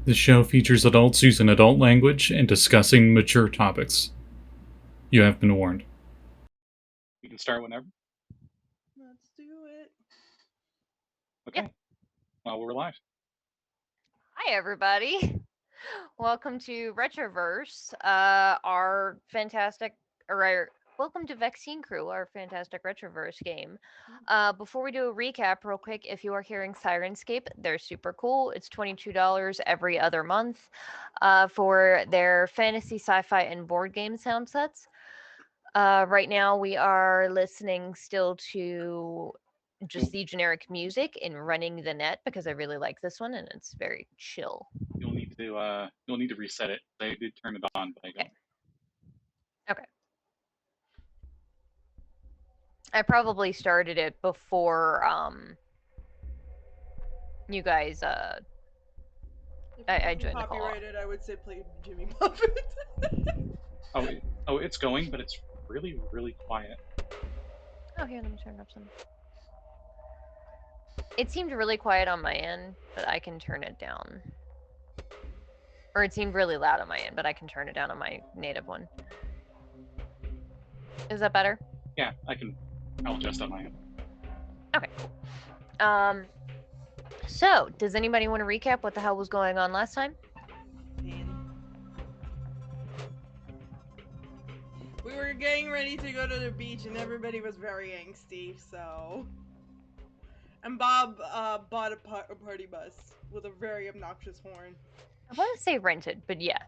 The show features adults using adult language and discussing mature topics. You have been warned. We can start whenever. Let's do it. Okay. Yep. Well, we're live. Hi, everybody. Welcome to Retroverse, our fantastic, welcome to Vaccine Crew, our fantastic Retroverse game. Before we do a recap, real quick, if you are hearing Sirenscape, they're super cool. It's $22 every other month for their fantasy, sci-fi, and board game sound sets. Right now, we are listening still to just the generic music in Running the Net because I really like this one and it's very chill. You'll need to reset it. They did turn it on, but I don't. Okay. I probably started it before you guys I joined the call. Copyrighted, I would say play Jimmy Buffett. It's going, but it's really, really quiet. Oh, here, let me turn up some. It seemed really quiet on my end, but I can turn it down. Or it seemed really loud on my end, but I can turn it down on my native one. Is that better? Yeah, I'll adjust on my end. Okay. So, does anybody want to recap what the hell was going on last time? We were getting ready to go to the beach and everybody was very angsty, so... And Bob bought a party bus with a very obnoxious horn. I want to say rented, but yeah.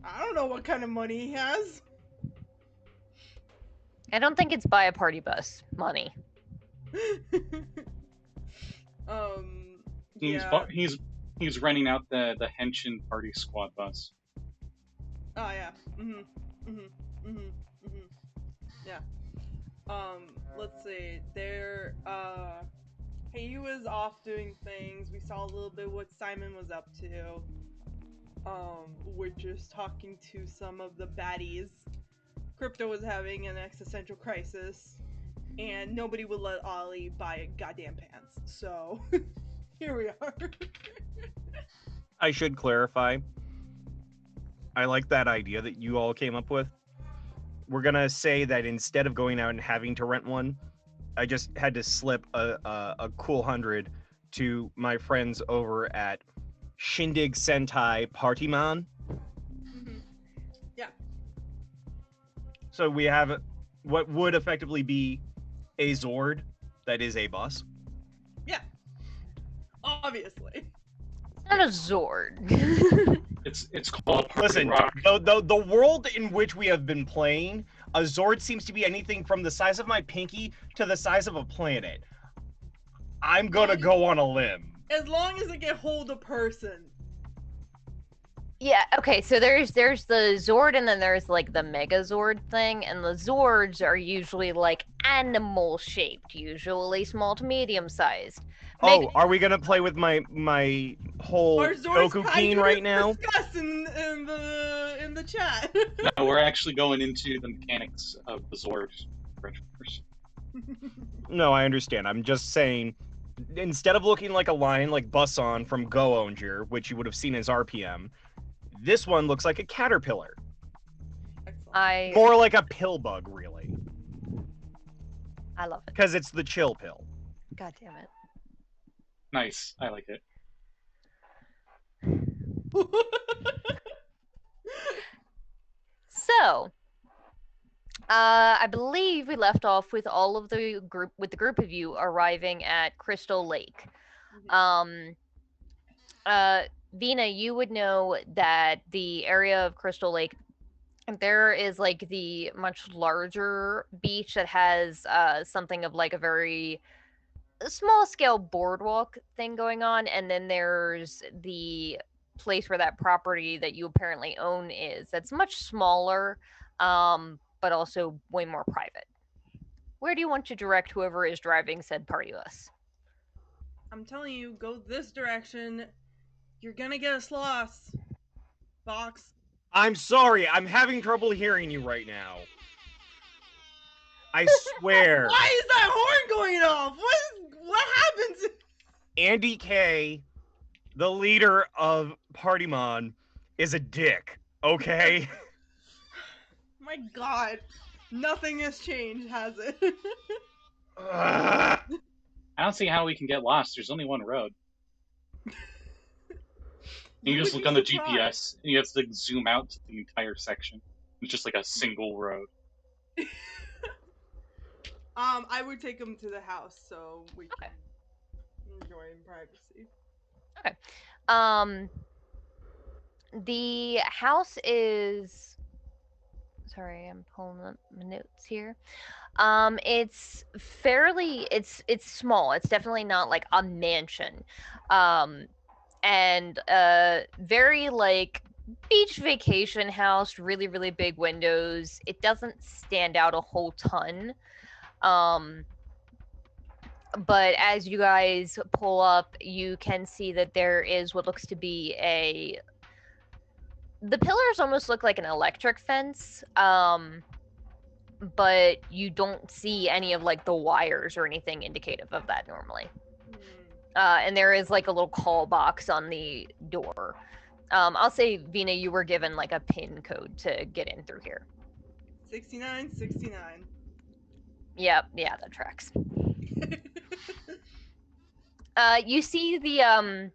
I don't know what kind of money he has. I don't think it's buy a party bus money. He's renting out the Henshin party squad bus. Oh yeah. Yeah. Let's see. He was off doing things. We saw a little bit what Simon was up to. We're just talking to some of the baddies. Crypto was having an existential crisis, and nobody would let Ollie buy goddamn pants. So, here we are. I should clarify. I like that idea that you all came up with. We're gonna say that instead of going out and having to rent one, I just had to slip a cool 100 to my friends over at Shindig Sentai Partyman. Mm-hmm. Yeah. So we have what would effectively be a Zord that is a bus. Yeah. Obviously. It's not a Zord. It's called Party Listen, Rock. the world in which we have been playing, a Zord seems to be anything from the size of my pinky to the size of a planet. I'm gonna go on a limb. As long as it can hold a person. Yeah, okay, so there's the Zord and then there's like the Megazord thing, and the Zords are usually like animal shaped, usually small to medium sized. Oh, are we gonna play with my whole Goku Keen right now? Discuss in the chat. No, we're actually going into the mechanics of the Zord. No, I understand. I'm just saying, instead of looking like a lion like Busan from Go-Onger, which you would have seen as RPM, this one looks like a caterpillar. Excellent. More like a pill bug, really. I love it. Because it's the chill pill. God damn it. Nice, I like it. So, I believe we left off with all of the group of you arriving at Crystal Lake. Vinna, you would know that the area of Crystal Lake, there is like the much larger beach that has something of like a very small scale boardwalk thing going on, and then there's the place where that property that you apparently own is. That's much smaller, but also way more private. Where do you want to direct whoever is driving said party bus? I'm telling you, go this direction. You're gonna get us lost. Fox. I'm sorry, I'm having trouble hearing you right now. I swear. Why is that horn going off? What happened? Andy K The leader of Partymon is a dick, okay? My god. Nothing has changed, has it? Ugh. I don't see how we can get lost. There's only one road. You just would look be on the surprised. GPS, and you have to zoom out to the entire section. It's just like a single road. I would take him to the house so we Okay. can enjoy in privacy. The house is. Sorry, I'm pulling up my notes here. It's fairly. It's small. It's definitely not like a mansion. And very like beach vacation house. Really, really big windows. It doesn't stand out a whole ton. But as you guys pull up, you can see that there is what looks to be a. The pillars almost look like an electric fence, but you don't see any of like the wires or anything indicative of that normally. And there is like a little call box on the door. I'll say, Vinna, you were given like a pin code to get in through here. 6969. Yeah, that tracks. You see the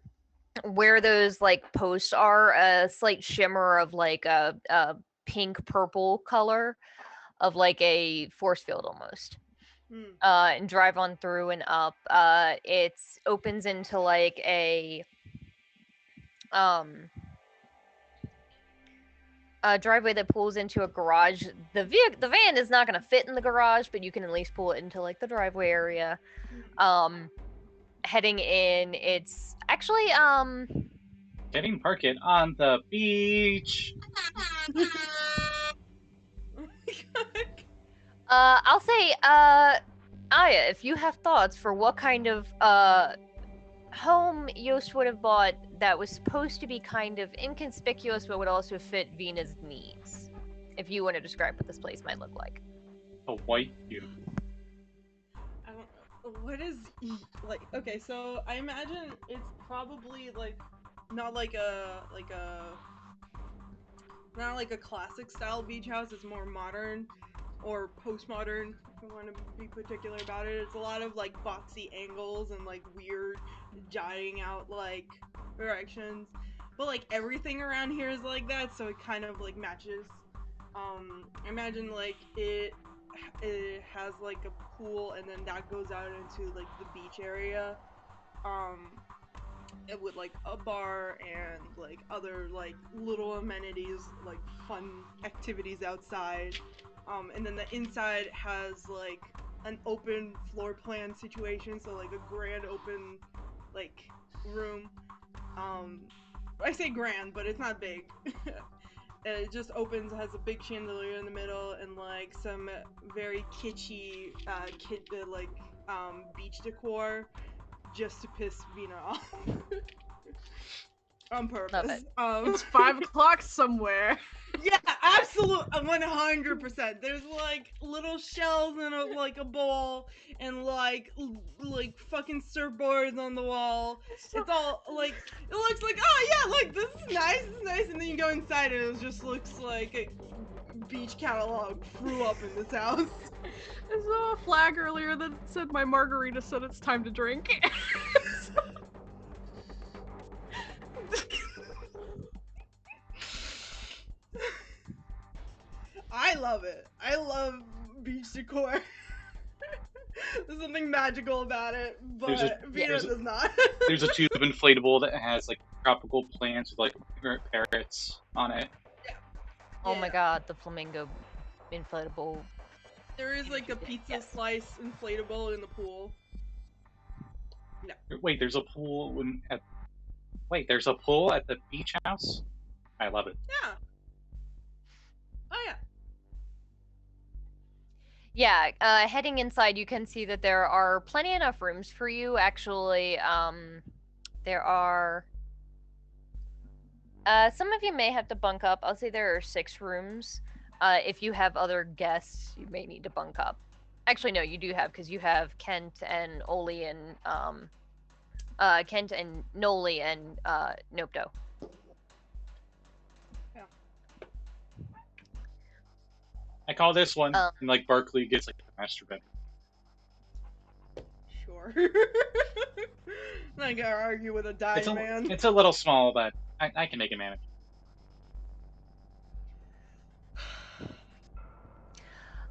where those like posts are, a slight shimmer of like a pink purple color of like a force field almost. And drive on through and up. It opens into like a driveway that pulls into a garage. The van is not going to fit in the garage, but you can at least pull it into like the driveway area. Heading in, it's actually Getting park it on the beach. I'll say, Aya, if you have thoughts for what kind of home Yost would have bought that was supposed to be kind of inconspicuous but would also fit Vinna's needs, if you want to describe what this place might look like. A white cube. I don't know. What is like? Okay, so I imagine it's probably like not like a not like a classic style beach house. It's more modern or postmodern, if I want to be particular about it. It's a lot of like boxy angles and like weird jutting out like directions, but like everything around here is like that, so it kind of like matches. I imagine like it has like a pool, and then that goes out into like the beach area, with like a bar and like other like little amenities, like fun activities outside. And then the inside has like an open floor plan situation, so like a grand open like room. I say grand, but it's not big. It just opens, has a big chandelier in the middle, and like some very kitschy beach decor, just to piss Vinna off. On purpose. It's 5 o'clock somewhere. Yeah, absolutely, 100%. There's like little shells in a bowl, and like fucking surfboards on the wall. It's all like, it looks like, oh yeah, like this is nice, and then you go inside and it just looks like a beach catalog flew up in this house. I saw a flag earlier that said my margarita said it's time to drink. I love it. I love beach decor. There's something magical about it, but Vinna does not. There's a tube inflatable that has like tropical plants with like parrots on it. Yeah. Oh my god, the flamingo inflatable. There is like a pizza slice inflatable in the pool. No. Wait, there's a pool there's a pool at the beach house? I love it. Yeah. Oh yeah. Yeah, heading inside, you can see that there are plenty enough rooms for you. Actually, there are. Some of you may have to bunk up. I'll say there are 6 rooms. If you have other guests, you may need to bunk up. Actually, no, you do have, because you have Kent and Oli and Kent and Noli and Nopto. I call this one, Um, and like Barkley gets like the master bedroom. Sure. Not gonna argue with a It's dying man. it's a little small, but I can make it manage.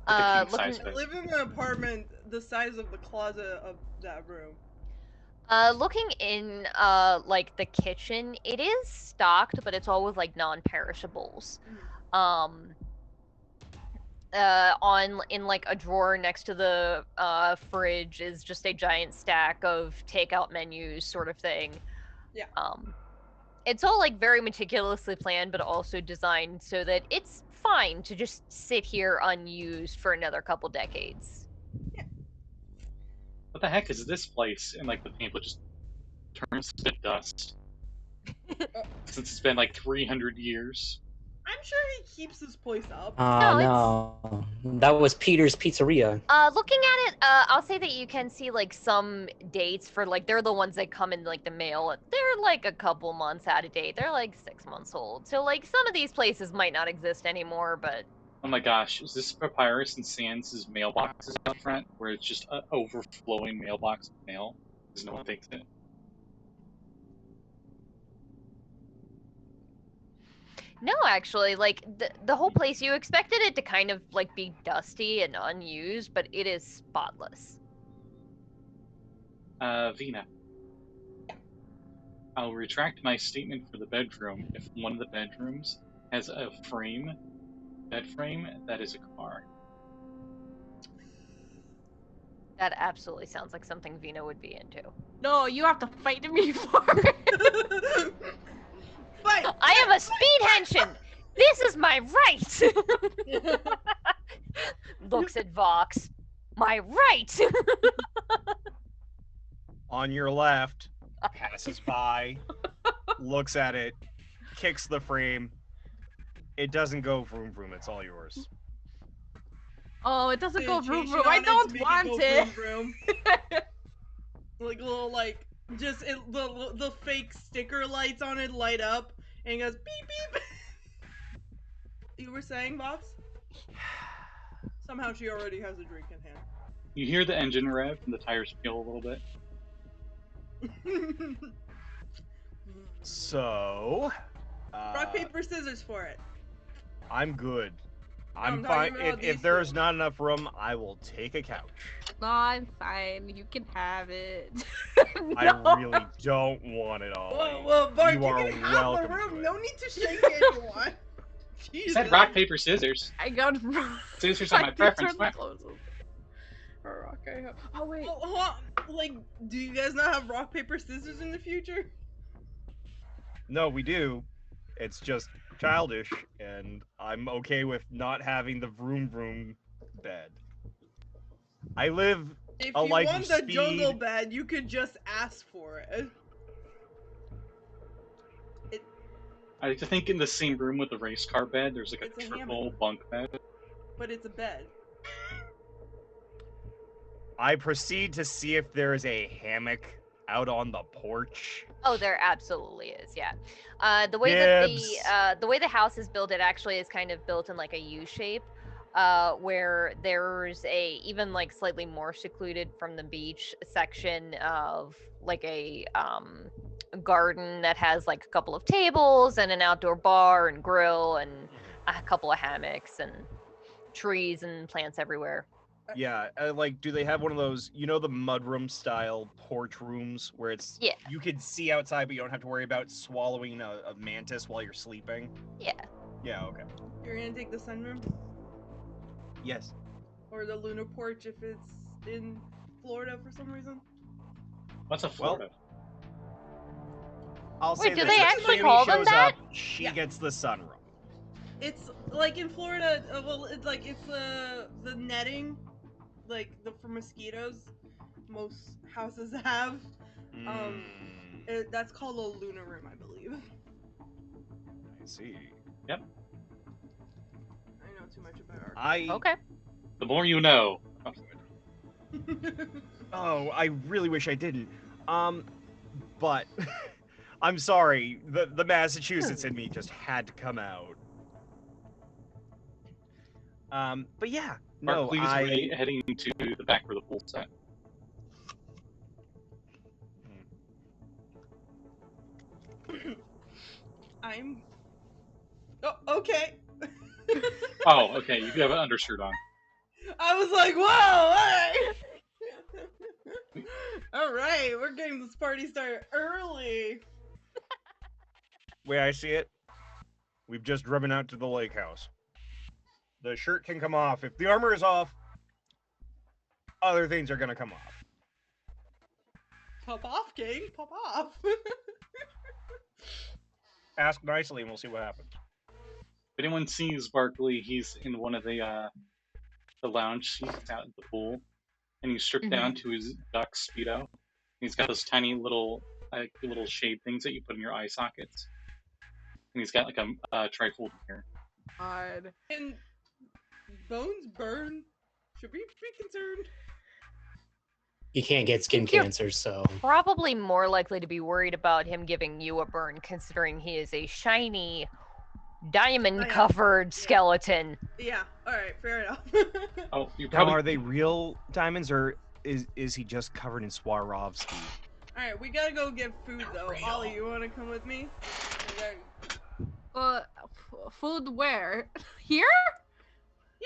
Like a king size looking bed. I live in an apartment the size of the closet of that room. looking in like the kitchen, it is stocked, but it's all with like non-perishables. On in like a drawer next to the fridge is just a giant stack of takeout menus, sort of thing. Yeah. It's all like very meticulously planned, but also designed so that it's fine to just sit here unused for another couple decades. What the heck is this place? And like the paint just turns to dust. Since it's been like 300 years. I'm sure he keeps this place up. No, No, that was Peter's Pizzeria. Looking at it, I'll say that you can see like some dates for like they're the ones that come in like the mail. They're like a couple months out of date. They're like 6 months old. So like some of these places might not exist anymore, but Oh my gosh, is this Papyrus and Sans' mailboxes out front, where it's just an overflowing mailbox of mail because no one takes it? no, actually, like the whole place, you expected it to kind of like be dusty and unused, but it is spotless. Vinna. I'll retract my statement for the bedroom if one of the bedrooms has a bed frame, that is a car. That absolutely sounds like something Vinna would be into. No, you have to fight me for it. Fight! I am a speed henshin! This is my right! Looks at Vox. My right! On your left, passes by, looks at it, kicks the frame. It doesn't go vroom vroom, it's all yours. Oh, it doesn't go vroom Sanitation vroom. I on it to don't make want go it. vroom, vroom. Like little just the fake sticker lights on it light up and it goes beep beep. You were saying, Vox? Somehow she already has a drink in You hear the engine rev and the tires peel a little bit. hand. So, Rock paper scissors for it. I'm good. I'm I'm talking fine. about If these there's two. not enough room, I will take a couch. No, I'm fine. You can have it. I No. really don't want it all. Well, Bart, You you are can have the welcome to room. it. No need to shake it if you want. You Jesus. said rock, paper, scissors. I got Scissors are my I did preference. turn the What? clothes over. Or rock, I have. Oh wait. Oh, hold on. Like, do you guys not have rock paper scissors in the future? No, we do. It's just childish, and I'm okay with not having the vroom vroom bed. I live If a you life want of the speed. jungle bed, you could just ask for it. I like to think in the same room with the race car bed, there's like a It's a triple bunk bed. But it's a bed. I proceed to see if there is a hammock out on the porch. Oh, there absolutely is, yeah. The way that Dibs. the way the house is built, it actually is kind of built in like a U shape, where there's a even like slightly more secluded from the beach section of like a garden that has like a couple of tables and an outdoor bar and grill and a couple of hammocks and trees and plants everywhere. Yeah, like, do they have one of those, you know, the mudroom style porch rooms where it's Yeah. you can see outside, but you don't have to worry about swallowing a mantis while you're sleeping? Yeah. Yeah, okay. You're gonna take the sunroom? Yes. Or the lunar porch if it's in Florida for some reason? What's a Florida? I'll Wait, say do this, they if actually Tammy call them shows that? up, she Yeah. gets the sunroom. It's like in Florida, well, it's like it's the netting, like for mosquitoes, most houses have. Mm, That's called a lunar room, I believe. I see. I know too much about Okay. The more you know. art. Oh, I really wish I didn't. but I'm sorry. The Massachusetts in me just had to come out. But yeah, no, Barkley's heading to the back where the pool's at. I'm. Oh, okay. Oh, okay. You do have an undershirt on. I was like, whoa, alright! Alright, we're getting this party started early. way I see it, we've just driven out to the lake house. The shirt can come off. If the armor is off, other things are gonna come off. Pop off, King, pop off. Ask nicely and we'll see what happens. If anyone sees Barkley, he's in one of the lounge seats out at the pool, and he's stripped down to his duck speedo. He's got those tiny little shade things that you put in your eye sockets, and he's got like a trifold here. God. And bones burn. Should we be concerned? You can't get skin You're- cancer, so Probably more likely to be worried about him giving you a burn, considering he is a shiny, diamond-covered skeleton. Yeah, alright, fair enough. Oh, you Now, probably are they real diamonds or is he just covered in Swarovski? Alright, we gotta go get food though. Ollie, you wanna come with me? Food where? Here?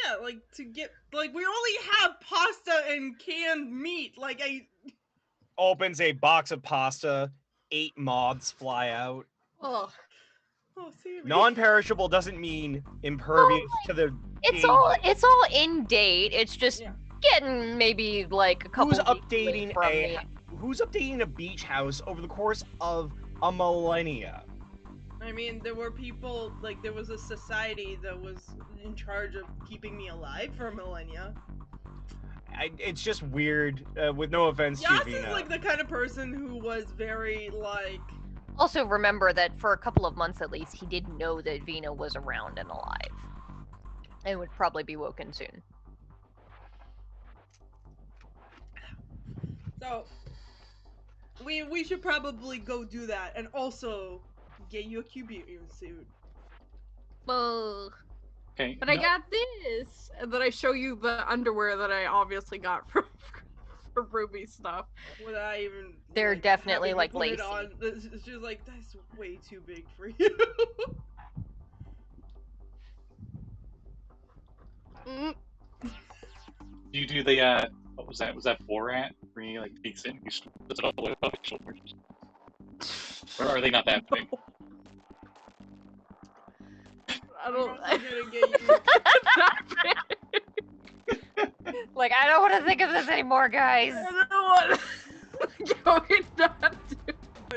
Yeah, like to get like we only have pasta and canned meat. Like Opens a box of pasta, 8 moths fly out. Oh, see. Non-perishable doesn't mean impervious to the. It's all in date. It's just Yeah. getting maybe like a couple. Who's weeks updating from a the- Who's updating a beach house over the course of a millennia? I mean, there were people like there was a society that was in charge of keeping me alive for millennia. It's just weird. With no offense Yas to is Vinna. like the kind of person who was very like. Also, remember that for a couple of months at least, he did know that Vinna was around and alive, and would probably be woken soon. So we should probably go do that and also get you a Cubian suit. ugh. okay. But I got this, and then I show you the underwear that I obviously got from Ruby stuff. Would I even? They're like, definitely, having like, put it lacy. on? She's like, that's way too big for you. Mm. Do you do the what was that? Was that Borat? Where he like takes it and he puts it all the way above his shoulders? Or are they not that big? I don't. I'm gonna get you. Like, I don't want to think of this anymore, guys. I don't want. Going not to.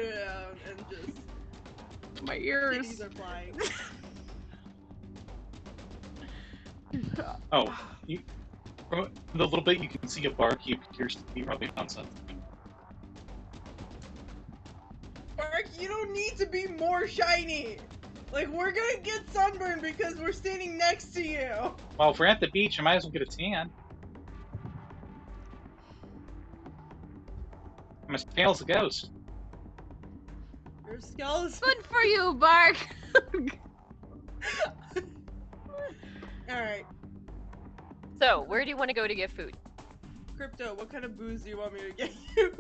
Yeah, and just My titties ears. are flying. Oh, you. From the little bit you can see a barkeep appears to be probably on something. Mark, you don't need to be more shiny. Like we're gonna get sunburned because we're standing next to you. Well, if we're at the beach, I might as well get a tan. I'm as pale as a ghost. Your skull is Good for you, Bark. alright. So, where do you want to go to get food? Crypto, what kind of booze do you want me to get you?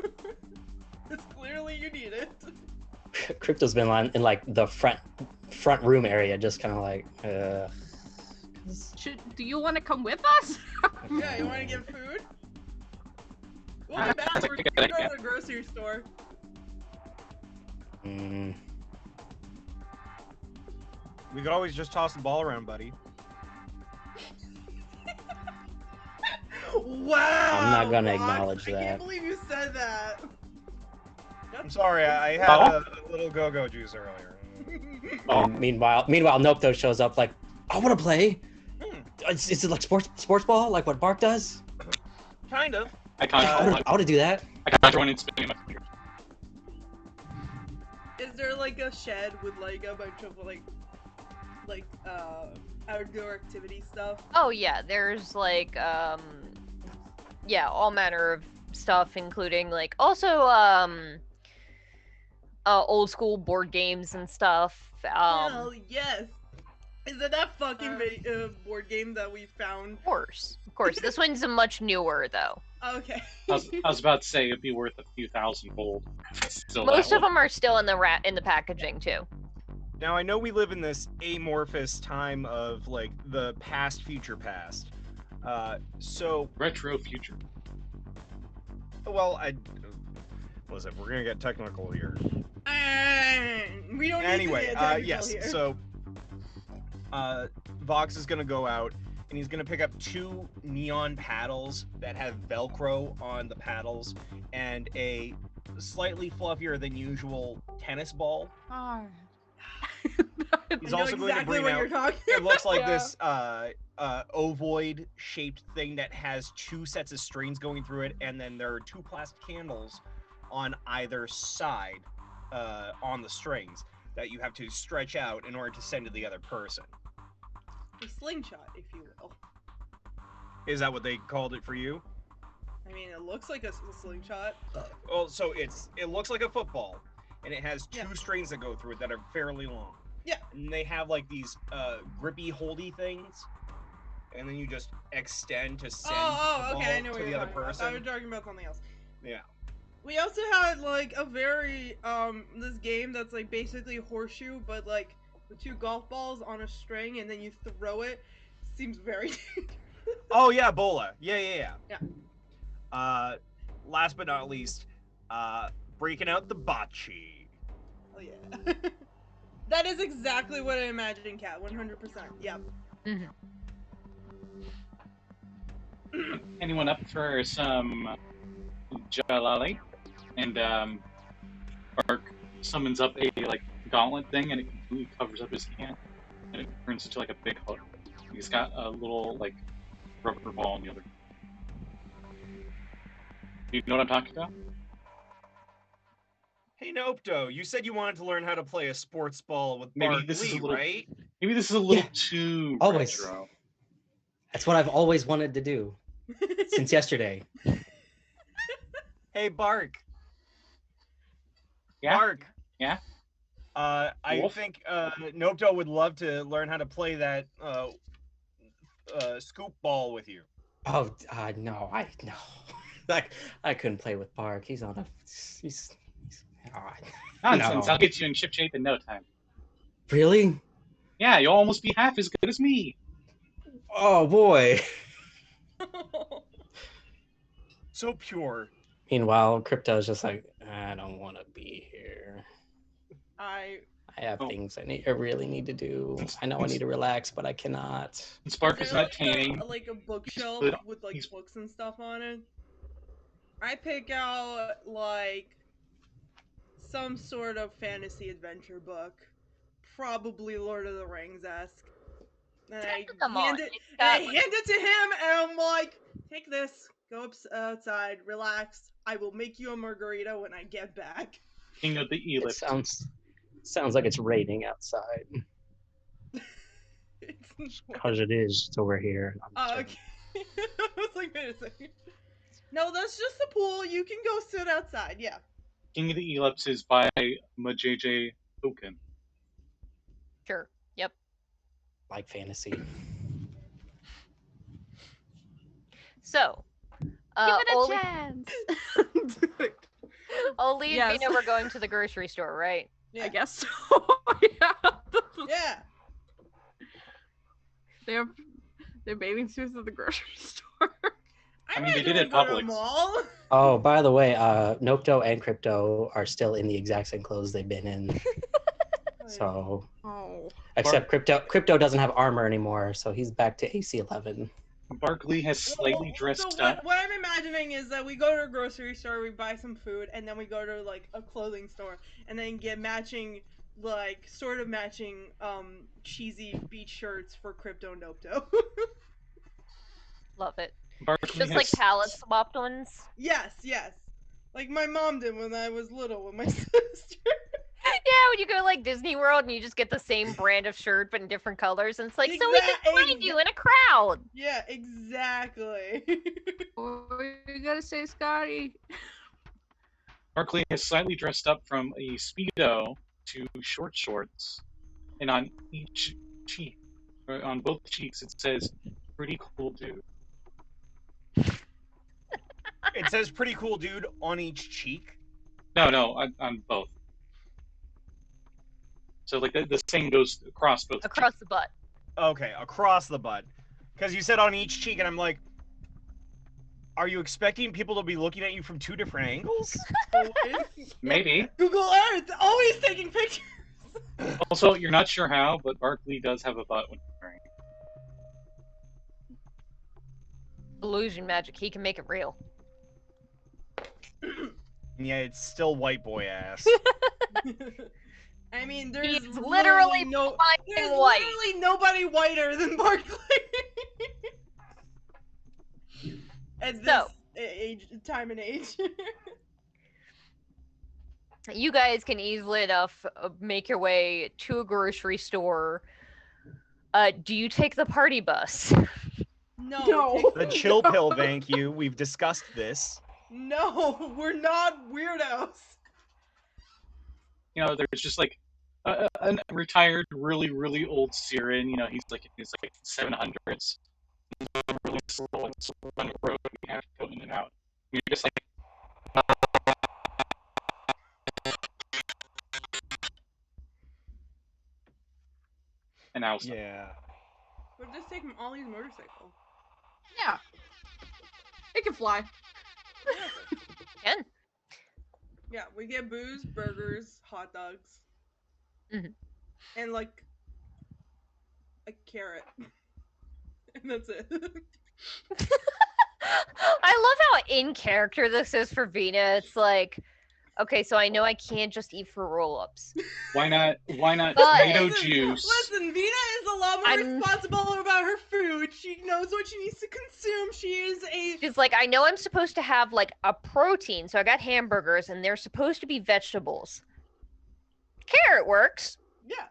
Because clearly you need it. Crypto's been in like the front room area, just kind of like. Do you want to come with us? Yeah, you want to get food? We'll be back. We're gonna go to the grocery store. Mm, We could always just toss the ball around, buddy. Wow! I'm not gonna Fox, acknowledge I that. can't believe you said that. I'm sorry, I had a little go-go juice earlier. and meanwhile, Nopto shows up like, I want to play. Is it like sports ball, like what Bark does? Kind of. I can't. I want to do that. I can't join in spinning my fingers. Is there like a shed with like a bunch of like outdoor activity stuff? Oh yeah, there's like yeah, all manner of stuff, including like also old school board games and stuff. Hell yes. Is it that fucking board game that we found? Of course. This one's much newer though. Okay. I was about to say it'd be worth a few thousand gold. Still Most that of them are still in the packaging too. Now I know we live in this amorphous time of like the past, future, past. So retro future. well, listen, we're gonna get technical here. We don't Anyway, need to get technical yes. here. So, Vox is gonna go out and he's gonna pick up 2 neon paddles that have Velcro on the paddles and a slightly fluffier than usual tennis ball. Oh. He's I know also going to exactly bring what out. you're talking It looks like Yeah. this ovoid shaped thing that has 2 sets of strings going through it, and then there are 2 plastic candles on either side on the strings that you have to stretch out in order to send to the other person. A slingshot, if you will. Is that what they called it for you? I mean, it looks like a slingshot. Well, so it looks like a football, and it has 2 Yeah. strings that go through it that are fairly long. Yeah. And they have like these grippy, holdy things, and then you just extend to send the Okay, I ball know to what the you're other talking about. I person. was talking about something else. Yeah. We also had like a very this game that's like basically horseshoe, but like with 2 golf balls on a string, and then you throw it. Seems very. Oh yeah, Bola. Yeah. Yeah. Last but not least, breaking out the bocce. Oh yeah. That is exactly what I imagined, Kat. 100%. Yep. Anyone up for some jalali? And Bark summons up a like gauntlet thing, and it completely covers up his hand, and it turns into like a big hook. He's got a little like rubber ball in the other. You know what I'm talking about? Hey Nopto, you said you wanted to learn how to play a sports ball with Maybe Bark this is a Lee, little- right? Maybe this is a little Yeah, too always. retro. That's what I've always wanted to do since yesterday. Hey Bark. Yeah? Bark. Yeah? I Wolf? think Nopto would love to learn how to play that scoop ball with you. Oh no, no. Like I couldn't play with Bark. He's on a. He's Nonsense! No. I'll get you in ship shape in no time. Really? Yeah, you'll almost be half as good as me. Oh boy. So pure. Meanwhile, Crypto's just like, I don't want to be here. I I have Oh. things I really need to do. I know I need to relax, but I cannot. Spark is there not tanning. like a bookshelf But with like he's- books and stuff on it. I pick out like some sort of fantasy adventure book, probably Lord of the Rings-esque. And I Come on, hand it, it's and I got, hand it to him, and I'm like, "Take this, go outside, relax. I will make you a margarita when I get back." King of the It Elif. sounds like it's raining outside. It's Because it is. It's over here. Oh, okay. I was like, wait a second. No, that's just the pool. You can go sit outside. Yeah. King of the Ellipse is by Majj Token. sure. Yep. Like fantasy. So, Give it a Oli, chance. Oli and Yes. Vinna were going to the grocery store, right? Yeah. I guess so. Yeah. Yeah. They have their bathing suits at the grocery store. I mean, they imagine did we at go to a Publix. mall. Oh, by the way, Nopto and Crypto are still in the exact same clothes they've been in. So, Oh. except Crypto doesn't have armor anymore, so he's back to AC 11. Barkley has slightly dressed so up. what I'm imagining is that we go to a grocery store, we buy some food, and then we go to like a clothing store, and then get matching, like sort of matching, cheesy beach shirts for Crypto and Nopto. Love it. Barkley Just like has palette swapped ones. Yes, like my mom did when I was little with my sister. Yeah, when you go like Disney World and you just get the same brand of shirt but in different colors, and it's like, so we can find you in a crowd. Yeah, exactly. What you gotta say, Scotty? Barkley is slightly dressed up from a Speedo to short shorts, and on each cheek, or on both cheeks, it says, pretty cool dude. It says pretty cool dude on each cheek. No, on both. So, like, the same goes across both Across the butt. Okay, across the butt. Because you said on each cheek, and I'm like, are you expecting people to be looking at you from 2 different angles? cheeks. Maybe. Google Earth, always taking pictures. Also, you're not sure how, but Barkley does have a butt when he's wearing it. Illusion magic. He can make it real. Yeah, it's still white boy ass. I mean, there's He's literally there's white. literally nobody whiter than Barkley. At this time and age. You guys can easily enough make your way to a grocery store. Do you take the party bus? No. The chill pill, thank you. We've discussed this. No, we're not weirdos. You know, there's just like a retired, really, really old Siren. You know, he's like in his like 700s. Really slow and slow on the road. You have to go in and out. You're just like. And now, Yeah. We're just taking Ollie's motorcycle. Yeah. It can fly. Ken? Yeah, we get booze, burgers, hot dogs, Mhm. and like a carrot, and that's it. I love how in character this is for Vinna. It's like, okay, so I know I can't just eat for roll-ups. why not But- tomato juice? Listen, Vinna is a lot more I'm- responsible about her food. She knows what she needs to consume. She is a She's like, I know I'm supposed to have like a protein, so I got hamburgers, and they're supposed to be vegetables. Carrot works. yeah.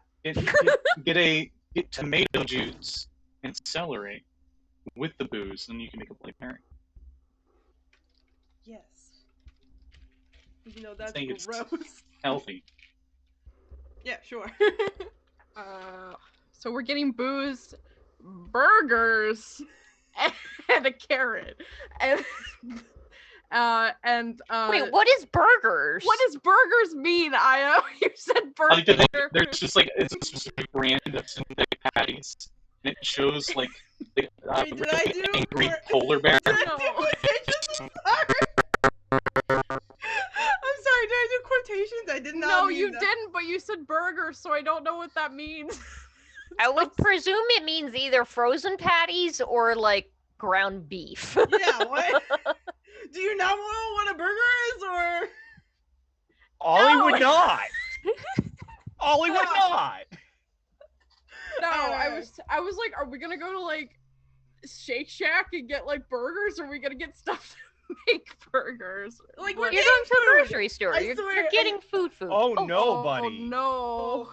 Get tomato juice and celery with the booze, and you can make a Bloody Mary. Yes. You know that's Saying it's- gross. Healthy. Yeah, sure. So we're getting booze, burgers, and a carrot. And Wait, what is burgers? what does burgers mean? You said I like that burger. there's just like it's a specific brand of synthetic patties, and it shows like the Wait, did I really do angry for- polar bear. Did I do quotations? I'm sorry, did I do quotations? I did not No, mean you that. didn't, but you said burger, so I don't know what that means. I would presume it means either frozen patties or like ground beef. Yeah, what? Do you not know what a burger is, or? Ollie No. would not. Ollie would No. not. No, I Alright. was like, are we gonna go to like Shake Shack and get like burgers, or are we gonna get stuff to make burgers? Like, What- we're You're going to a food. grocery store. I You're swear, getting food. Oh, no, Oh, buddy. no.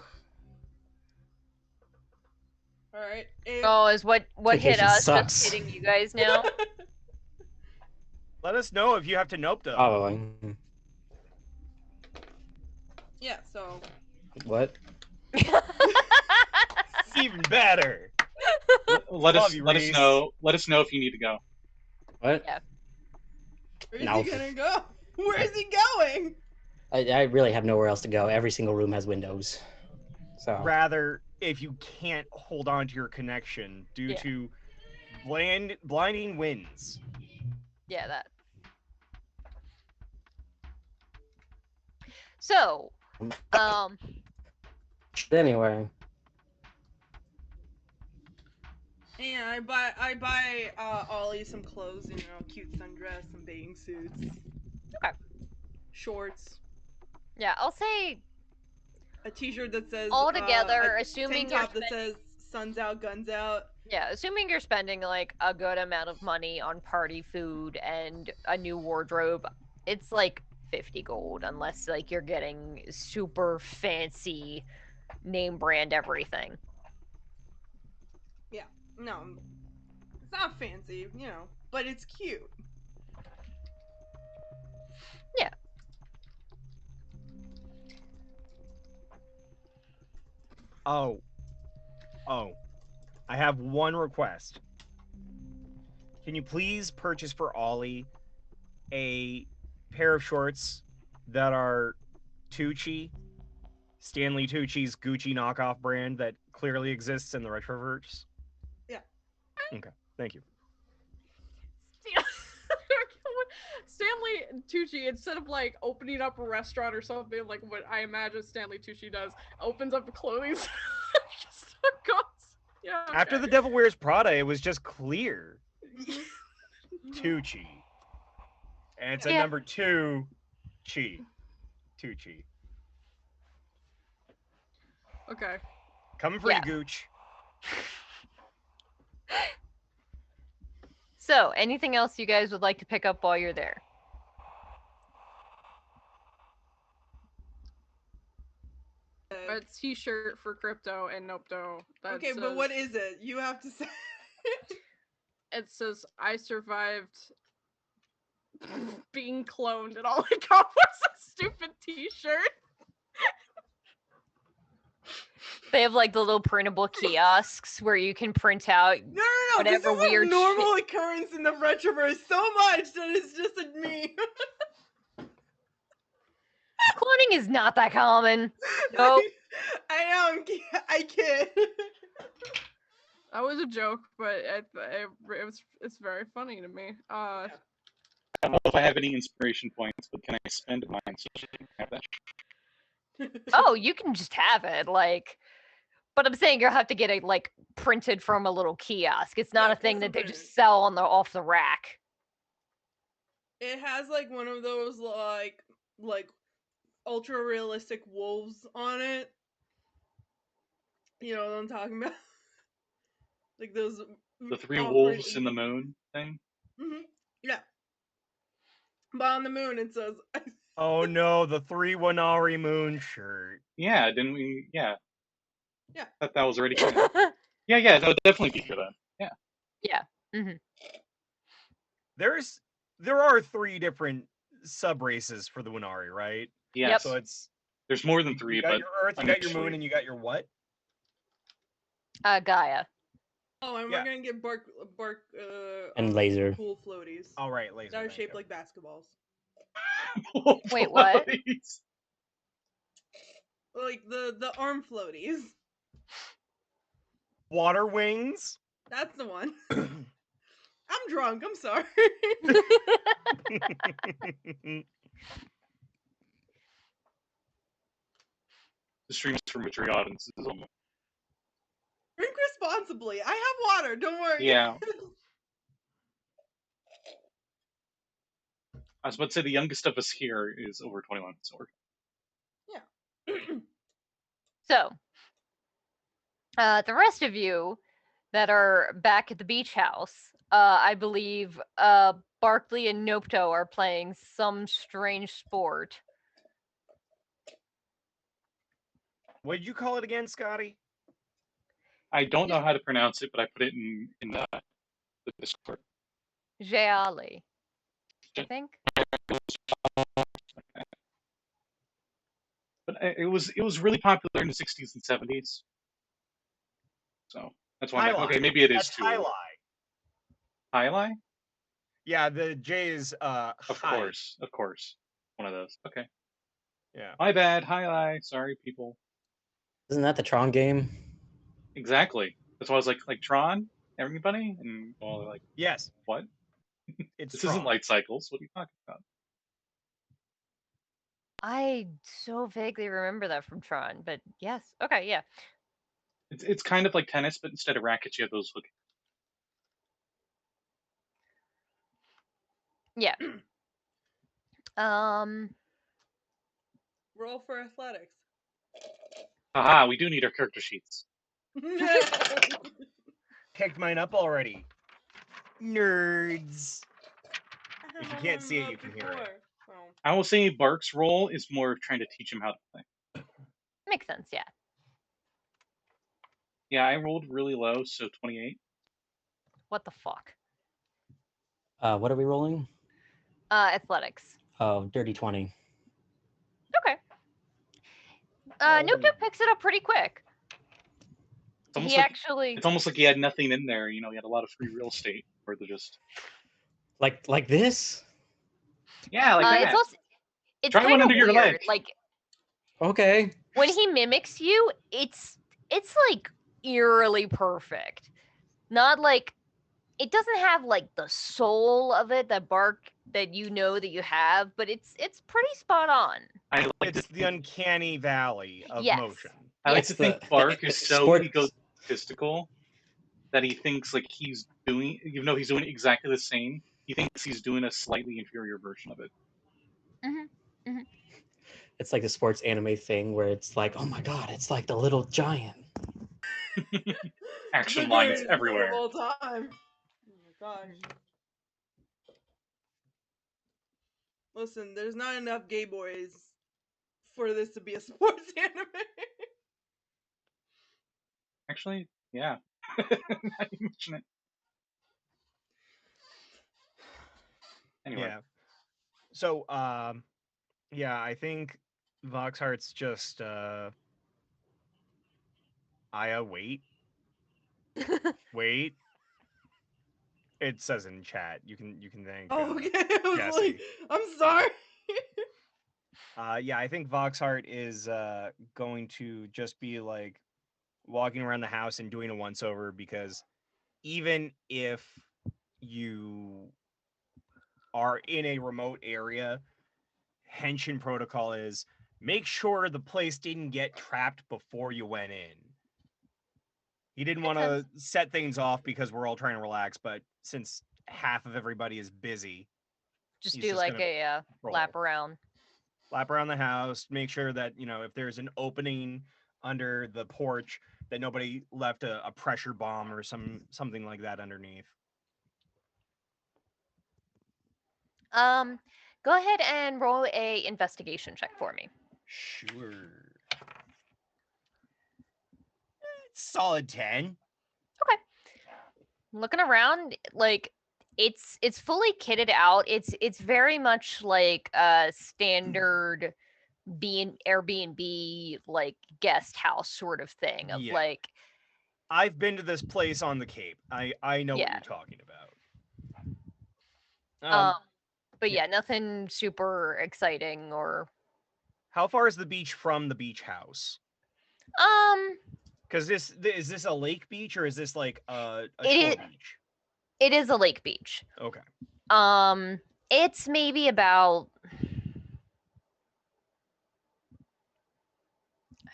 All right. Oh, is what hit Vacation us sucks. just hitting you guys now? Let us know if you have to nope though. Oh, Yeah. So. what? Even better. Let Love us you, let us Reese. know. Let us know if you need to go. What? Yeah. Where's No. he gonna go? Where's he going? I really have nowhere else to go. Every single room has windows. So Rather, if you can't hold on to your connection due Yeah. to blinding winds. Yeah, that. So, anyway, And I buy Ollie some clothes, you know, cute sundress, some bathing suits. Okay. Shorts. yeah, I'll say A t-shirt that says all together, a assuming tank you're top that spending, says "Suns out, guns out." yeah, assuming you're spending like a good amount of money on party food and a new wardrobe, it's like 50 gold, unless like you're getting super fancy name brand everything. No, it's not fancy, you know, but it's cute. Oh. I have one request. Can you please purchase for Ollie a pair of shorts that are Tucci, Stanley Tucci's Gucci knockoff brand that clearly exists in the Retroverse? Yeah. Okay, thank you. Stanley Tucci, instead of like opening up a restaurant or something like what I imagine Stanley Tucci does, opens up a clothing store. Just goes, yeah. Okay. After The Devil Wears Prada, it was just clear. Tucci. And it's a number 2 Chi. Tucci. Okay. Coming for you, Gooch. So, anything else you guys would like to pick up while you're there? A t-shirt for Crypto and Nopto. That Okay, says, but what is it? You have to say. It says, I survived being cloned, and all I got was a stupid t-shirt. They have like the little printable kiosks where you can print out No. whatever this is weird a normal occurrence in the Retroverse so much that it's just a meme. Cloning is not that common. Nope. I I kid. That was a joke, but it's very funny to me. I don't know if I have any inspiration points, but can I spend mine so I can have that? Oh, you can just have it, like. But I'm saying you'll have to get it like printed from a little kiosk. It's not a thing that they just sell on the off the rack. It has like one of those like ultra realistic wolves on it. You know what I'm talking about? Like those. The 3 wolves in the moon thing? Mm-hmm. Yeah. But on the moon it says. Oh no, the 3 Wanari moon shirt. Yeah, didn't we? Yeah. Yeah. I thought that was already good. Yeah, that would definitely be good then. Yeah. Yeah. Mm-hmm. There are 3 different sub races for the Wanari, right? Yeah. Yep. So there's more than 3, you got but your Earth, you got your moon, and you got your what? Gaia. Oh, and we're gonna get bark And laser. pool floaties. All right, laser. That are shaped like basketballs. Wait, what? Like the arm floaties. Water wings. That's the one. I'm drunk. I'm sorry. The stream's for mature audiences. Drink responsibly. I have water. Don't worry. Yeah. I was about to say the youngest of us here is over 21, so Yeah. So, the rest of you that are back at the beach house, I believe Barkley and Nopto are playing some strange sport. What did you call it again, Scotty? I don't know how to pronounce it, but I put it in the Discord. Jeali, I think. But it was really popular in the 60s and 70s. So that's why I'm like, okay, maybe it is too. Highlight? Yeah, the J is Of course. One of those. Okay. Yeah. My bad. Highlight. Sorry, people. Isn't that the Tron game? Exactly. That's why I was like Tron, everybody? And all they're like, yes. What? It's this Tron. isn't light cycles. What are you talking about? I so vaguely remember that from Tron, but yes. Okay, yeah. It's kind of like tennis, but instead of rackets, you have those hook. Yeah. Roll for athletics. Haha, we do need our character sheets. Picked mine up already. Nerds. If you can't see it, you can hear it. I will say Bark's role is more of trying to teach him how to play. Makes sense, yeah. Yeah, I rolled really low, so 28. What the fuck? What are we rolling? Athletics. Oh, dirty 20. Okay. Nopto picks it up pretty quick. He actually It's almost like he had nothing in there. You know, he had a lot of free real estate where they're just Like this? yeah, like it's that. also it's Try kind one of under your weird. leg. Like Okay. when he mimics you, it's like eerily perfect. Not like it doesn't have like the soul of it, that bark that you know that you have, but it's pretty spot on. I like It's the uncanny valley of Yes. motion. I like It's to think the Bark is so sports. egotistical that he thinks like he's doing, even though he's doing exactly the same, he thinks he's doing a slightly inferior version of it. It's like the sports anime thing where it's like, oh my god, it's like the little giant. Action The lines greatest everywhere. of all time. Oh my gosh. Listen, there's not enough gay boys for this to be a sports anime. Actually, yeah. Now you mention it. Anyway, Yeah. So, yeah, I think Voxhart's just Aya, wait. Wait. It says in chat. You can thank Oh, okay. I was Jesse. like, I'm sorry. Yeah, I think Voxhart is going to just be like walking around the house and doing a once over, because even if you are in a remote area, Henshin protocol is make sure the place didn't get trapped before you went in. He didn't want to set things off because we're all trying to relax, but since half of everybody is busy, Just he's do just like gonna a lap around. lap around the house, make sure that, you know, if there's an opening under the porch, that nobody left a pressure bomb or something like that underneath. Go ahead and roll a investigation check for me. Sure. Solid 10. Looking around, like it's fully kitted out. It's very much like a standard Airbnb like guest house sort of thing of Yeah. like I've been to this place on the Cape. I know what Yeah. you're talking about. but yeah, nothing super exciting or How far is the beach from the beach house? Because is this a lake beach or is this like a shore beach? It is a lake beach. Okay. It's maybe about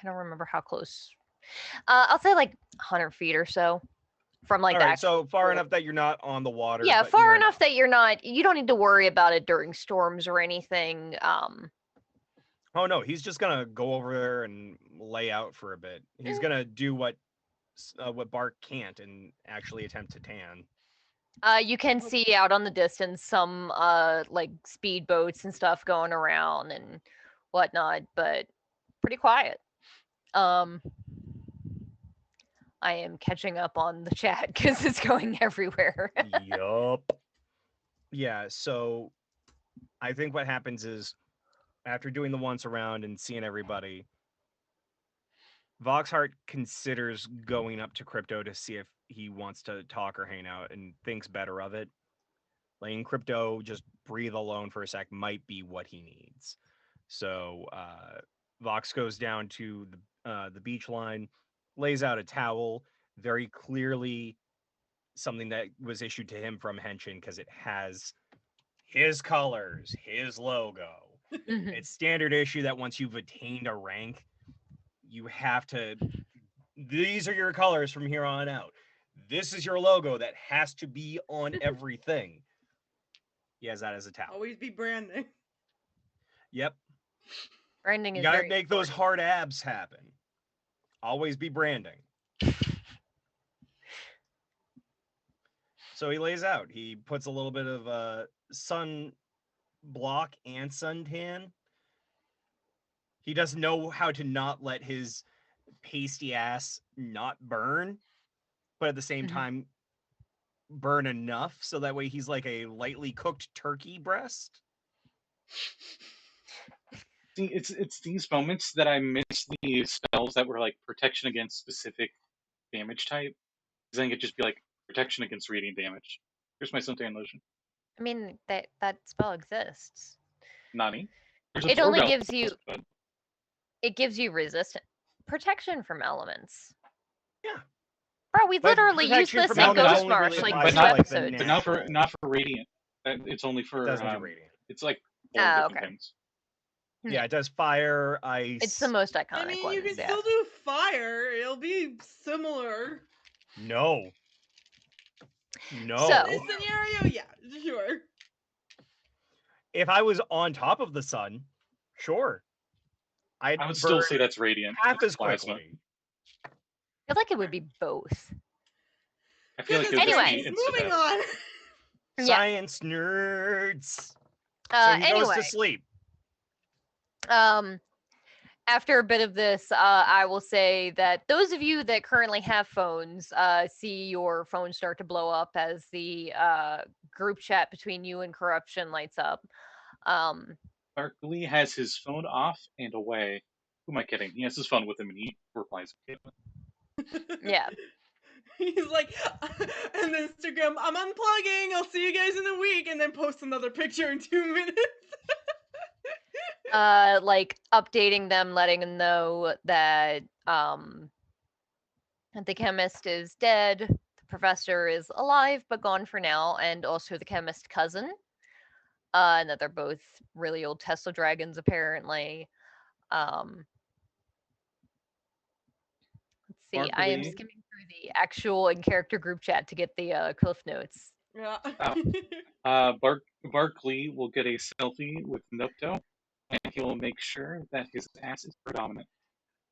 I don't remember how close. I'll say like 100 feet or so from like All the right, actual so far pool. enough that you're not on the water. Yeah, but far near enough that you don't need to worry about it during storms or anything. Oh no, he's just gonna go over there and lay out for a bit. He's gonna do what Bark can't and actually attempt to tan. You can see out on the distance some like speedboats and stuff going around and whatnot, but pretty quiet. I am catching up on the chat because it's going everywhere. Yup. Yeah, so I think what happens is after doing the once around and seeing everybody, Voxhart considers going up to Crypto to see if he wants to talk or hang out and thinks better of it. Letting Crypto just breathe alone for a sec might be what he needs. So Vox goes down to the beach line, lays out a towel, very clearly something that was issued to him from Henshin because it has his colors, his logo. It's standard issue that once you've attained a rank, you have to. These are your colors from here on out. This is your logo that has to be on everything. He has that as a towel. Always be branding. Yep. Branding You is gotta very make those important. hard abs happen. Always be branding. So he lays out. He puts a little bit of sun block and suntan. He doesn't know how to not let his pasty ass not burn, but at the same time burn enough so that way he's like a lightly cooked turkey breast. see, it's these moments that I miss the spells that were like protection against specific damage type. Then it could just be like protection against radiant damage. Here's my suntan lotion. I mean, that spell exists. Nani? There's It only absorb gives you elements, but it gives you resistance protection from elements. Yeah. Bro, we But literally used protection this from in elements Ghost only March really like applies 2 to, like, the episodes. but not for radiant. It's only for Doesn't do radiant. It's like 4 different Okay. things. Yeah, it does fire, ice. It's the most iconic I mean, ones, you can yeah. still do fire. It'll be similar. No. No. So- This scenario, yeah, sure. If I was on top of the sun, sure. I would still burn say that's radiant. half It's as plasma. quickly. I feel like it would be both. I feel like it would Anyway. just be instant Moving death. on. Yeah. Science nerds. So he goes Anyway, to sleep. after a bit of this, I will say that those of you that currently have phones see your phone start to blow up as the group chat between you and Corruption lights up. Barkley has his phone off and away. Who am I kidding? He has his phone with him and he replies. Yeah. He's like, and then Instagram, I'm unplugging. I'll see you guys in a week, and then post another picture in 2 minutes. Like updating them, letting them know that the chemist is dead, the professor is alive but gone for now, and also the chemist cousin. And that they're both really old Tesla dragons, apparently. Let's see. I am Barkley. skimming through the actual in-character group chat to get the cliff notes. Yeah. Barkley will get a selfie with Nocto, and he will make sure that his ass is predominant.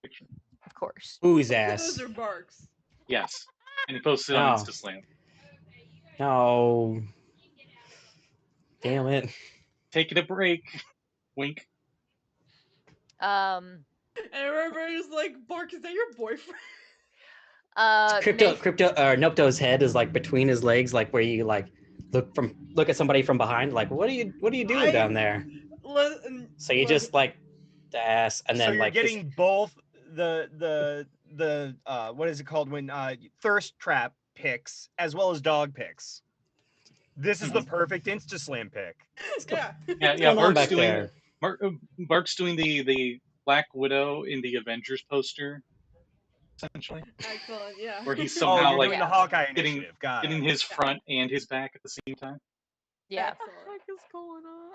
Picture. Of course. Whose Those ass? are barks. Yes, and he posts it on Oh. InstaSlam. No. Damn it. Taking a break. Wink. And everybody's like, Bark, is that your boyfriend? Nopto's head is like between his legs, like where you like look at somebody from behind, like what are you doing down there? So you just like the ass, and then so you're like getting both the what is it called when thirst trap picks as well as dog picks. This is the perfect InstaSlam pick. Yeah. Yeah, what's going on back doing there? Bark's doing the Black Widow in the Avengers poster, essentially, Excellent, yeah. where he's Oh, somehow you're like doing the Hawkeye getting- initiative. Got getting it. his front and his back at the same time. Yeah. What the heck is going on?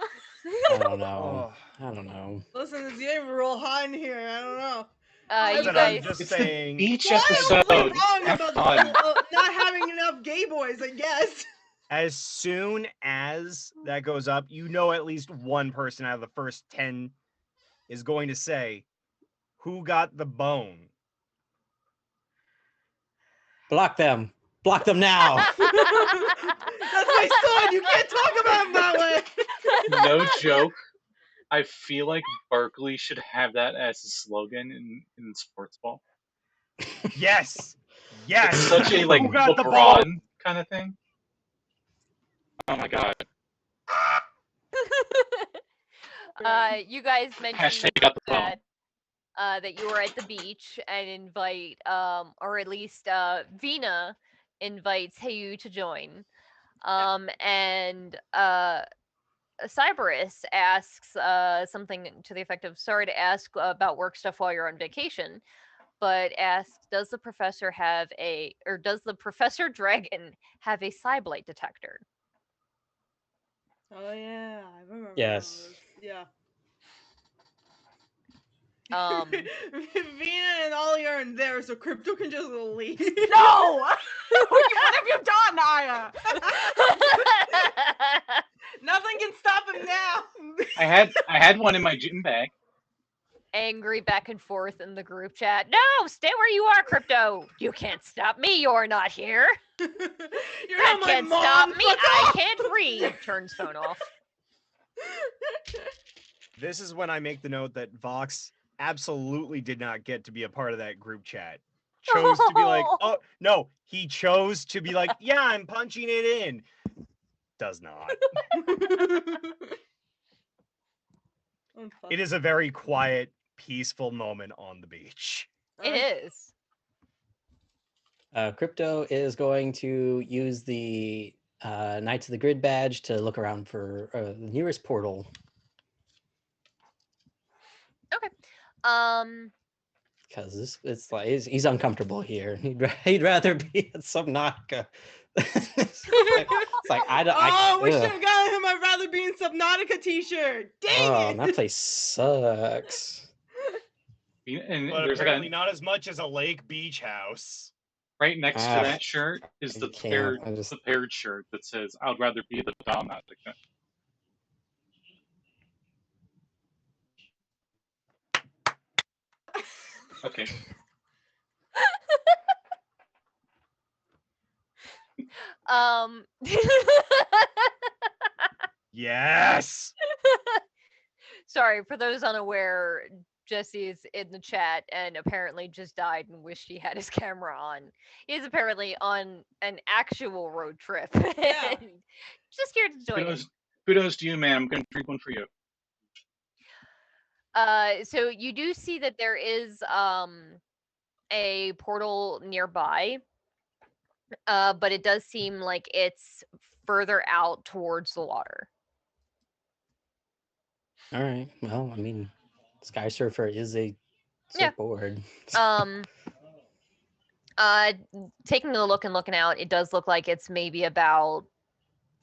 I don't know. Oh. I don't know. Listen, it's getting real hot in here. I don't know. You But guys. I'm just It's the saying. beach Why episode. was I wrong Have about fun. not having enough gay boys, I guess. As soon as that goes up, you know at least one person out of the first 10 is going to say, "Who got the bone?" Block them. Block them now. That's my son. You can't talk about him that way. No joke. I feel like Barkley should have that as his slogan in sports ball. Yes, yes. It's such a like Who got the ball? LeBron kind of thing. Oh my god. You guys mentioned Hashtag got the ball. that you were at the beach and invite, or at least Vinna invites Heyu to join. And Cyberus asks something to the effect of, sorry to ask about work stuff while you're on vacation, but asks, does the professor dragon have a Cyblight detector? Oh yeah, I remember. Yes. Those. Yeah. Um, Vinna and Ollie aren't there, so Crypto can just leave. No! What have you done, Aya? Nothing can stop him now. I had one in my gym bag. Angry back and forth in the group chat. No, stay where you are, Crypto. You can't stop me. You're not here. You're That not my can't mom. stop me. Fuck I off! can't read. Turns phone off. This is when I make the note that Vox absolutely did not get to be a part of that group chat. Chose to be like, oh no, he chose to be like, yeah, I'm punching it in. Does not. It is a very quiet, peaceful moment on the beach. It is. Crypto is going to use the Knights of the Grid badge to look around for the nearest portal. Okay. Because it's like he's uncomfortable here. He'd rather be at Subnautica. It's like we should have gotten him. I'd rather be in Subnautica t-shirt. Dang it! That place sucks. And But there's apparently not as much as a lake beach house. right next to that shirt is the can't, paired shirt that says, "I'd rather be the Domnautica." Okay. Yes. Sorry, for those unaware, Jesse is in the chat and apparently just died and wished he had his camera on. He's apparently on an actual road trip. Yeah. Just here to join us. Kudos to you, man. I'm gonna drink one for you. So you do see that there is a portal nearby, but it does seem like it's further out towards the water. All right. Well, I mean, Sky Surfer is a board. Taking a look and looking out, it does look like it's maybe about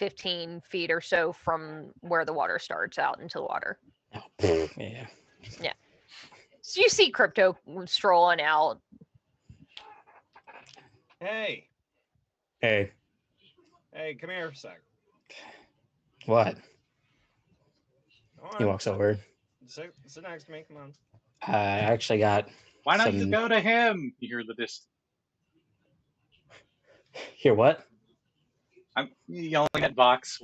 15 feet or so from where the water starts out into the water. Oh, yeah. Yeah. So you see Crypto strolling out. Hey. Hey. Hey, come here for a sec. What? Come on. He walks over. Sit next to me. Come on. I actually got. Why not you go to him? You hear the distance. Hear what? I'm yelling at Vox.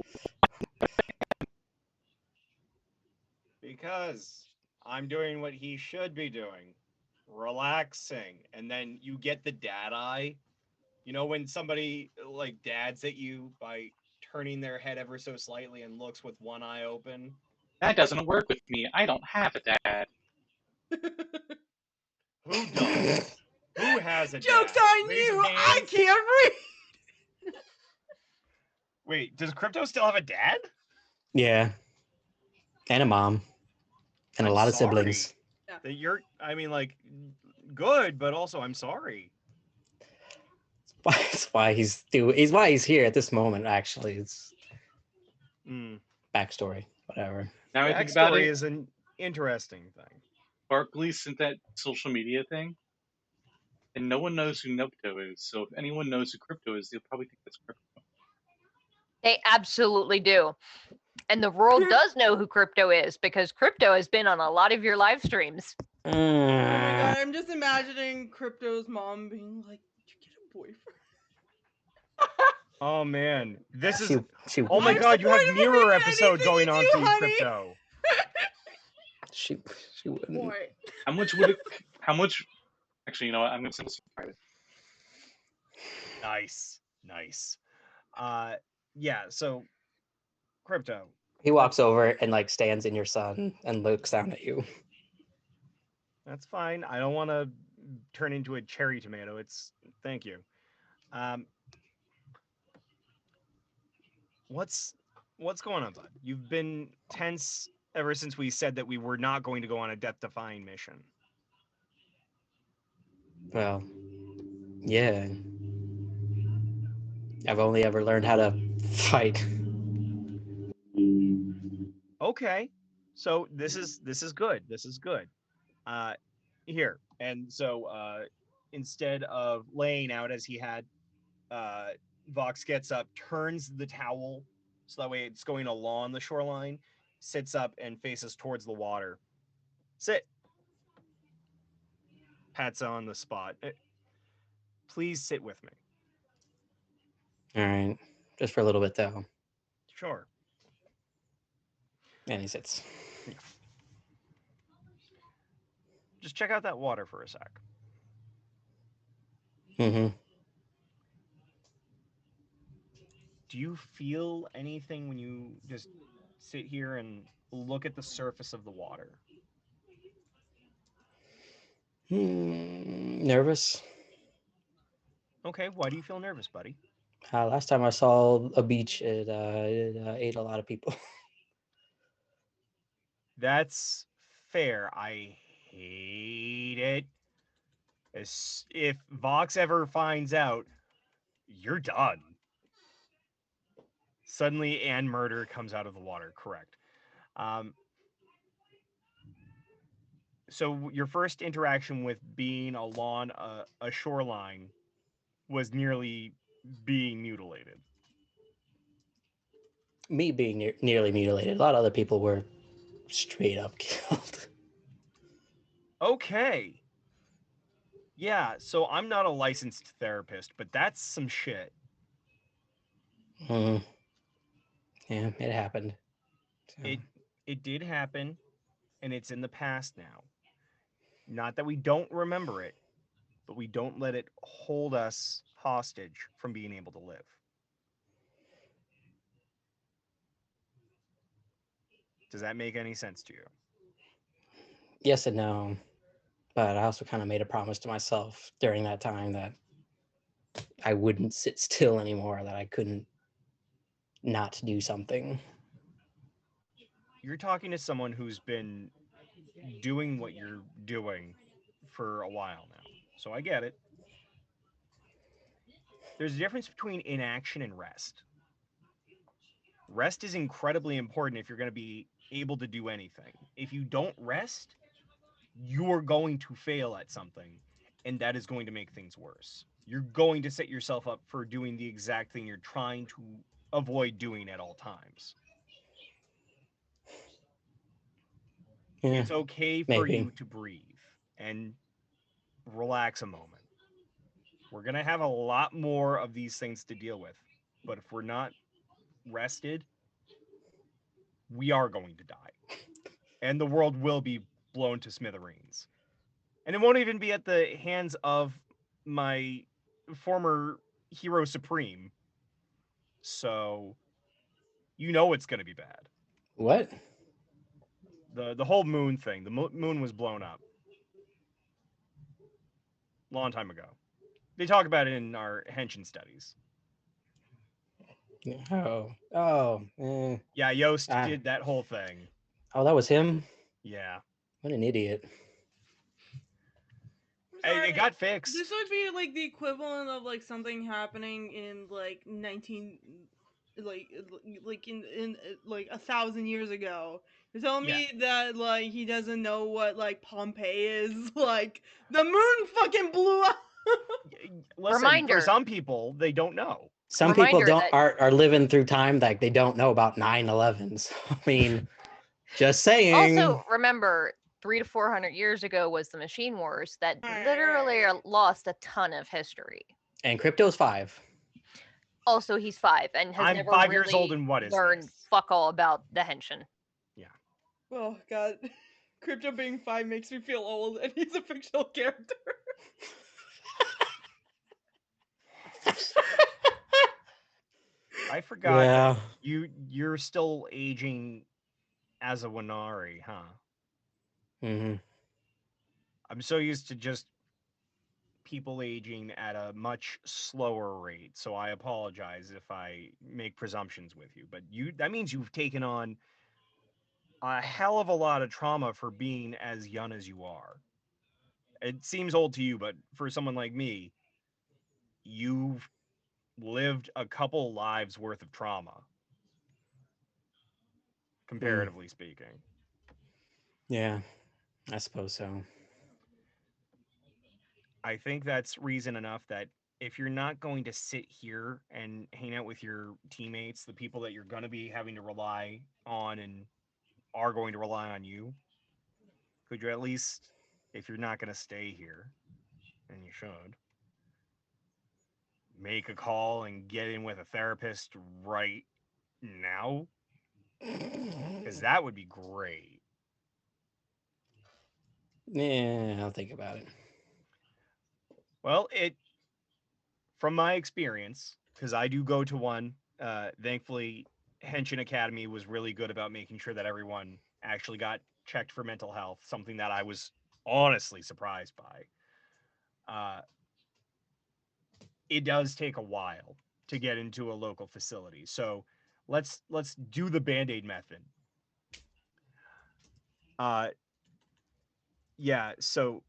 Because I'm doing what he should be doing. Relaxing. And then you get the dad eye. You know when somebody like dads at you by turning their head ever so slightly and looks with one eye open? That doesn't work with me. I don't have a dad. Who does? Who has a dad? Joke's on Raise you! your I hands. can't read! Wait, does Crypto still have a dad? Yeah. And a mom. And a lot of sorry. siblings. That you're, I mean, like, good, but also I'm sorry. That's why he's why he's here at this moment, actually. It's backstory, whatever. Now I think about Backstory it, is an interesting thing. Barkley sent that social media thing, and no one knows who Nocto is. So if anyone knows who Crypto is, they'll probably think that's Crypto. They absolutely do. And the world does know who Crypto is because Crypto has been on a lot of your live streams. Oh my god, I'm just imagining Crypto's mom being like, "Did you get a boyfriend?" Oh man, this is. She Oh my god, you have mirror episode going on for you, honey. Crypto. She wouldn't. Boy. How much would it? How much? Actually, you know what? I'm gonna send this private. Nice. Yeah. So, Crypto. He walks over and like stands in your sun and looks down at you. That's fine. I don't want to turn into a cherry tomato. Thank you. What's going on, bud? You've been tense ever since we said that we were not going to go on a death-defying mission. Well, yeah. I've only ever learned how to fight. Okay. So this is good. This is good. Here. And so instead of laying out as he had, Vox gets up, turns the towel so that way it's going along the shoreline, sits up and faces towards the water. Sit. Pats on the spot. Please sit with me. All right. Just for a little bit, though. Sure. And he sits. Just check out that water for a sec. Mm-hmm. Do you feel anything when you just sit here and look at the surface of the water? Nervous. Okay, why do you feel nervous, buddy? Last time I saw a beach, it ate a lot of people. That's fair. I hate it. If Vox ever finds out, you're done. Suddenly, and murder comes out of the water. Correct. So your first interaction with being along a shoreline was nearly being mutilated. Me being nearly mutilated. A lot of other people were straight up killed. Okay. Yeah, so I'm not a licensed therapist, but that's some shit. Yeah, it happened. So. It did happen, and it's in the past now. Not that we don't remember it, but we don't let it hold us hostage from being able to live. Does that make any sense to you? Yes and no. But I also kind of made a promise to myself during that time that I wouldn't sit still anymore, that I couldn't not do something. You're talking to someone who's been doing what you're doing for a while now. So I get it. There's a difference between inaction and rest. Rest is incredibly important if you're going to be able to do anything. If you don't rest, you're going to fail at something, and that is going to make things worse. You're going to set yourself up for doing the exact thing you're trying to avoid doing at all times. Yeah, it's okay for maybe. you to breathe and relax a moment. We're going to have a lot more of these things to deal with, but if we're not rested, we are going to die. And the world will be blown to smithereens. And it won't even be at the hands of my former hero supreme. So, you know it's going to be bad. What? The whole moon thing. The moon was blown up. Long time ago. They talk about it in our Henshin studies. Oh. Yeah, Yost did that whole thing. Oh, that was him? Yeah. What an idiot. It got fixed. This would be like the equivalent of like something happening in like 19 like in like 1,000 years ago. You're telling me that like he doesn't know what like Pompeii is? Like the moon fucking blew up. Listen, Reminder. for some people, they don't know. Some people are living through time that they don't know about 9/11. So, I mean, just saying. Also, remember, 300 to 400 years ago was the Machine Wars that literally lost a ton of history. And Crypto's 5. Also, he's 5 and has I'm never 5 really years old, and what is learned this? fuck all about the Henshin. Yeah. Oh god, Crypto being 5 makes me feel old, and he's a fictional character. I forgot that you're still aging as a Winari, huh? Mm-hmm. I'm so used to just people aging at a much slower rate, so I apologize if I make presumptions with you. But that means you've taken on a hell of a lot of trauma for being as young as you are. It seems old to you, but for someone like me, you've lived a couple lives worth of trauma, comparatively speaking. Yeah, I suppose so. I think that's reason enough that if you're not going to sit here and hang out with your teammates, the people that you're going to be having to rely on and are going to rely on you, could you at least, if you're not going to stay here, and you should, make a call and get in with a therapist right now? Because that would be great. Yeah, I'll think about it. Well, from my experience, because I do go to one, thankfully, Henshin Academy was really good about making sure that everyone actually got checked for mental health, something that I was honestly surprised by. it does take a while to get into a local facility. So let's do the Band-Aid method. Yeah, so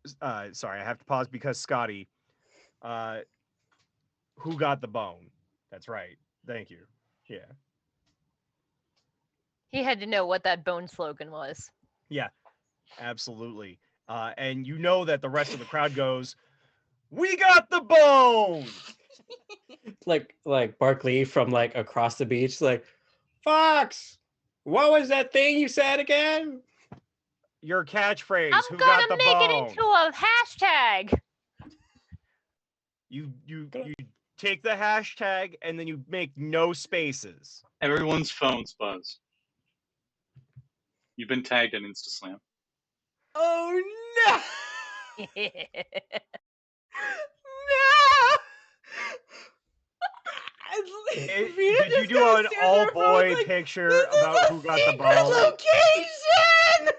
sorry, I have to pause because Scotty, who got the bone? That's right. Thank you. Yeah. He had to know what that bone slogan was. Yeah, absolutely. And you know that the rest of the crowd goes, "We got the bone!" like Barkley from like across the beach, like, Fox, what was that thing you said again? Your catchphrase, I'm who gonna got the make bone? it into a hashtag. You take the hashtag and then you make no spaces. Everyone's phones buzz. You've been tagged in InstaSlam. Oh no! No! Did you do an all-boy picture about who got the bone? Location!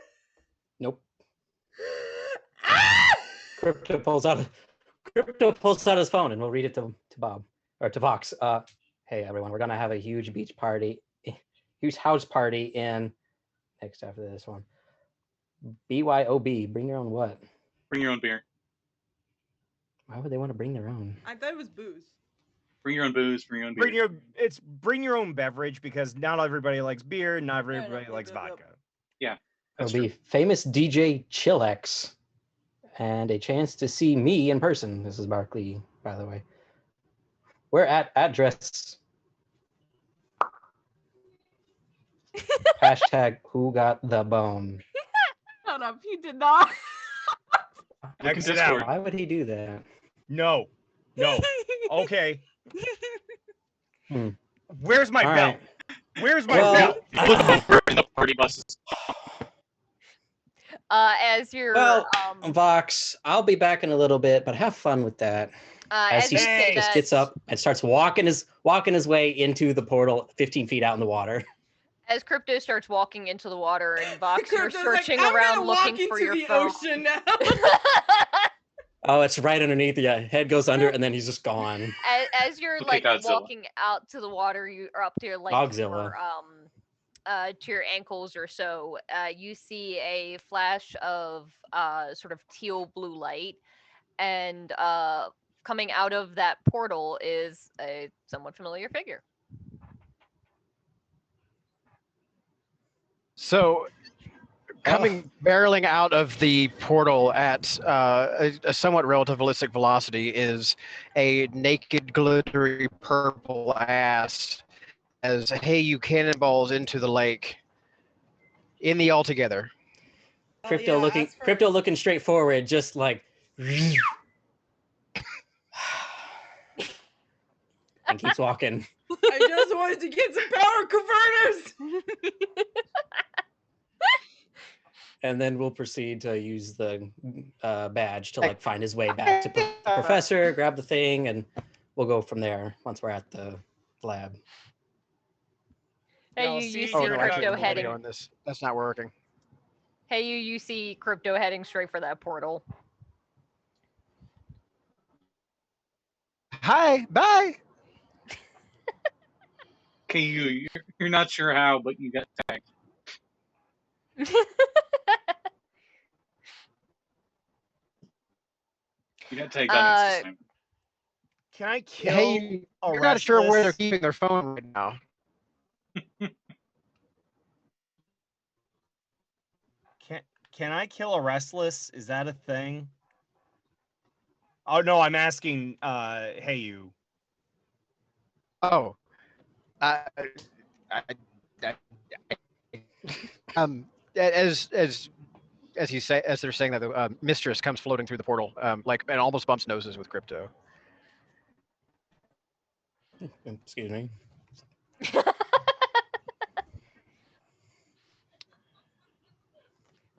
Nope. Crypto pulls out his phone, and we'll read it to Bob or to Vox. Hey everyone, we're gonna have a huge beach party, huge house party in next after this one. BYOB, bring your own what? Bring your own beer. Why would they want to bring their own? I thought it was booze. Bring your own booze. Bring your own beer. Bring your own beverage because not everybody likes beer, not everybody likes vodka. Yeah, It'll be famous DJ Chillax, and a chance to see me in person. This is Barkley, by the way. We're at address. Hashtag who got the bone. Shut up, he did not. Exit Discord. out. Why would he do that? No. Okay. Hmm. Where's my All belt? right. Where's my Well, belt? We're in the party buses. As you're Vox, I'll be back in a little bit, but have fun with that. As he you say just that, gets up and starts walking his way into the portal 15 feet out in the water. as Crypto starts walking into the water and Vox, you're Crypto's like, searching I'm around gonna looking walk for into your the phone. ocean now. Oh, it's right underneath. Yeah, head goes under, and then he's just gone. As you're Okay, like Godzilla. walking out to the water, you are up to your like Dogzilla. to your ankles or so. You see a flash of sort of teal blue light, and coming out of that portal is a somewhat familiar figure. Oh. So, barreling out of the portal at a somewhat relativistic velocity is a naked, glittery purple ass. As hey, you cannonballs into the lake. In the altogether. Crypto looking straight forward, just like and keeps walking. I just wanted to get some power converters. And then we'll proceed to use the badge to like find his way back to the professor, grab the thing, and we'll go from there once we're at the lab. Hey, Y'all you see see Oh no, I Crypto can't heading. on this. That's not working. Hey, you see Crypto heading straight for that portal. Hi, bye. Okay, you're not sure how, but you got tagged. You got tagged on InstaSlam. Can I kill Hey, a you're not sure where they're Restless? keeping their phone right now. Can I kill a Restless? Is that a thing? Oh no, I'm asking hey you. Oh. As they're saying that the mistress comes floating through the portal, like and almost bumps noses with Crypto. Excuse me.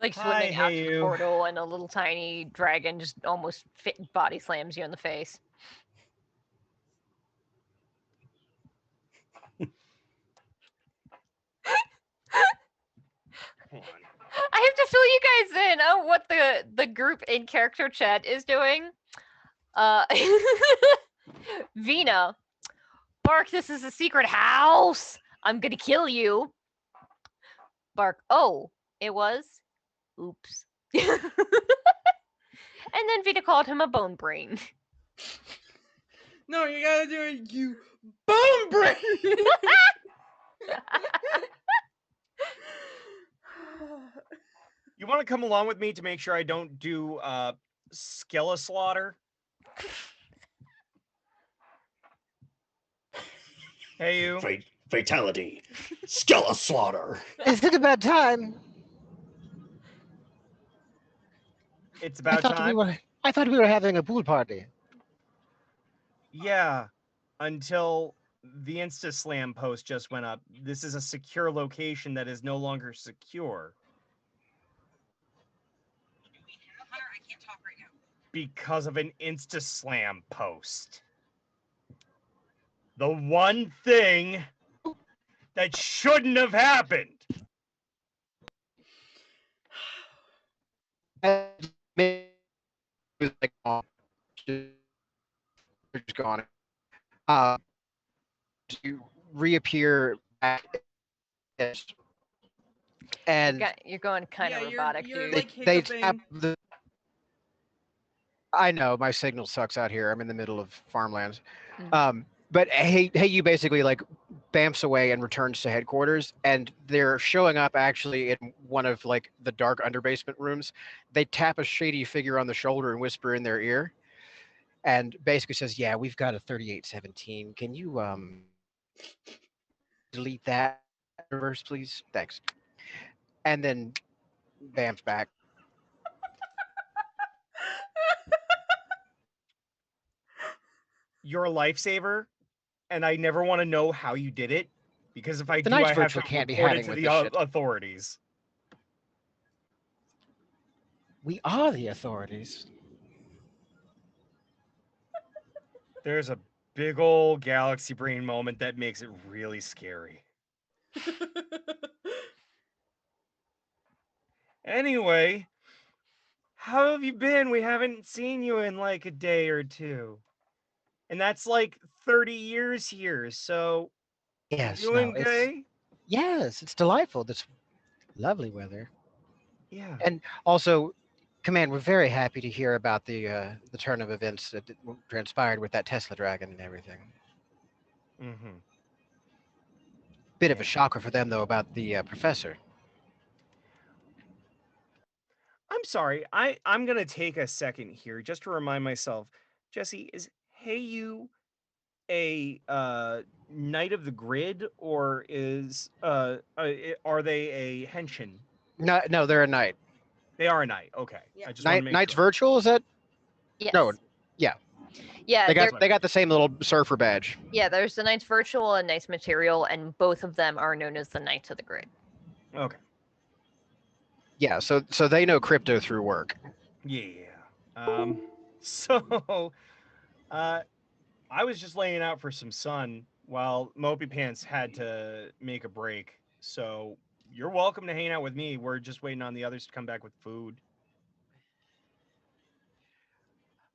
Like Hi, swimming out hey to the you. portal, and a little tiny dragon just almost body slams you in the face. Hold on. I have to fill you guys in on what the group in character chat is doing. Vinna, Bark, this is a secret house. I'm gonna kill you. Bark, oh, it was? Oops. And then Vinna called him a bone brain. No, you gotta do it, you bone brain! You want to come along with me to make sure I don't do Skeleslaughter? Hey, you. Fatality. Skeleslaughter. Is it about time? It's about time. I thought we were having a pool party. Yeah, until the Insta-Slam post just went up. This is a secure location that is no longer secure. Because of an Insta-Slam post. The one thing that shouldn't have happened. Just gone. To reappear back, and You're going kind of robotic, you're dude. like they hiccuping. tap the. I know my signal sucks out here. I'm in the middle of farmlands. But hey, you basically like bamfs away and returns to headquarters, and they're showing up actually in one of like the dark underbasement rooms. They tap a shady figure on the shoulder and whisper in their ear, and basically says, "Yeah, we've got a 3817. Can you delete that reverse, please? Thanks." And then bamf back. You're a lifesaver, and I never want to know how you did it, because if I The do, Knights I have to virtual can't be report it hanging to with the this shit. authorities. We are the authorities. There's a big old galaxy brain moment that makes it really scary. Anyway, how have you been? We haven't seen you in like a day or two. And that's like 30 years here, so Yes, doing no, good? yes, it's delightful. This lovely weather. Yeah. And also, Command, we're very happy to hear about the turn of events that transpired with that Tesla dragon and everything. Mm-hmm. Bit of a shocker for them, though, about the professor. I'm sorry. I'm gonna take a second here just to remind myself. Jesse, is Hey You a Knight of the Grid, or is are they a Henshin? No, they're a knight. They are a knight. Okay. Yeah. I just want to make Knight's sure. virtual, is that? Yes. No, yeah. Yeah, They got the same little surfer badge. yeah, there's the Knights Virtual and Knights Material, and both of them are known as the Knights of the Grid. Okay. Yeah, so they know crypto through work. Yeah. So I was just laying out for some sun while Mopey Pants had to make a break. So you're welcome to hang out with me. We're just waiting on the others to come back with food.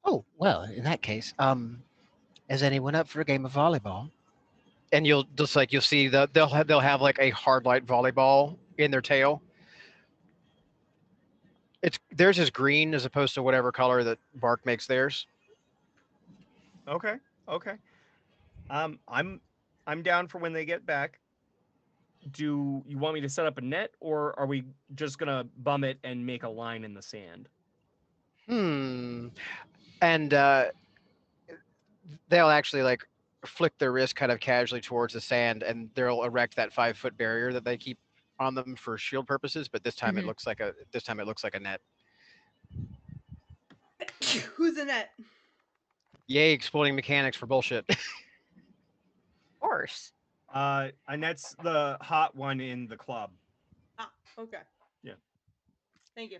Oh, well, in that case, is anyone up for a game of volleyball? And you'll see that they'll have like a hard light volleyball in their tail. Theirs is green as opposed to whatever color that Bark makes theirs. Okay. I'm down for when they get back. Do you want me to set up a net, or are we just gonna bum it and make a line in the sand? And they'll actually like flick their wrist kind of casually towards the sand, and they'll erect that 5-foot barrier that they keep on them for shield purposes. But this time it looks like a net. Who's in it? Yay, exploiting mechanics for bullshit. Of course. And that's the hot one in the club. Ah, okay. Yeah. Thank you.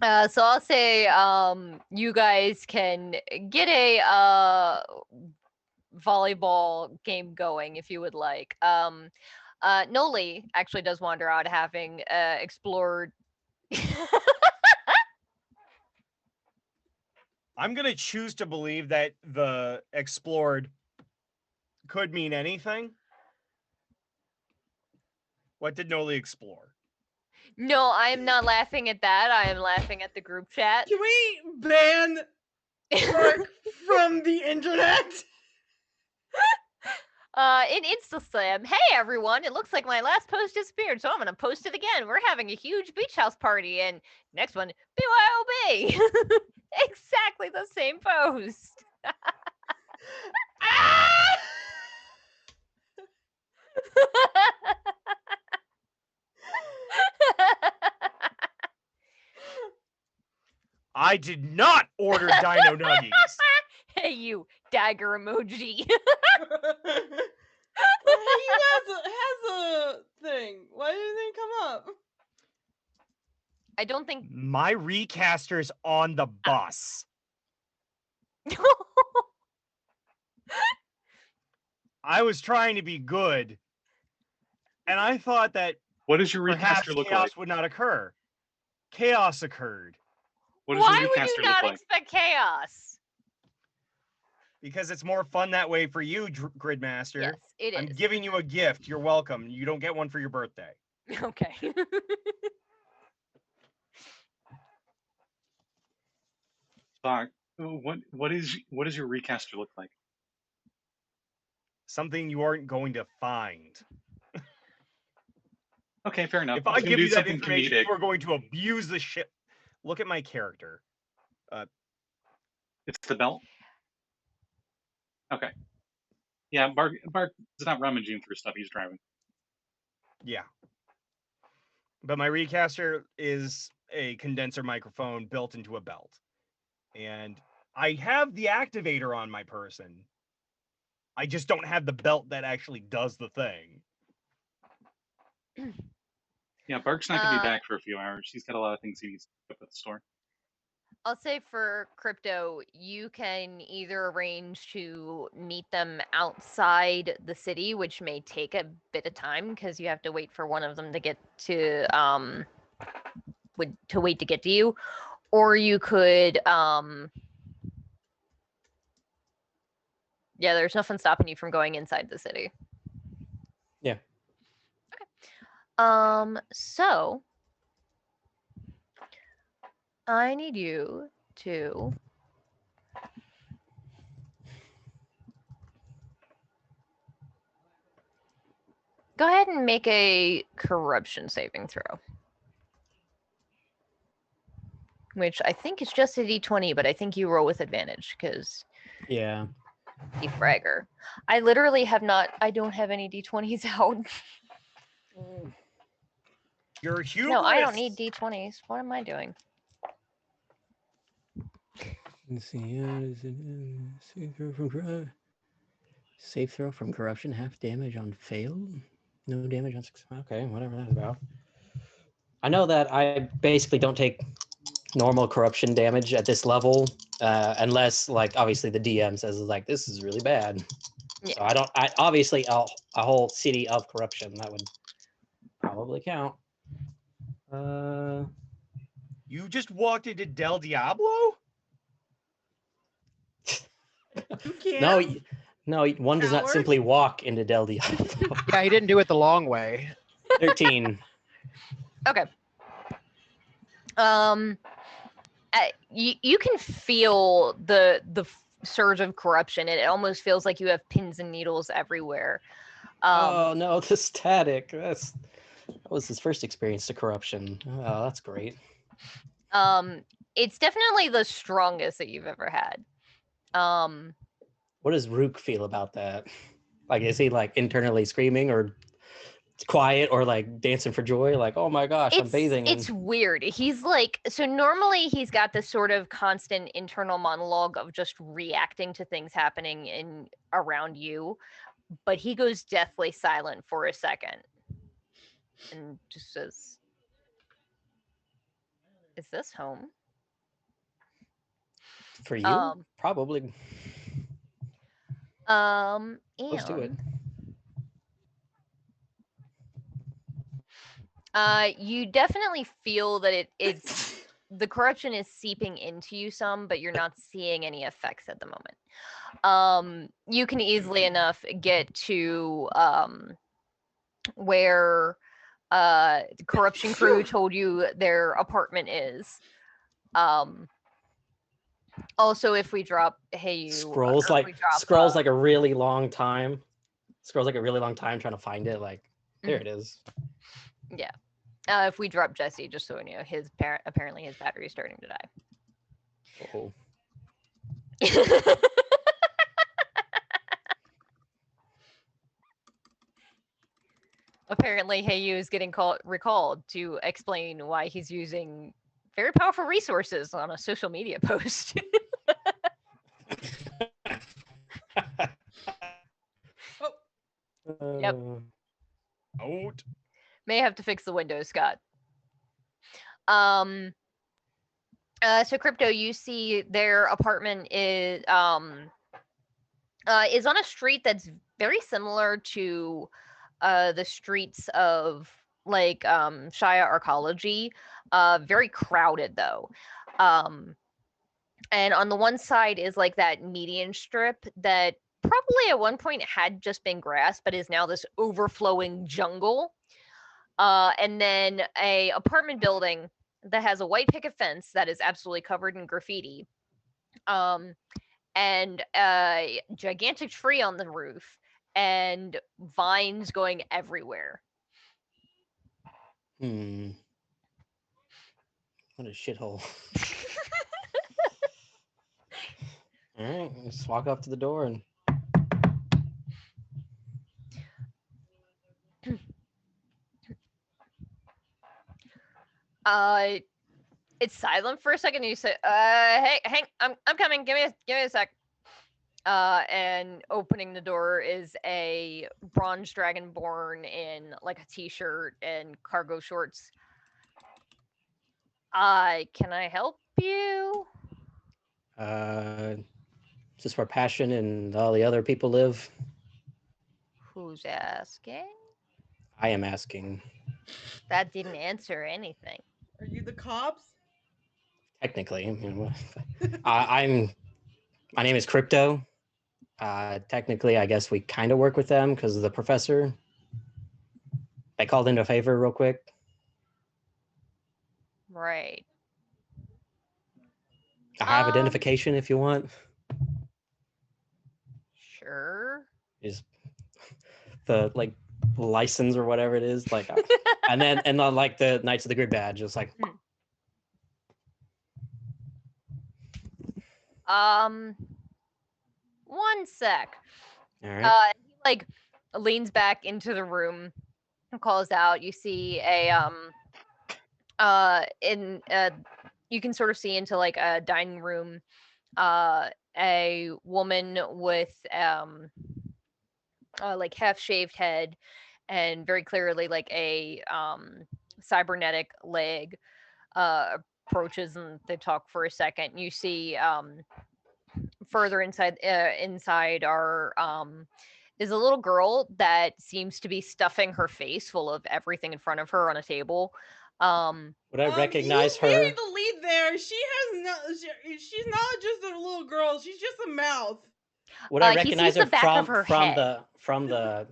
So I'll say you guys can get a volleyball game going if you would like. Noli actually does wander out, having explored I'm gonna choose to believe that the explored could mean anything. What did Noli explore? No, I am not laughing at that. I am laughing at the group chat. Can we ban Mark from the internet? In InstaSlam, hey everyone, it looks like my last post disappeared, so I'm gonna post it again. We're having a huge beach house party, and next one, BYOB! Exactly the same post. Ah! I did not order Dino Nuggies. Hey you, dagger emoji. He has a thing. Why didn't they come up? I don't think My recaster's on the bus. I was trying to be good, and I thought that What does your perhaps recaster look chaos like? would not occur. Chaos occurred. What does Why your would recaster you look not like? expect chaos? Because it's more fun that way for you, Gridmaster. Yes, it is. I'm giving you a gift. You're welcome. You don't get one for your birthday. Okay. Fuck. What does your recaster look like? Something you aren't going to find. Okay, fair enough. If I was gonna give do you that something information, comedic. you are going to abuse the shit. Look at my character. It's the belt. Okay. Yeah, Bark is not rummaging through stuff. He's driving. Yeah. But my recaster is a condenser microphone built into a belt. And I have the activator on my person. I just don't have the belt that actually does the thing. Yeah, Bark's not gonna be back for a few hours. He's got a lot of things he needs to pick up at the store. I'll say for Crypto, you can either arrange to meet them outside the city, which may take a bit of time because you have to wait for one of them to get to wait to get to you, or you could yeah, there's nothing stopping you from going inside the city. Yeah. Okay. So I need you to go ahead and make a corruption saving throw. Which I think is just a d20, but I think you roll with advantage because Yeah. De-Fragger. I literally have not, I don't have any d20s out. You're hubris. No, I don't need d20s. What am I doing? Let's see. Safe throw from corruption, half damage on failed. No damage on success. Okay, whatever that's about. I know that I basically don't take normal corruption damage at this level, unless, like, obviously the DM says, like, this is really bad. Yeah. So I don't. I obviously a whole city of corruption that would probably count. You just walked into Del Diablo? You can't. No, one does not Coward. simply walk into Del Diablo. Yeah, he didn't do it the long way. 13. Okay. You can feel the surge of corruption. It almost feels like you have pins and needles everywhere. Oh no, the static. That was his first experience to corruption. Oh, that's great. It's definitely the strongest that you've ever had. What does Rook feel about that? Like, is he like internally screaming or quiet or like dancing for joy? Like, oh my gosh, I'm bathing. It's weird. He's like, so normally he's got this sort of constant internal monologue of just reacting to things happening in around you, but he goes deathly silent for a second and just says, "Is this home?" For you, probably. Close to it. You definitely feel that it's the corruption is seeping into you some, but you're not seeing any effects at the moment. You can easily enough get to where the corruption crew told you their apartment is. Also, if we drop Scrolls like a really long time. Scrolls like a really long time trying to find it. Like there it is. Yeah. If we drop Jesse, just so you know, apparently his battery is starting to die. Oh. Apparently, Heyu is getting recalled to explain why he's using very powerful resources on a social media post. Yep. Out. May have to fix the windows, Scott. So Crypto, you see their apartment is on a street that's very similar to the streets of like Shia Arcology. Very crowded though. And on the one side is like that median strip that probably at one point had just been grass, but is now this overflowing jungle. And then a apartment building that has a white picket fence that is absolutely covered in graffiti. And a gigantic tree on the roof and vines going everywhere. What a shithole. All right, let's walk up to the door and. It's silent for a second. And you say, "Hey, Hank, I'm coming. Give me a sec." And opening the door is a bronze dragonborn in like a t-shirt and cargo shorts. Can I help you? Is this where Passion and all the other people live? Who's asking? I am asking. That didn't answer anything. Are you the cops? Technically, my name is Crypto. Technically, I guess we kind of work with them because of the professor. I called in a favor real quick. Right. I have identification if you want. Sure. Is the like license or whatever it is like, and then like the Knights of the Grid badge, just like. One sec. All right. He like leans back into the room and calls out. You see you can sort of see into like a dining room, a woman with like half shaved head and very clearly like a cybernetic leg approaches, and they talk for a second. You see further inside are is a little girl that seems to be stuffing her face full of everything in front of her on a table. Would I recognize you her? buried the lead there. She's not just a little girl. She's just a mouth. Would I recognize her from the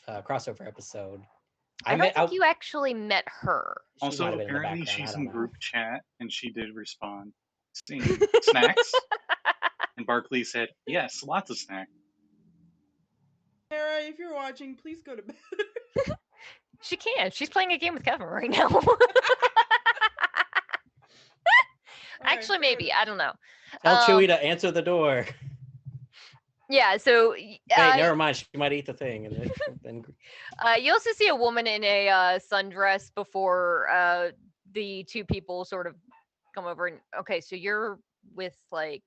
crossover episode? I don't think you actually met her. Also, apparently she's in group chat and she did respond. Saying, snacks? And Barkley said, yes, lots of snacks. Sarah, if you're watching, please go to bed. She can. She's playing a game with Kevin right now. Actually, maybe. I don't know. Tell Chewie to answer the door. Yeah, so... Wait, never mind. She might eat the thing. And then... you also see a woman in a sundress before the two people sort of come over. And okay, so you're with, like,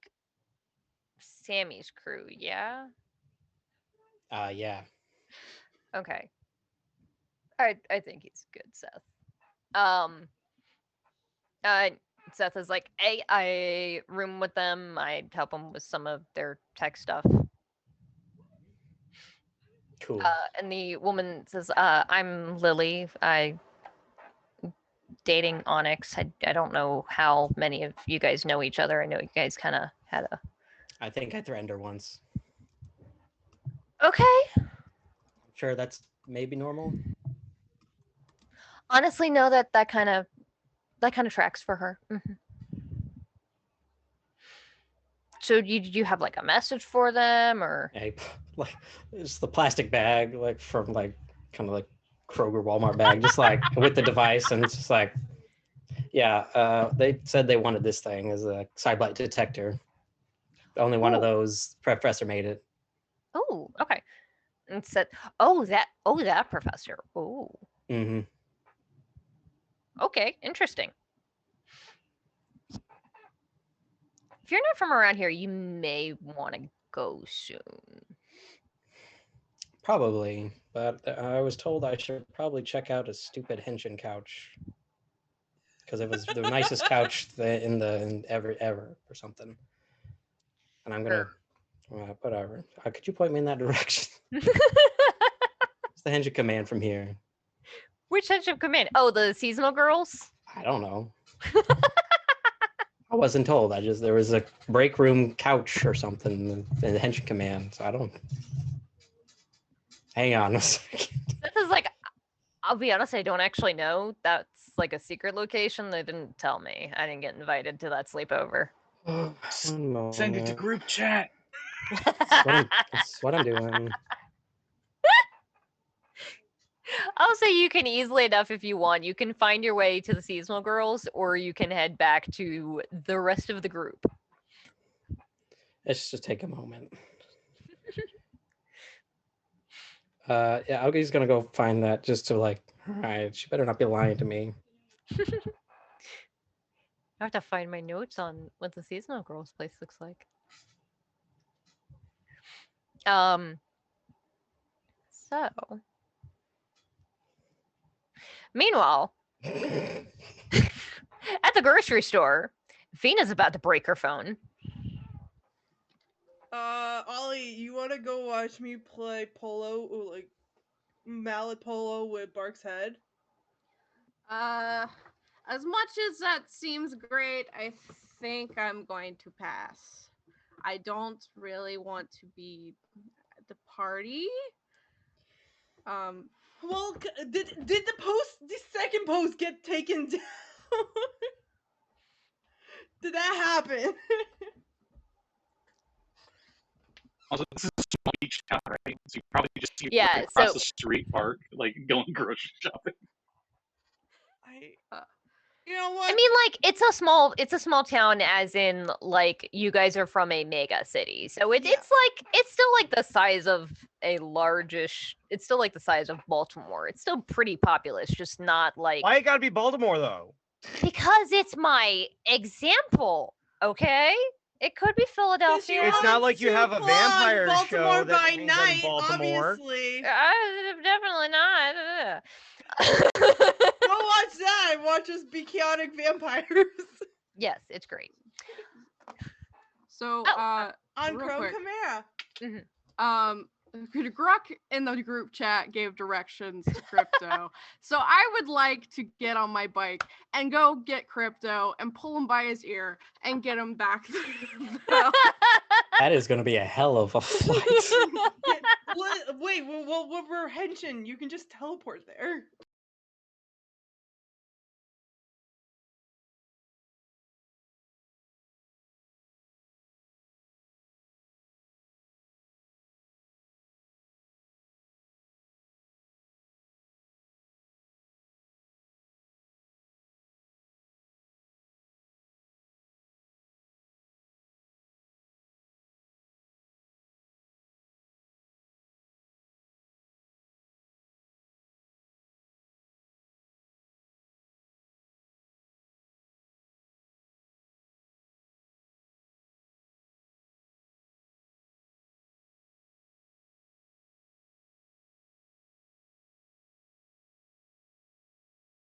Sammy's crew, yeah? Yeah. Okay. I think he's good, Seth. Seth is like, hey, I room with them. I help them with some of their tech stuff. Cool. And the woman says, I'm Lily. I dating Onyx. I don't know how many of you guys know each other. I know you guys kind of had a. I think I threatened her once. Okay. I'm sure that's maybe normal. Honestly, no. That kind of tracks for her. Mhm. So did you have like a message for them or? I, like it's the plastic bag, like from like kind of like Kroger Walmart bag, just like with the device, and it's just like, yeah. They said they wanted this thing as a sidelight detector. Only one of Oh. those professor made it. Oh, okay. And said, "Oh, that professor. Oh, Mm-hmm. okay, interesting." If you're not from around here, you may want to go soon. Probably, but I was told I should probably check out a stupid Henshin couch because it was the nicest couch in ever or something. And I'm gonna, whatever. Could you point me in that direction? It's the Henshin command from here. Which Henshin command? Oh, the seasonal girls. I don't know. I wasn't told. There was a break room couch or something in the Henshin command. So I don't. Hang on a second. This is like, I'll be honest, I don't actually know. That's like a secret location. They didn't tell me. I didn't get invited to that sleepover. Send it to group chat. That's what I'm doing. I'll say you can easily enough if you want. You can find your way to the seasonal girls, or you can head back to the rest of the group. Let's just take a moment. Yeah, Augie's gonna go find that just to like, all right, she better not be lying to me. I have to find my notes on what the seasonal girls place looks like. So meanwhile, at the grocery store, Vinna's about to break her phone. Ollie, you want to go watch me play polo, or like mallet polo with Bark's head? As much as that seems great, I think I'm going to pass. I don't really want to be at the party. Well, did the second post get taken down? Did that happen? Also, this is a small beach town, right? So you probably just see Yeah, across so- the street park, like going grocery shopping. You know what? I mean, like it's a small town, as in like you guys are from a mega city, so it's still like the size of a largish. It's still like the size of Baltimore. It's still pretty populous, just not like. Why it gotta be Baltimore though? Because it's my example, okay? It could be Philadelphia. It's not like you have a vampire Baltimore show that by hangs night, in Baltimore. obviously. Definitely not. Go watch that. Watch us be chaotic vampires. Yes, it's great. So, on real Chrome quick. Chimera. Gruck in the group chat gave directions to Crypto. So I would like to get on my bike and go get Crypto and pull him by his ear and get him back. That is going to be a hell of a flight. Wait, well, we're Henshin. You can just teleport there.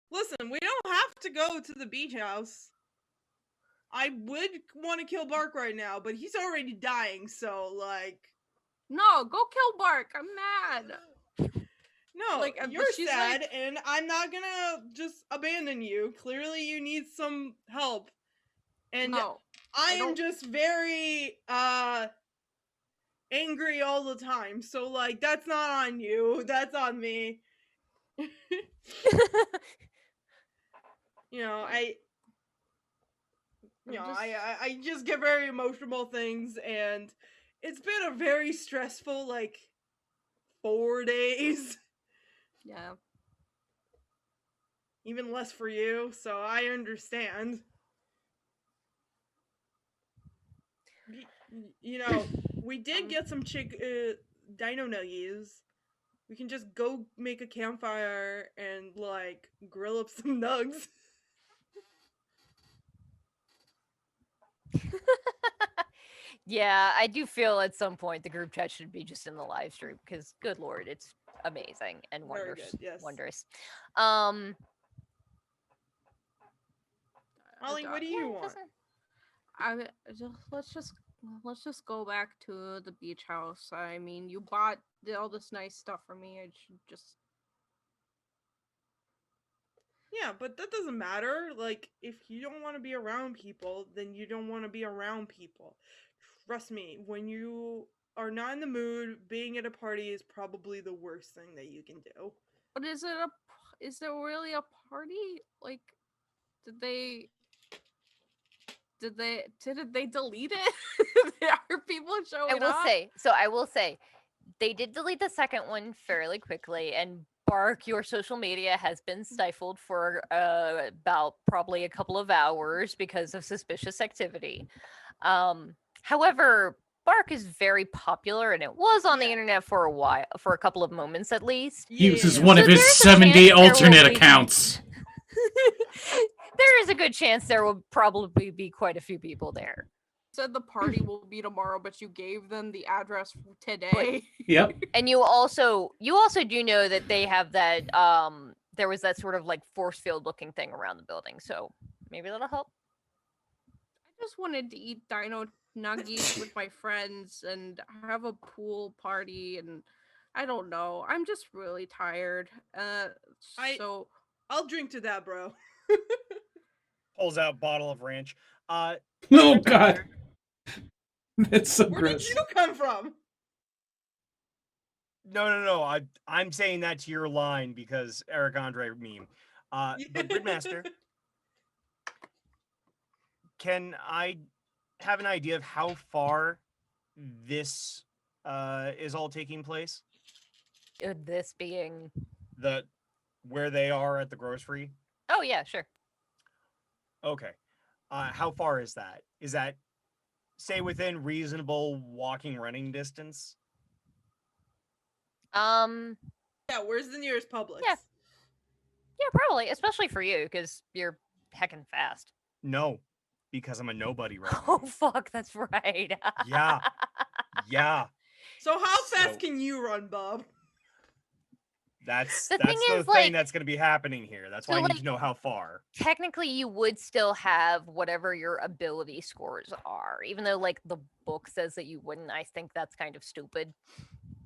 Listen, we don't have to go to the beach house. I would want to kill Bark right now, but he's already dying, so, like... No, go kill Bark. I'm mad. No, Like, but you're she's sad, like- and I'm not gonna just abandon you. Clearly, you need some help, and No, I I am don't- just very angry all the time. So like, that's not on you. That's on me. You know, I just get very emotional things, and it's been a very stressful like 4 days. Yeah. Even less for you, so I understand. You know, we did get some dino nuggies. We can just go make a campfire and like grill up some nugs. Yeah, I do feel at some point the group chat should be just in the live stream because, good lord, it's amazing and Very wondrous. good, yes. Wondrous. Ollie, what do you want? Let's just go back to the beach house. I mean, you bought all this nice stuff for me. I should just. Yeah, but that doesn't matter. Like, if you don't want to be around people, then you don't want to be around people. Trust me, when you are not in the mood, being at a party is probably the worst thing that you can do. But is there really a party? Like, did they delete it? Are people showing up? I will say, they did delete the second one fairly quickly, and Bark, your social media has been stifled for about probably a couple of hours because of suspicious activity. However, Bark is very popular, and it was on the internet for a while, for a couple of moments at least. He uses one of his there's a 70 chance there will alternate be- accounts. There is a good chance there will probably be quite a few people there. Said the party will be tomorrow, but you gave them the address today. Yep. And you also do know that they have that there was that sort of like force field looking thing around the building, so maybe that'll help. I just wanted to eat dino nuggies with my friends and have a pool party, and I don't know. I'm just really tired. So I'll drink to that, bro. Pulls out bottle of ranch. Oh god. That's so Where gross. did you come from? No. I'm saying that to your line because Eric Andre meme. But Gridmaster, can I have an idea of how far this is all taking place? This being Where they are at the grocery? Oh yeah, sure. Okay. How far is that? Is that, say, within reasonable running distance? Yeah, where's the nearest Publix? Yeah. Yeah, probably, especially for you because you're heckin' fast. No, because I'm a nobody right Oh now. fuck, that's right. Yeah. So how So- fast can you run, Bob? That's The the thing thing is, like- that's going to be happening here. That's So, why I need like- to know how far. Technically, you would still have whatever your ability scores are, even though like the book says that you wouldn't. I think that's kind of stupid.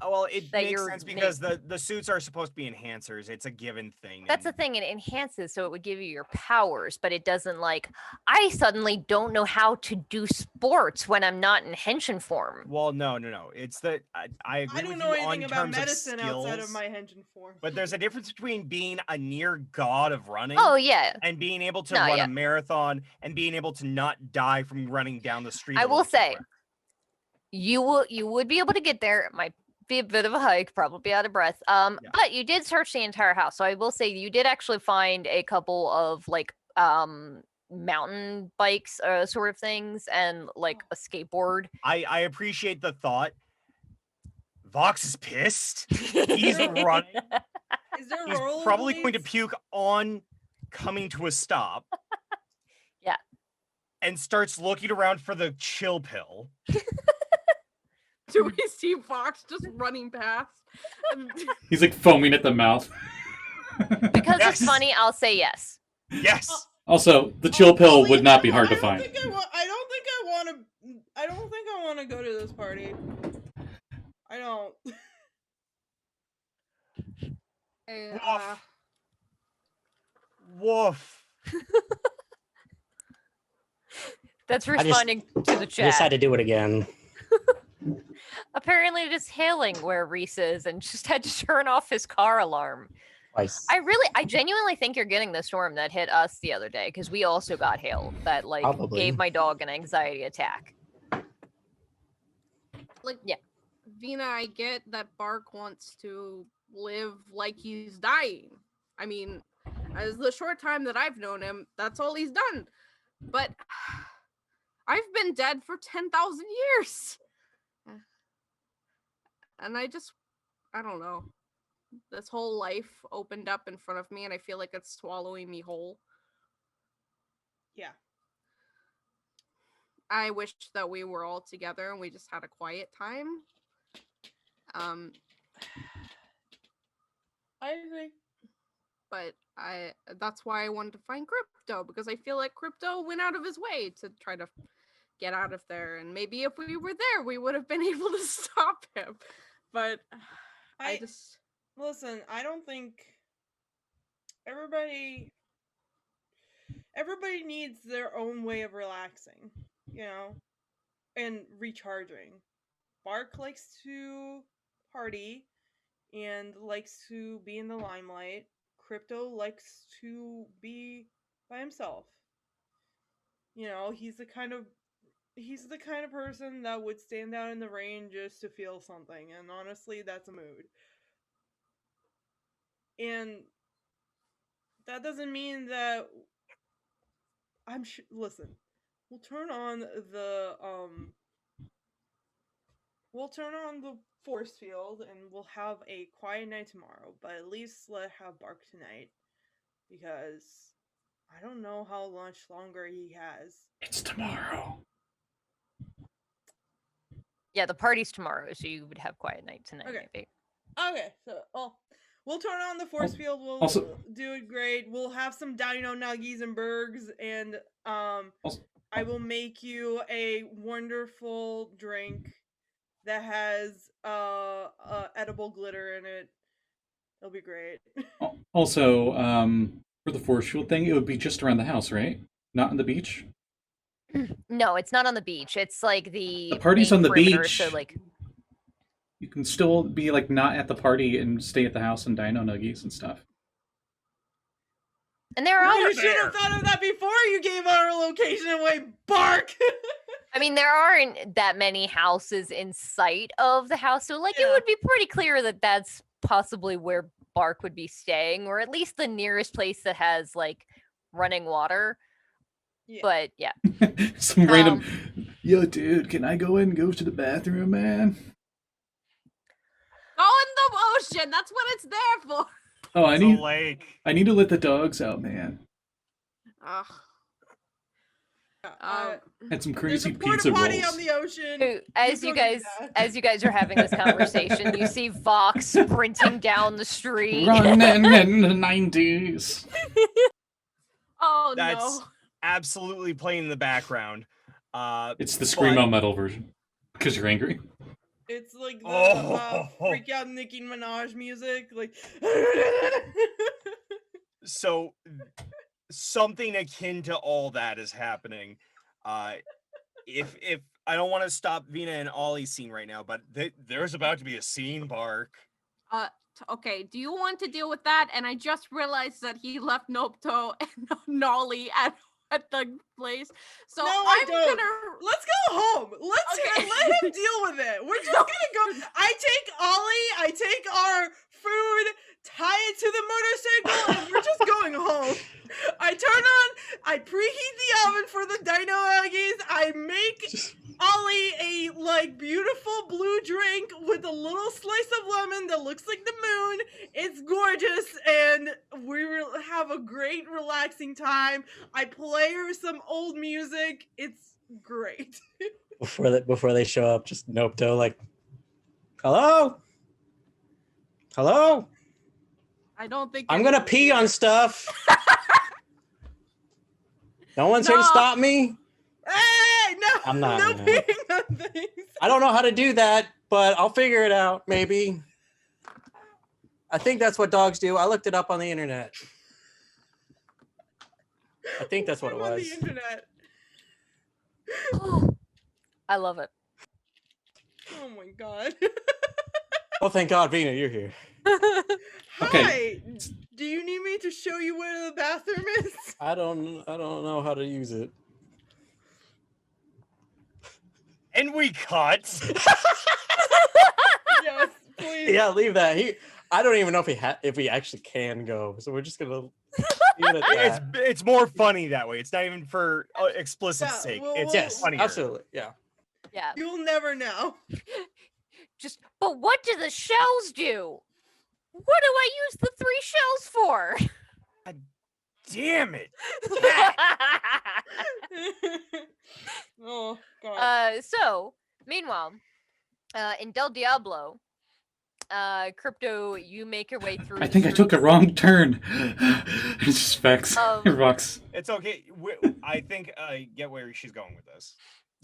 Oh, well, it that makes you're sense because the suits are supposed to be enhancers. It's a given thing. That's the and- thing, it enhances, so it would give you your powers, but it doesn't like. I suddenly don't know how to do sports when I'm not in Henshin form. Well, no. It's that I agree I don't with know you on anything about terms medicine of outside of skills, my Henshin form. But there's a difference between being a near god of running Oh yeah, and being able to No, run yeah. a marathon and being able to not die from running down the street. I a will little too say, quick. you would be able to get there. It might be a bit of a hike, probably be out of breath. But you did search the entire house, so I will say you did actually find a couple of like mountain bikes, sort of things, and like a skateboard. I appreciate the thought. Vox is pissed. He's running. Is there He's roller probably going to blades? puke on coming to a stop. Yeah. And starts looking around for the chill pill. Do we see Fox just running past? He's like foaming at the mouth. Because Yes. it's funny, I'll say yes. Yes. Also, the chill pill Ollie, would not be hard to I find. don't think I want to go to this party. I don't. Woof. That's I just- responding to the I just had chat. to do it again. Apparently just hailing where Reese is and just had to turn off his car alarm. Twice. I genuinely think you're getting the storm that hit us the other day because we also got hail that like Probably. gave my dog an anxiety attack. Like, Yeah. Vinna, I get that Bark wants to live like he's dying. I mean, as the short time that I've known him, that's all he's done. But I've been dead for 10,000 years. And I don't know. This whole life opened up in front of me, and I feel like it's swallowing me whole. Yeah. I wish that we were all together and we just had a quiet time. I agree. But that's why I wanted to find Crypto, because I feel like Crypto went out of his way to try to get out of there, and maybe if we were there we would have been able to stop him. But I just listen, I don't think everybody needs their own way of relaxing, you know, and recharging. Bark likes to party and likes to be in the limelight. Crypto likes to be by himself. You know, he's the kind of person that would stand out in the rain just to feel something, and honestly, that's a mood. And that doesn't mean that listen, we'll turn on the force field and we'll have a quiet night tomorrow, but at least let have Bark tonight, because I don't know how much longer he has. It's tomorrow. Yeah, the party's tomorrow, so you would have quiet night tonight, Okay. maybe. Okay, so we'll turn on the force field. We'll do it great. We'll have some Dino Nuggies and Bergs, and I will make you a wonderful drink that has edible glitter in it. It'll be great. Also, for the force field thing, it would be just around the house, right? Not on the beach? No, it's not on the beach. It's like The party's main on the perimeter, beach. so like You can still be like not at the party and stay at the house and dino nuggies and stuff. and there No, are you should have thought of that before you gave our location away, Bark! I mean, there aren't that many houses in sight of the house, so like it would be pretty clear that that's possibly where Bark would be staying, or at least the nearest place that has like running water. Yeah. But yeah, Some random, yo, dude, can I go to the bathroom, man? go in the ocean. That's what it's there for. Oh, I It's a need lake. to let the dogs out, man. Ugh. Had some There's crazy a porta pizza potty rolls. on the ocean. so as You you go do guys that. are having this conversation, you see Vox sprinting down the street. Running in the 90s. Oh That's no. absolutely playing in the background. It's the Screamo metal version. Because you're angry. It's like the freak out Nicki Minaj music, like. So something akin to all that is happening. If I don't want to stop Vinna and Ollie's scene right now, but there's about to be a scene, Bark. Okay, do you want to deal with that? And I just realized that he left Nopto and Nolly at the place. So No, I'm don't. gonna Let's go home. Okay. Let him deal with it. We're just gonna go. I take Ollie. I take our food. Tie it to the motorcycle, and we're just going home. I preheat the oven for the Dino Nuggies. I make Ollie a beautiful blue drink with a little slice of lemon that looks like the moon. It's gorgeous, and we will have a great relaxing time. I play her some old music. It's great. Before they show up, just Nopto like, hello? Hello? I don't think I'm gonna pee on stuff. No one's here to stop me. Hey, no, I'm not. no No. peeing on things. I don't know how to do that, but I'll figure it out, maybe. I think that's what dogs do. I looked it up on the internet. I think that's what it I'm on the was. internet. I love it. Oh my god. Oh, thank God, Vinna, you're here. Hi. Do you need me to show you where the bathroom is? I don't know how to use it. And we cut. Yes, please. Yeah, leave that. I don't even know if we actually can go. So we're just gonna leave it at that. It's more funny that way. It's not even for explicit Yeah, sake. well, It's Yes, funnier. absolutely. Yeah. Yeah. You'll never know. But what do the shells do? What do I use the 3 shells for? Damn it. Oh god. So, meanwhile, in Del Diablo, Crypto, you make your way through. I think I took a wrong turn. It's just Vex. Vox. It's okay. I think I get where she's going with this.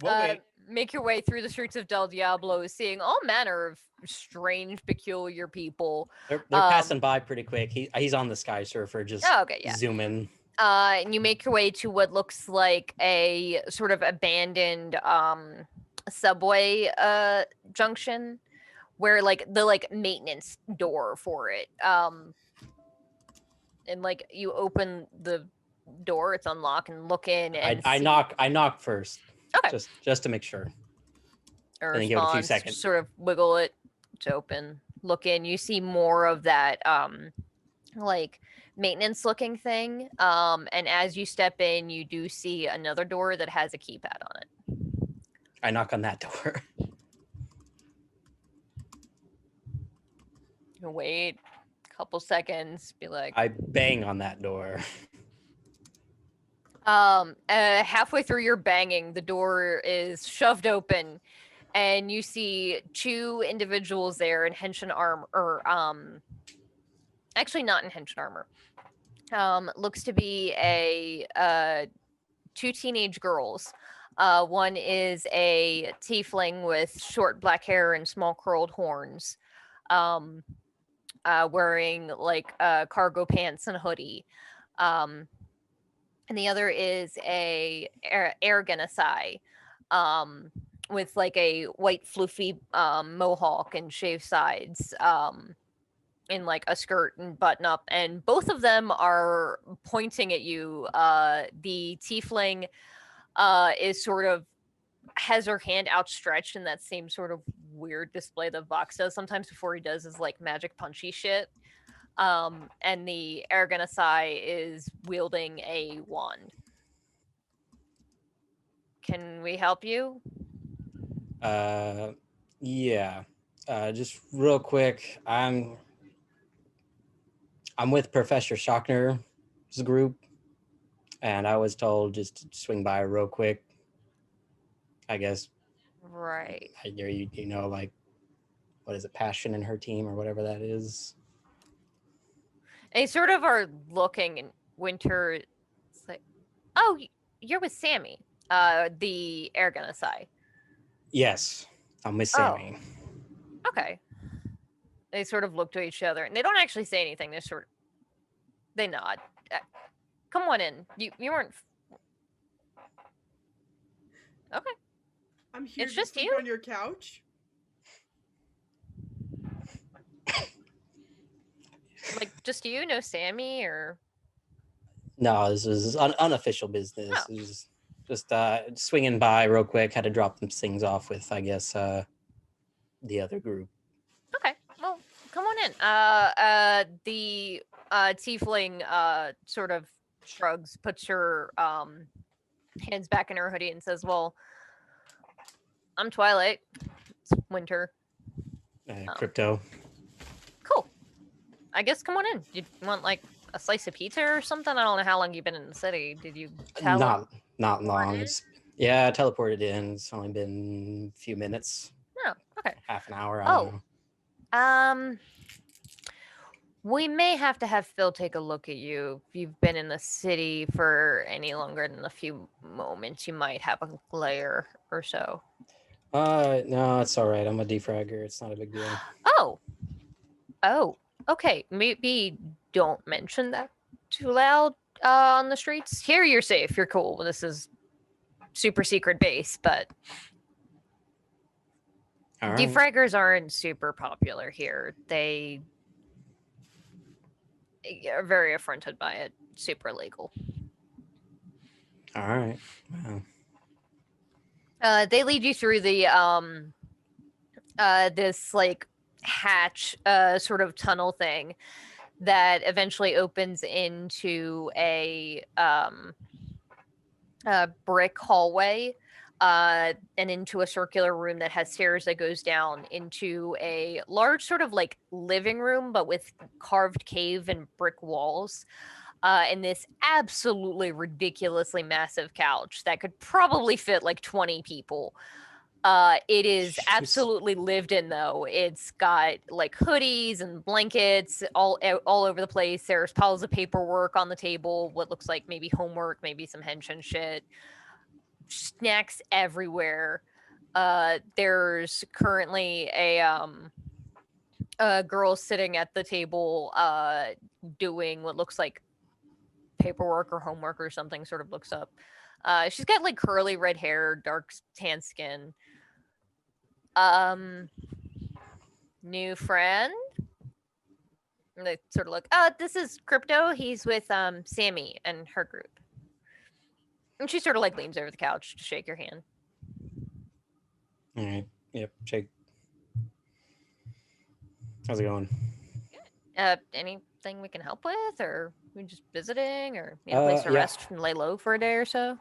We'll wait. Make your way through the streets of Del Diablo, seeing all manner of strange, peculiar people. They're passing by pretty quick. He's on the Sky Surfer, just zooming. And you make your way to what looks like a sort of abandoned subway junction, where the maintenance door for it. And you open the door, it's unlocked, and look in. And I knock first. Okay. Just to make sure. And then give it a few seconds. Sort of wiggle it to open. Look in. You see more of that maintenance looking thing. And as you step in, you do see another door that has a keypad on it. I knock on that door. You wait a couple seconds, be like, I bang on that door. halfway through your banging, the door is shoved open, and you see 2 individuals there in Henshin armor, actually not in Henshin armor. Looks to be 2 teenage girls. One is a tiefling with short black hair and small curled horns, wearing cargo pants and a hoodie. And the other is a Erganasai, with a white floofy mohawk and shaved sides, in a skirt and button up, and both of them are pointing at you. The tiefling is has her hand outstretched in that same sort of weird display that Vox does sometimes before he does his magic punchy shit. And the Erganasai is wielding a wand. Can we help you? Yeah. Just real quick, I'm with Professor Shockner's group, and I was told just to swing by real quick. I guess. Right. You know, what is it, Passion and her team or whatever that is. They sort of are looking, and Winter is like, oh, you're with Sammy, the Erganasai. Yes, I'm with Sammy. Okay. They sort of look to each other, and they don't actually say anything. They nod. Come on in. You weren't. Okay. I'm here It's to just sleep you? on your couch. Just you, no Sammy, or? No, this is unofficial business. Oh. It was just swinging by real quick. Had to drop some things off with, I guess, the other group. Okay, well, come on in. The tiefling sort of shrugs, puts her hands back in her hoodie, and says, "Well, I'm Twilight. It's Winter. Crypto. Cool. I guess come on in. You want a slice of pizza or something? I don't know how long you've been in the city. Did you tell him? Not long. I teleported in. It's only been a few minutes. Oh, okay. Half an hour. I don't know. We may have to have Phil take a look at you. If you've been in the city for any longer than a few moments, you might have a glare or so. No, it's all right. I'm a De-Fragger. It's not a big deal. Oh, Okay, maybe don't mention that too loud on the streets. Here you're safe. You're cool. This is super secret base, but All right. De-Fraggers aren't super popular here. They are very affronted by it. Super illegal. All right. Wow. They lead you through the this like hatch sort of tunnel thing that eventually opens into a brick hallway and into a circular room that has stairs that goes down into a large sort of like living room, but with carved cave and brick walls. And this absolutely ridiculously massive couch that could probably fit like 20 people. It is Jeez. absolutely lived in though. It's got like hoodies and blankets all over the place. There's piles of paperwork on the table, what looks like maybe homework, maybe some Henshin shit. Snacks everywhere. There's currently a girl sitting at the table doing what looks like paperwork or homework or something, sort of looks up. She's got like curly red hair, dark tan skin. New friend? And they sort of look, this is Crypto. He's with Sammy and her group. And she sort of like leans over the couch to shake your hand. All right. Yep. Shake. How's it going? Anything we can help with, or we just visiting, or need a place to rest and lay low for a day or so?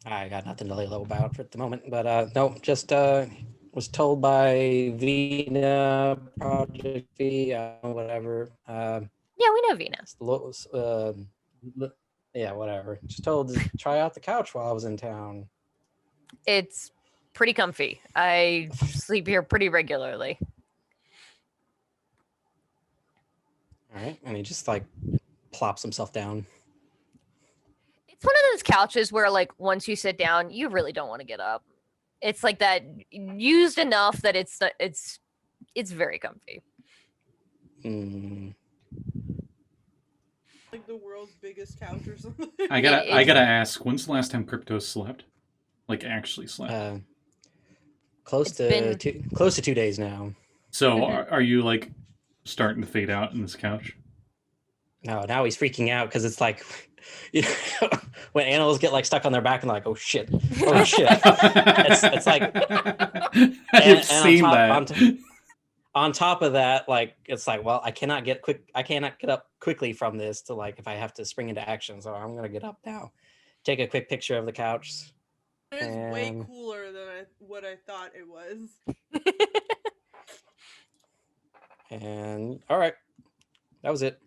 I got nothing to lay low about at the moment, but no, just was told by Vinna, Project V, whatever. Yeah, we know Vinna. Yeah, whatever. Just told to try out the couch while I was in town. It's pretty comfy. I sleep here pretty regularly. All right, and he just like plops himself down. It's one of those couches where like once you sit down, you really don't want to get up. It's like that used enough that it's very comfy. Like the world's biggest couch or something. I gotta ask, when's the last time Crypto slept? Like actually slept? Close to 2 days now. So are you like starting to fade out in this couch? No, now he's freaking out because it's like, you know, when animals get like stuck on their back and like, oh shit, it's like I've seen that. On top of that, like it's like, well, I cannot get up quickly from this to like if I have to spring into action, so I'm gonna get up now, take a quick picture of the couch. It is way cooler than what I thought it was. And all right, that was it.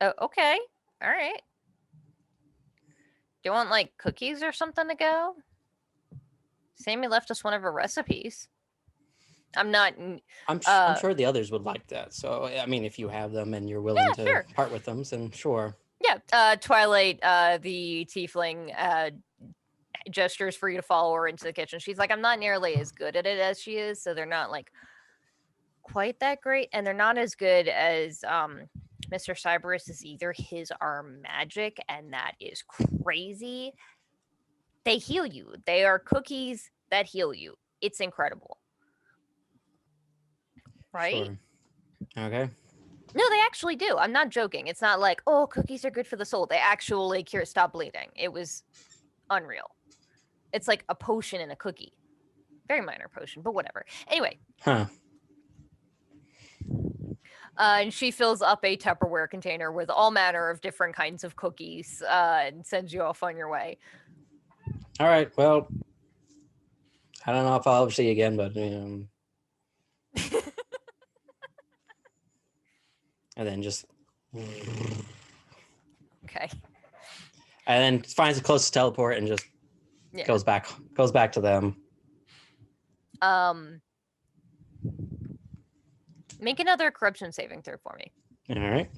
Okay, all right. Do you want like cookies or something to go? Sammy left us one of her recipes. I'm sure the others would like that. So I mean, if you have them and you're willing to part with them, then sure. Yeah, Twilight, the Tiefling, gestures for you to follow her into the kitchen. She's like, I'm not nearly as good at it as she is, so they're not like quite that great, and they're not as good as Mr. Cyberus is either. His are magic, and that is crazy. They heal you. They are cookies that heal you. It's incredible. Right? Sure. Okay. No, they actually do. I'm not joking. It's not like, oh, cookies are good for the soul. They actually stop bleeding. It was unreal. It's like a potion in a cookie. Very minor potion, but whatever. Anyway. Huh. And she fills up a Tupperware container with all manner of different kinds of cookies and sends you off on your way. All right. Well, I don't know if I'll ever see you again, but and then just okay. And then finds the closest teleport and just goes back to them. Make another corruption saving throw for me. All right.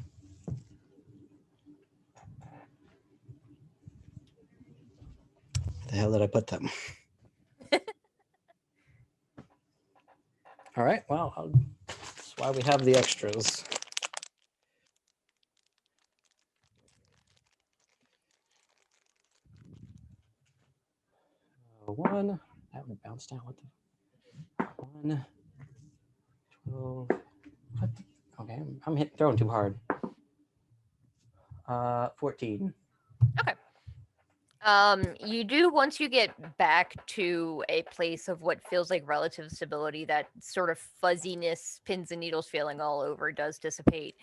Where the hell did I put them? All right. Well, that's why we have the extras. One. That would bounce down. What the? 1, 12. What? Okay, I'm throwing too hard. 14. You do, once you get back to a place of what feels like relative stability, that sort of fuzziness, pins and needles feeling all over does dissipate.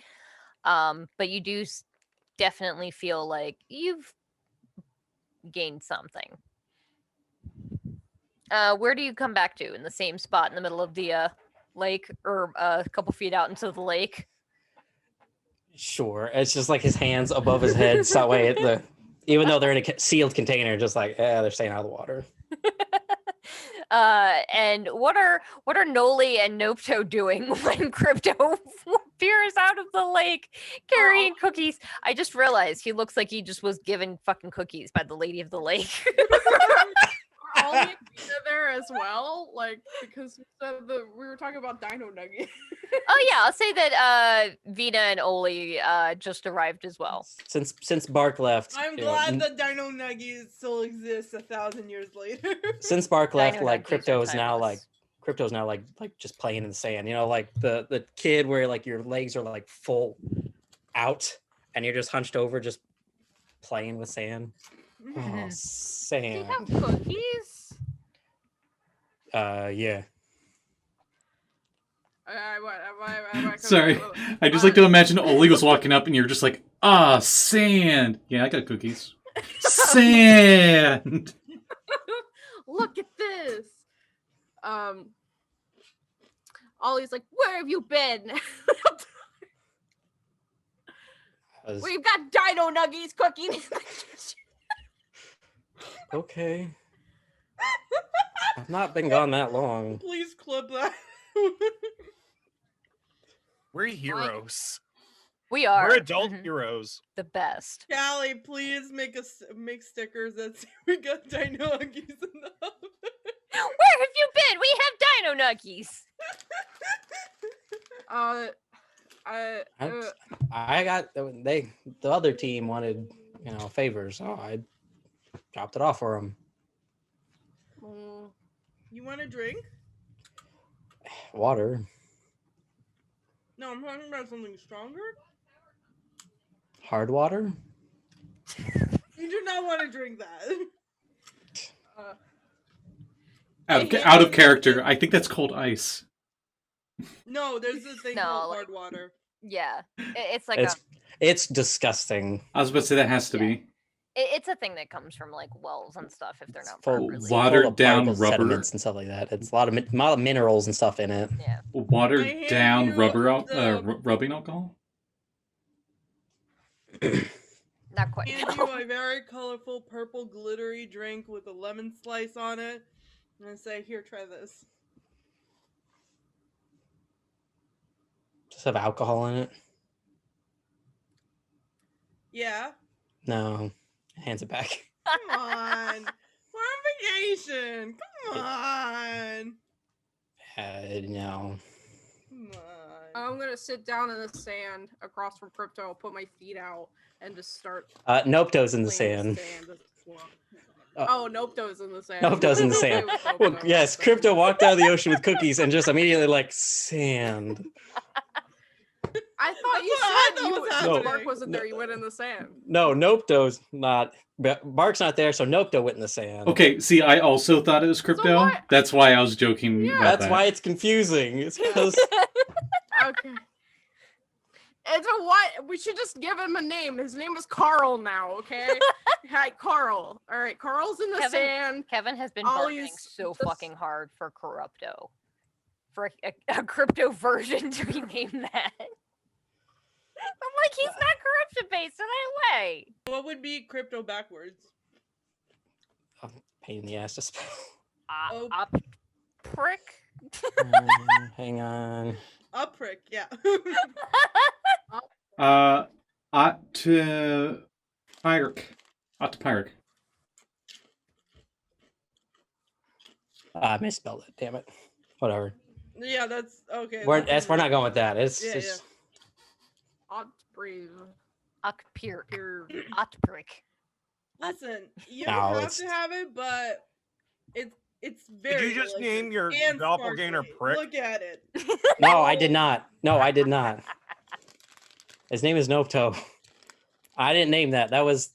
But you do definitely feel like you've gained something. Where do you come back to? In the same spot in the middle of the lake, or a couple feet out into the lake? Sure. It's just like his hands above his head, so that way even though they're in a sealed container, just like they're staying out of the water. And what are Noli and Nopto doing when Crypto appears out of the lake carrying cookies? I just realized he looks like he just was given fucking cookies by the lady of the lake. Are all the Vinna there as well? Like, because we were talking about Dino Nugget. Oh yeah, I'll say that Vinna and Oli just arrived as well. Since Bark left, I'm glad that Dino Nuggies still exists 1,000 years later. Since Bark left, Dino like Nuggies Crypto are is now like just playing in the sand. You know, like the kid where like your legs are like full out and you're just hunched over, just playing with sand. Oh, Do you sand. have cookies? Yeah. Sorry, I just like to imagine Oli was walking up and you're just like, sand. Yeah, I got cookies. Sand. Look at this. Ollie's like, where have you been? We've got Dino Nuggies cooking in the kitchen. Okay. I've not been gone that long. Please clip that. We're heroes. We are. We're adult heroes. The best. Callie, please make stickers that say we got Dino Nuggies in the oven. Where have you been? We have Dino Nuggies. I got the other team wanted favors, so I dropped it off for them. You want a drink? Water. No, I'm talking about something stronger. Hard water. You do not want to drink that. Out of character. I think that's called ice. No, there's a thing called hard water. Yeah, it's like it's disgusting. I was about to say that has to be. It's a thing that comes from like wells and stuff if they're not full, properly watered down rubber sediments and stuff like that. It's a lot of minerals and stuff in it. Yeah. Watered down rubber rubbing alcohol. Not quite. Hand you a very colorful purple glittery drink with a lemon slice on it, and I say, "Here, try this." Does it have alcohol in it? Yeah. No. Hands it back. Come on. We're on vacation. Come on. No. Come on. I'm gonna sit down in the sand across from Crypto, put my feet out, and just start. Nopto's in the sand. Nopto's in the sand. Nopto's in the sand. Well, yes, Crypto walked out of the ocean with cookies and just immediately like sand. I thought you said Bark wasn't there. You went in the sand. No, Nopto's not. Bark's not there, so Nopto went in the sand. Okay, see, I also thought it was Crypto. So that's why I was joking. Yeah. About That's why it's confusing. It's because. Okay. And so what? We should just give him a name. His name is Carl now, okay? Hi, Carl. All right, Carl's in the sand. Kevin has been bargaining so fucking hard for Corrupto. For a crypto version to be named that. I'm like, he's not corruption based in any way. What would be crypto backwards? Pain in the ass to spell. Up prick. Hang on. Up prick, yeah. Otpyric. I misspelled it. Damn it. Whatever. Yeah, that's okay. We're that's we're not going with that. It's Yeah, just Otprick. Listen, you No, don't have it's- to have it, but it's very. Did you just delicious name your and doppelganger sparkly. Prick? Look at it. no, I did not. No, I did not. His name is Nopto. I didn't name that. That was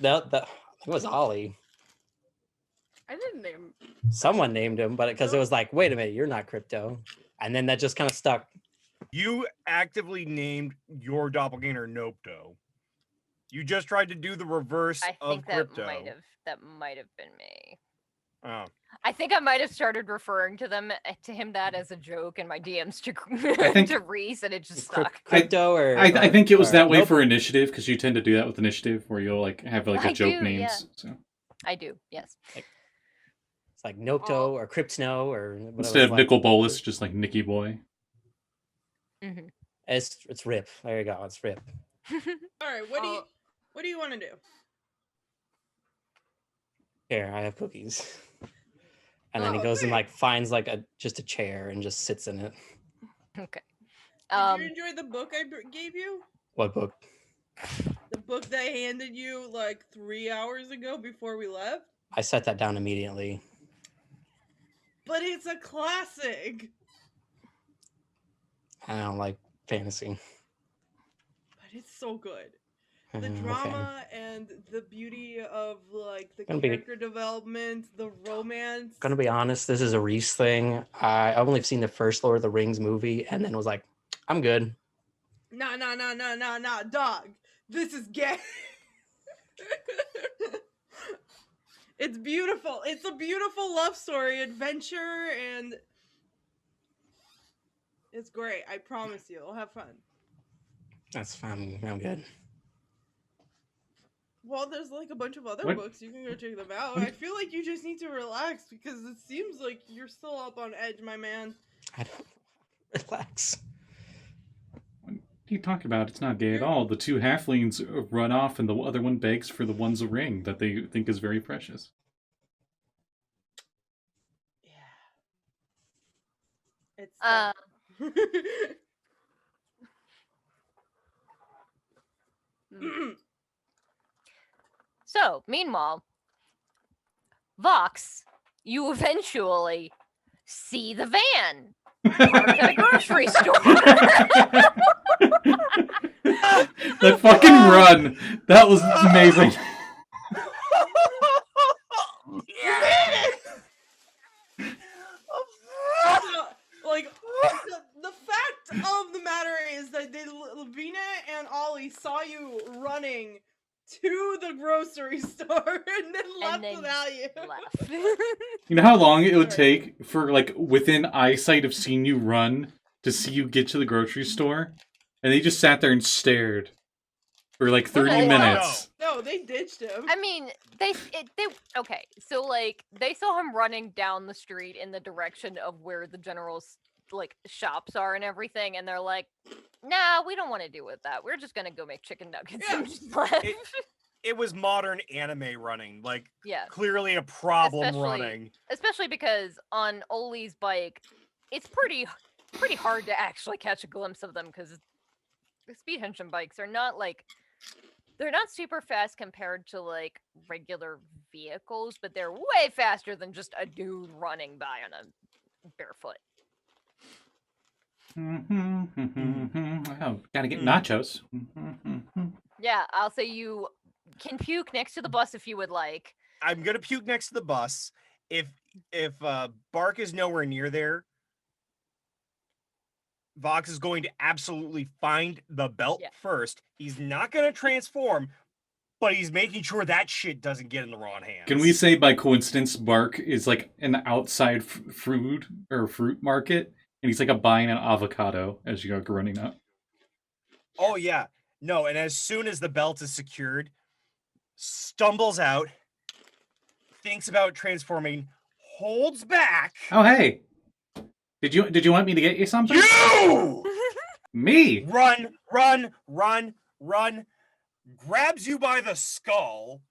it was Ollie. I didn't name. Someone named him, but because it was like, wait a minute, you're not crypto, and then that just kind of stuck. You actively named your doppelganger Nopto. You just tried to do the reverse I of think crypto. that might have been me. Oh. I think I might have started referring to him that as a joke in my DMs to think- to Reese, and it just stuck. Crypto, or I think it was or- that way nope. for initiative, because you tend to do that with initiative, where you'll like have like a I joke do, names. yeah. So I do, yes. It's like Nocto or Cryptsnow or whatever. instead of like, Nickel Bolus, just like Nicky Boy. Mm-hmm. it's Rip. There you go. It's Rip. All right, what do you want to do? Here, I have cookies. And then he Oh, goes and great. like finds like just a chair and just sits in it. Okay. Did you enjoy the book I gave you? What book? The book that I handed you like 3 hours ago before we left? I set that down immediately. But it's a classic. I don't like fantasy. But it's so good. The Okay. drama and the beauty of like the Gonna be- character development, the romance. Gonna be honest, this is a Reese thing. I've only seen the first Lord of the Rings movie and then was like, I'm good. Nah, dog. This is gay. It's beautiful. It's a beautiful love story, adventure, and it's great. I promise you, I'll have fun. That's fine. I'm good. Well, there's like a bunch of other What? books. You can go check them out. I feel like you just need to relax because it seems like you're still up on edge, my man. I don't relax. What are you talking about? It's not gay at all. The two halflings run off, and the other one begs for the one's a ring that they think is very precious. Yeah. It's So, meanwhile, Vox, you eventually see the van parked at a grocery store. That fucking run! That was amazing. like the fact of the matter is that Vinna and Ollie saw you running to the grocery store and then left without you. Left. You know how long it would take for, like, within eyesight of seeing you run to see you get to the grocery store? And they just sat there and stared for, like, 30 minutes. No, they ditched him. I mean, they okay. So like they saw him running down the street in the direction of where the general's like shops are and everything, and they're like, "Nah, we don't want to deal with that. We're just gonna go make chicken nuggets." And just left. It was modern anime running, like Yeah. clearly a problem running. Especially because on Oli's bike, it's pretty hard to actually catch a glimpse of them because the speed Henshin bikes are not like they're not super fast compared to like regular vehicles, but they're way faster than just a dude running by on a barefoot. Oh, gotta get nachos. Yeah, I'll say you can puke next to the bus if you would like. I'm gonna puke next to the bus. If Bark is nowhere near there, Vox is going to absolutely find the belt first. He's not gonna transform, but he's making sure that shit doesn't get in the wrong hands. Can we say by coincidence Bark is like an outside fruit market, and he's like buying an avocado as you go running up? Oh yeah. No, and as soon as the belt is secured, stumbles out, thinks about transforming, holds back. Oh hey, did you want me to get you something? You! Me? Run, grabs you by the skull,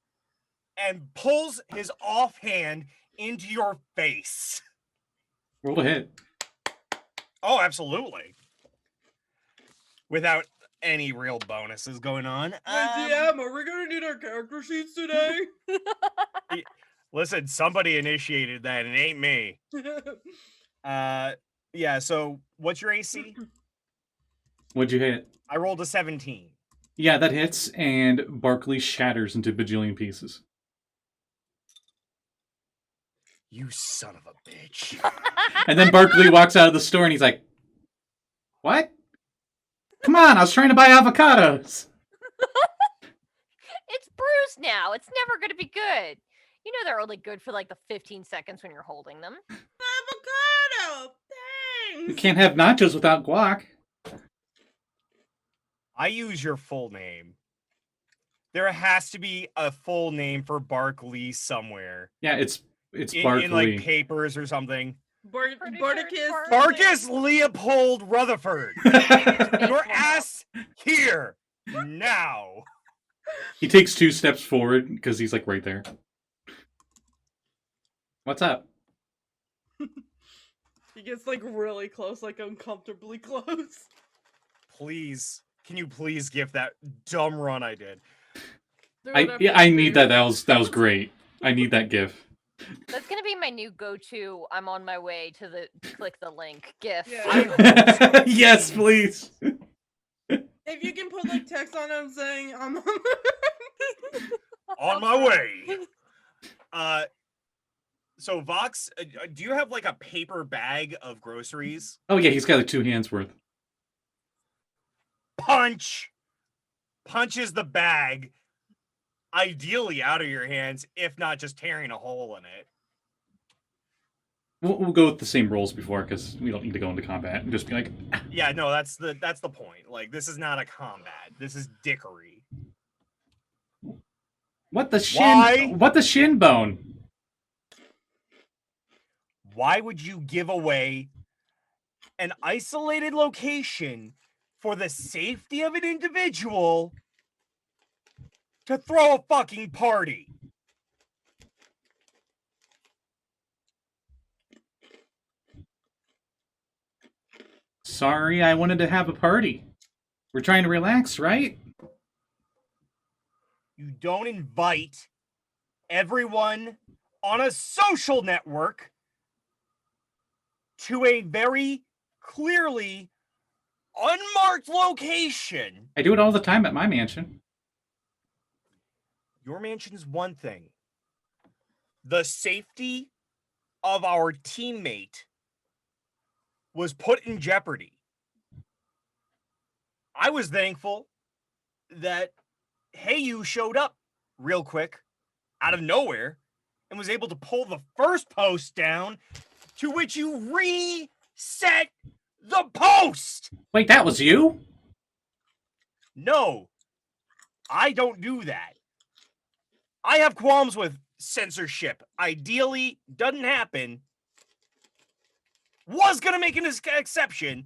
and pulls his offhand into your face. Roll to hit. Oh, absolutely. Without any real bonuses going on. DM, are we gonna need our character sheets today? Listen, somebody initiated that, and it ain't me. Yeah, so what's your AC? What'd you hit? I rolled a 17. Yeah, that hits, and Barkley shatters into bajillion pieces. You son of a bitch. And then Barkley walks out of the store and he's like, "What? Come on, I was trying to buy avocados." It's bruised now. It's never going to be good. You know they're only good for like the 15 seconds when you're holding them. Avocado! You Thanks! can't have nachos without guac. I use your full name. There has to be a full name for Barkley somewhere. Yeah, it's Barkley. In like papers or something. Barticus. Barkus Leopold Rutherford. Your ass here now. He takes 2 steps forward because he's like right there. What's up? He gets like really close, like uncomfortably close. Please, can you please give that dumb run I did? I need that. That was great. I need that gif. That's gonna be my new go-to. I'm on my way to the click the link gif. Yeah. Yes, please. If you can put like text on him saying I'm On my way. So Vox, do you have like a paper bag of groceries? Oh yeah, he's got like 2 hands worth. Punches the bag, ideally out of your hands, if not just tearing a hole in it. We'll go with the same rolls before because we don't need to go into combat and just be like. Yeah, no, that's the point. Like, this is not a combat. This is dickery. What the shin? Why? What the shin bone? Why would you give away an isolated location for the safety of an individual to throw a fucking party? Sorry, I wanted to have a party. We're trying to relax, right? You don't invite everyone on a social network to a very clearly unmarked location. I do it all the time at my mansion. Your mansion is one thing. The safety of our teammate was put in jeopardy. I was thankful that you showed up real quick out of nowhere and was able to pull the first post down, to which you reset the post. Wait, that was you? No, I don't do that. I have qualms with censorship. Ideally, doesn't happen. Was gonna make an exception.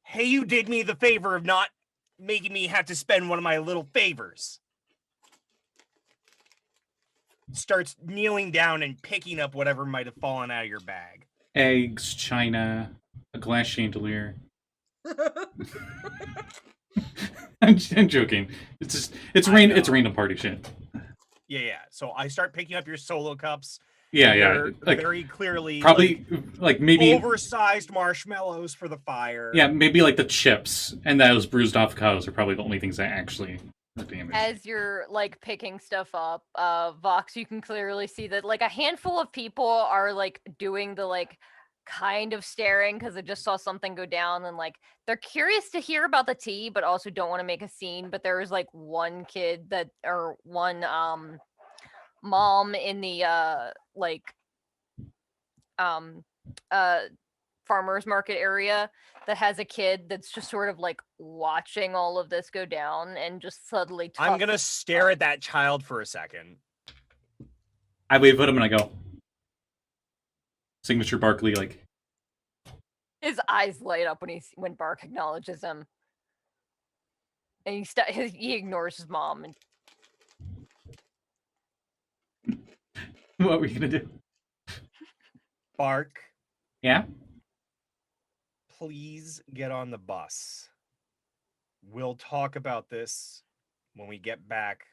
Hey, you did me the favor of not making me have to spend one of my little favors. Starts kneeling down and picking up whatever might have fallen out of your bag. Eggs, china, a glass chandelier. I'm joking. It's random party shit. Yeah. So I start picking up your solo cups. Yeah. They're Like, very clearly probably like maybe oversized marshmallows for the fire. Yeah, maybe like the chips and those bruised avocados are probably the only things that actually are damaged. As you're like picking stuff up, Vox, you can clearly see that like a handful of people are like doing the like kind of staring because they just saw something go down, and like they're curious to hear about the tea but also don't want to make a scene. But there was like one kid that, or one mom in the farmers market area that has a kid that's just sort of like watching all of this go down and just suddenly I'm gonna stare at that child for a second. I wave at him and I go, "Signature Barkley," like. His eyes light up when Bark acknowledges him, and he ignores his mom. And What were you gonna do? Bark. Yeah. please get on the bus? We'll talk about this when we get back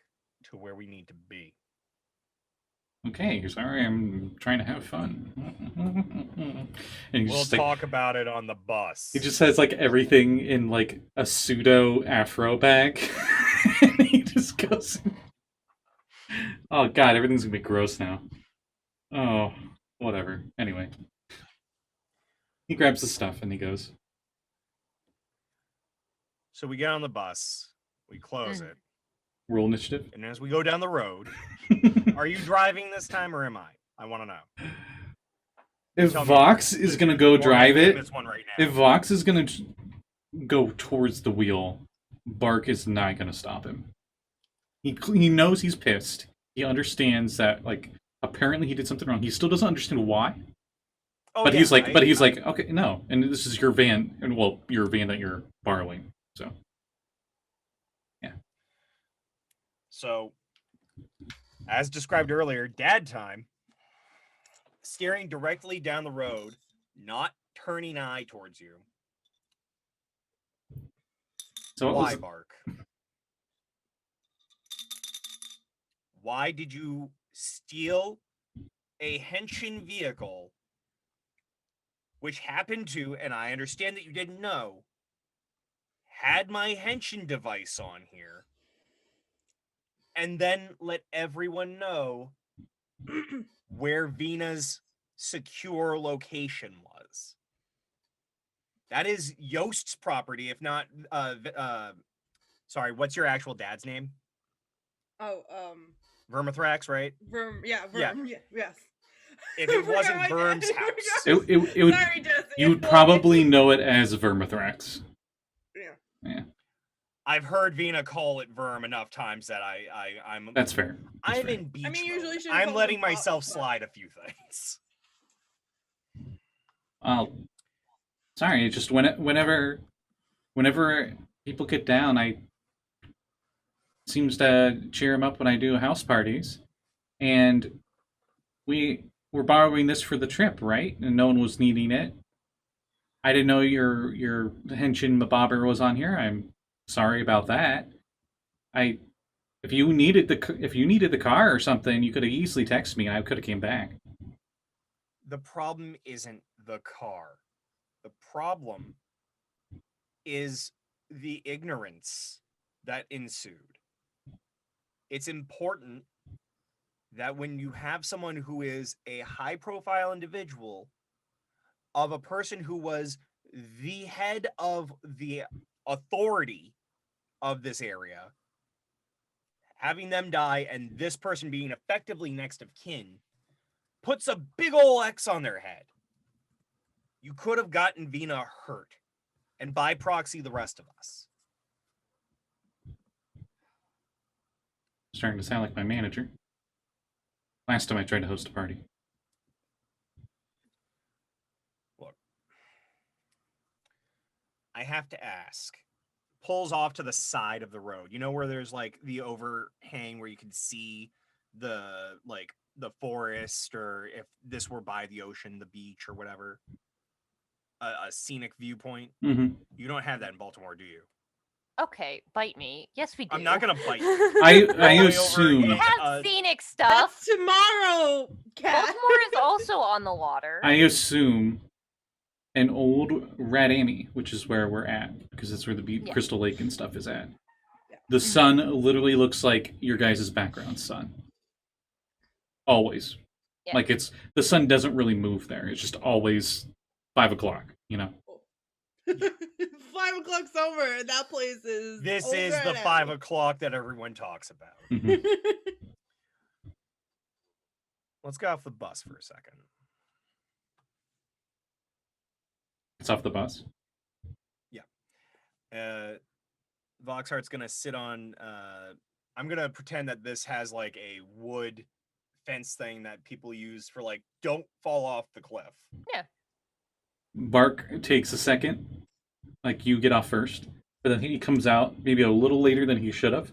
to where we need to be. Okay, sorry, I'm trying to have fun. And We'll talk about it on the bus. He just has like everything in like a pseudo afro bag. And he just goes. Oh god, everything's gonna be gross now. Oh, whatever. Anyway. He grabs the stuff and he goes. So we get on the bus, we close it, Roll initiative. and as we go down the road, are you driving this time or am I? I want to know. If Tell me. Vox is gonna go Or drive I'm doing it, this one right now. if Vox is gonna go towards the wheel, Bark is not gonna stop him. He knows he's pissed. He understands that like apparently he did something wrong. He still doesn't understand why. Oh, But yeah, he's like, okay, no, and this is your van, and well, your van that you're borrowing. So, yeah. So, as described earlier, dad time, steering directly down the road, not turning an eye towards you. So Why, Bark? Why did you steal a Henshin vehicle, which happened to, and I understand that you didn't know, had my Henshin device on here, and then let everyone know where Vinna's secure location was? That is Yost's property, if not, sorry, what's your actual dad's name? Oh, Vermithrax, right? yes. If it wasn't I forgot Verm's my house. dad. it would Sorry, Jesse. you would probably know it as Vermithrax. Yeah. I've heard Vinna call it Verm enough times that I'm That's fair. That's I'm fair. in beach I mean, mode. usually should've I'm called letting him myself Fox. slide a few things. Sorry, it's just whenever people get down, I seems to cheer them up when I do house parties, and we're borrowing this for the trip, right? And no one was needing it. I didn't know your Henshin Mabobber was on here. I'm sorry about that. If you needed the car or something, you could have easily texted me. I could have came back. The problem isn't the car. The problem is the ignorance that ensued. It's important that when you have someone who is a high-profile individual of a person who was the head of the authority of this area, having them die and this person being effectively next of kin puts a big ol' X on their head. You could have gotten Vinna hurt, and by proxy, the rest of us. Starting to sound like my manager. Last time I tried to host a party. Look, I have to ask. Pulls off to the side of the road. You know where there's like the overhang where you can see the forest, or if this were by the ocean, the beach or whatever, a scenic viewpoint. Mm-hmm. You don't have that in Baltimore, do you? Okay, bite me. Yes, we do. I'm not gonna bite you. I assume. It has scenic stuff. That's tomorrow, Cat. Baltimore is also on the water. I assume an old Red Amy, which is where we're at, because that's where the Crystal Lake and stuff is at. Yeah. The sun literally looks like your guys' background sun. Always. Yeah. Like the sun doesn't really move there. It's just always 5 o'clock, you know? 5 o'clock's over, and that place is. This over is the and 5 out. o'clock that everyone talks about. Mhm. Let's go off the bus for a second. It's off the bus. Voxhart's gonna sit on. I'm gonna pretend that this has like a wood fence thing that people use for like don't fall off the cliff. Yeah. Bark takes a second. Like you get off first. But then he comes out maybe a little later than he should have.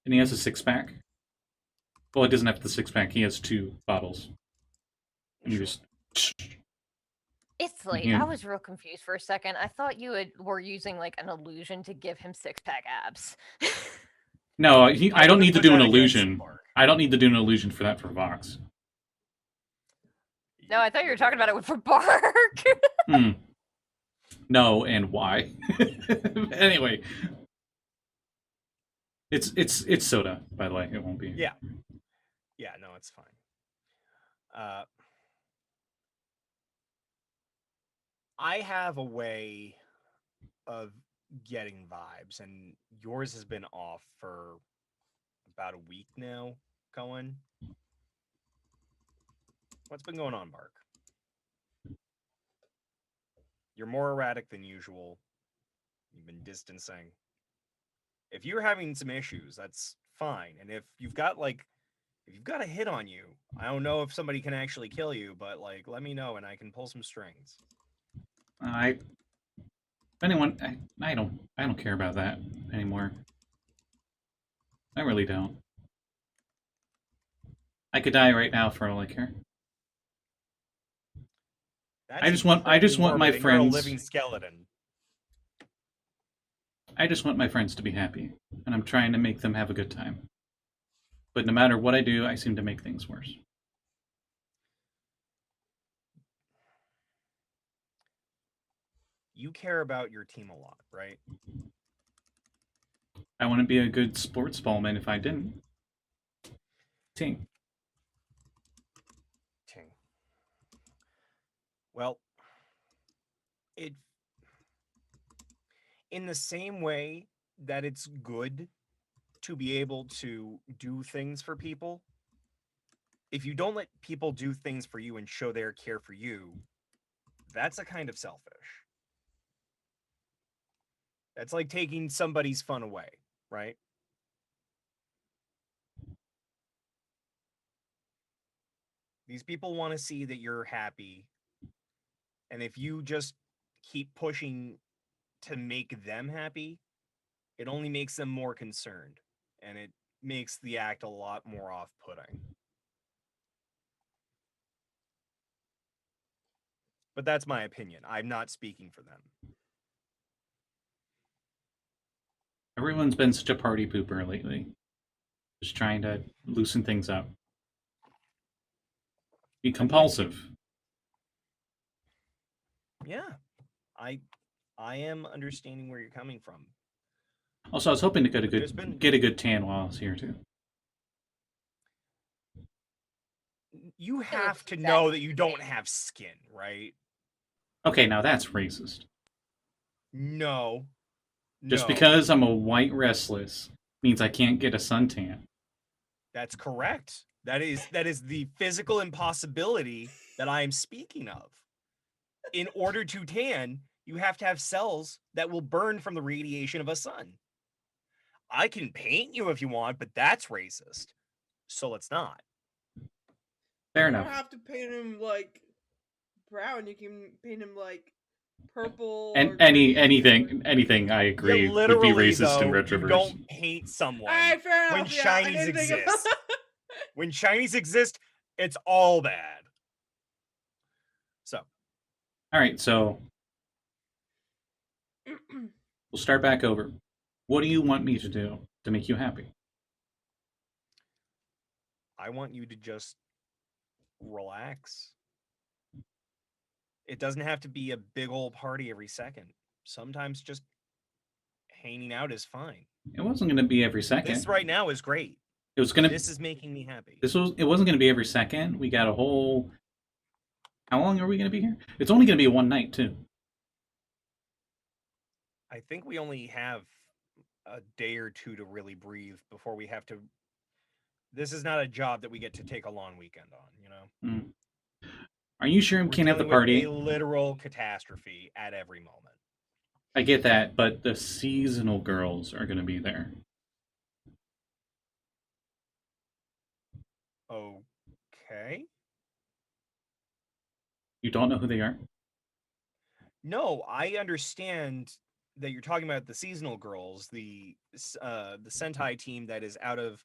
And he has a 6-pack. Well, he doesn't have the 6-pack. He has 2 bottles. And you just... It's late. Yeah. I was real confused for a second. I thought you were using like an illusion to give him six-pack abs. No, I don't wouldn't need to put do an that against illusion. Mark. I don't need to do an illusion for that for Vox. No, I thought you were talking about it for Bark. Hmm. No, and why? Anyway, it's soda, by the way. It won't be. Yeah. Yeah, no, it's fine. I have a way of getting vibes, and yours has been off for about a week now, Cohen. What's been going on, Bark? You're more erratic than usual. You've been distancing. If you're having some issues, that's fine. And if you've got a hit on you, I don't know if somebody can actually kill you, but like let me know and I can pull some strings. I don't care about that anymore. I really don't. I could die right now for all I care. I just want my You're a friends. living skeleton. I just want my friends to be happy, and I'm trying to make them have a good time. But no matter what I do, I seem to make things worse. You care about your team a lot, right? I wouldn't be a good sports ballman if I didn't. Team. Ting. Well, in the same way that it's good to be able to do things for people, if you don't let people do things for you and show their care for you, that's a kind of selfish. That's like taking somebody's fun away, right? These people want to see that you're happy. And if you just keep pushing to make them happy, it only makes them more concerned. And it makes the act a lot more off-putting. But that's my opinion. I'm not speaking for them. Everyone's been such a party pooper lately. Just trying to loosen things up. Be compulsive. Yeah. I am understanding where you're coming from. Also, I was hoping to get a good tan while I was here too. You have to know that you don't have skin, right? Okay, now that's racist. No. Just because I'm a white restless means I can't get a suntan. That's correct. That is the physical impossibility that I am speaking of. In order to tan, you have to have cells that will burn from the radiation of a sun. I can paint you if you want, but that's racist. So let's not. Fair You enough. don't have to paint him like brown. You can paint him like purple. And or anything I agree would be racist in Retroverse. You don't paint someone Alright, fair enough. when shinies exist. When shinies exist, it's all bad. So. Alright, so we'll start back over. What do you want me to do to make you happy? I want you to just relax. It doesn't have to be a big old party every second. Sometimes just hanging out is fine. It wasn't going to be every second. This right now is great. It was going to. This is making me happy. It wasn't going to be every second. We got a whole. How long are we going to be here? It's only going to be one night too. I think we only have a day or two to really breathe before we have to. This is not a job that we get to take a long weekend on, you know. Mm. Are you sure we can't have the party? A literal catastrophe at every moment. I get that, but the seasonal girls are going to be there. Okay. You don't know who they are? No, I understand that you're talking about the seasonal girls, the Sentai team that is out of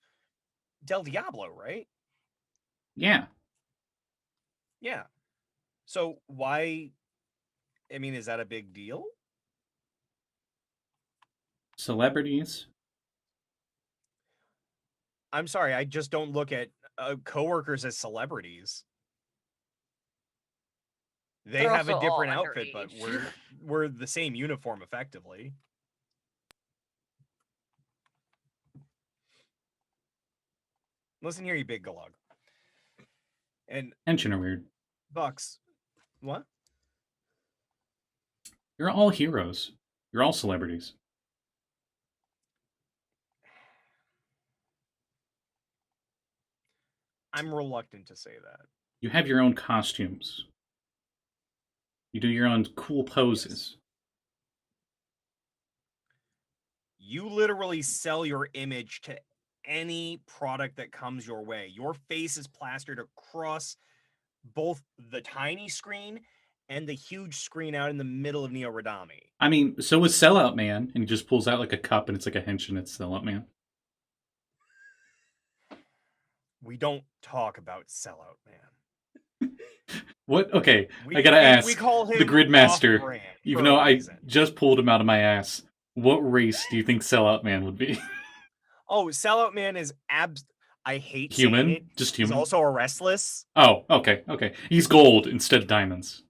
Del Diablo, right? Yeah. Yeah. So why I mean, is that a big deal? Celebrities. I'm sorry, I just don't look at coworkers as celebrities. They They're have a also all different outfit, but underage. we're the same uniform effectively. Listen here, you big glug. And Henshin are weird. Bucks, what? You're all heroes. You're all celebrities. I'm reluctant to say that. You have your own costumes. You do your own cool poses. You literally sell your image to any product that comes your way. Your face is plastered across both the tiny screen and the huge screen out in the middle of Neo Radami. I mean, so is Sellout Man, and he just pulls out like a cup and it's like a Henshin, it's Sellout Man. We don't talk about Sellout Man. What? Okay, I gotta ask. We call him the Gridmaster, off-brand even for though a I reason. just pulled him out of my ass, what race do you think Sellout Man would be? Oh, Sellout Man is I hate Human? saying it. Just He's human? also a Restless. Oh, okay. He's gold instead of diamonds.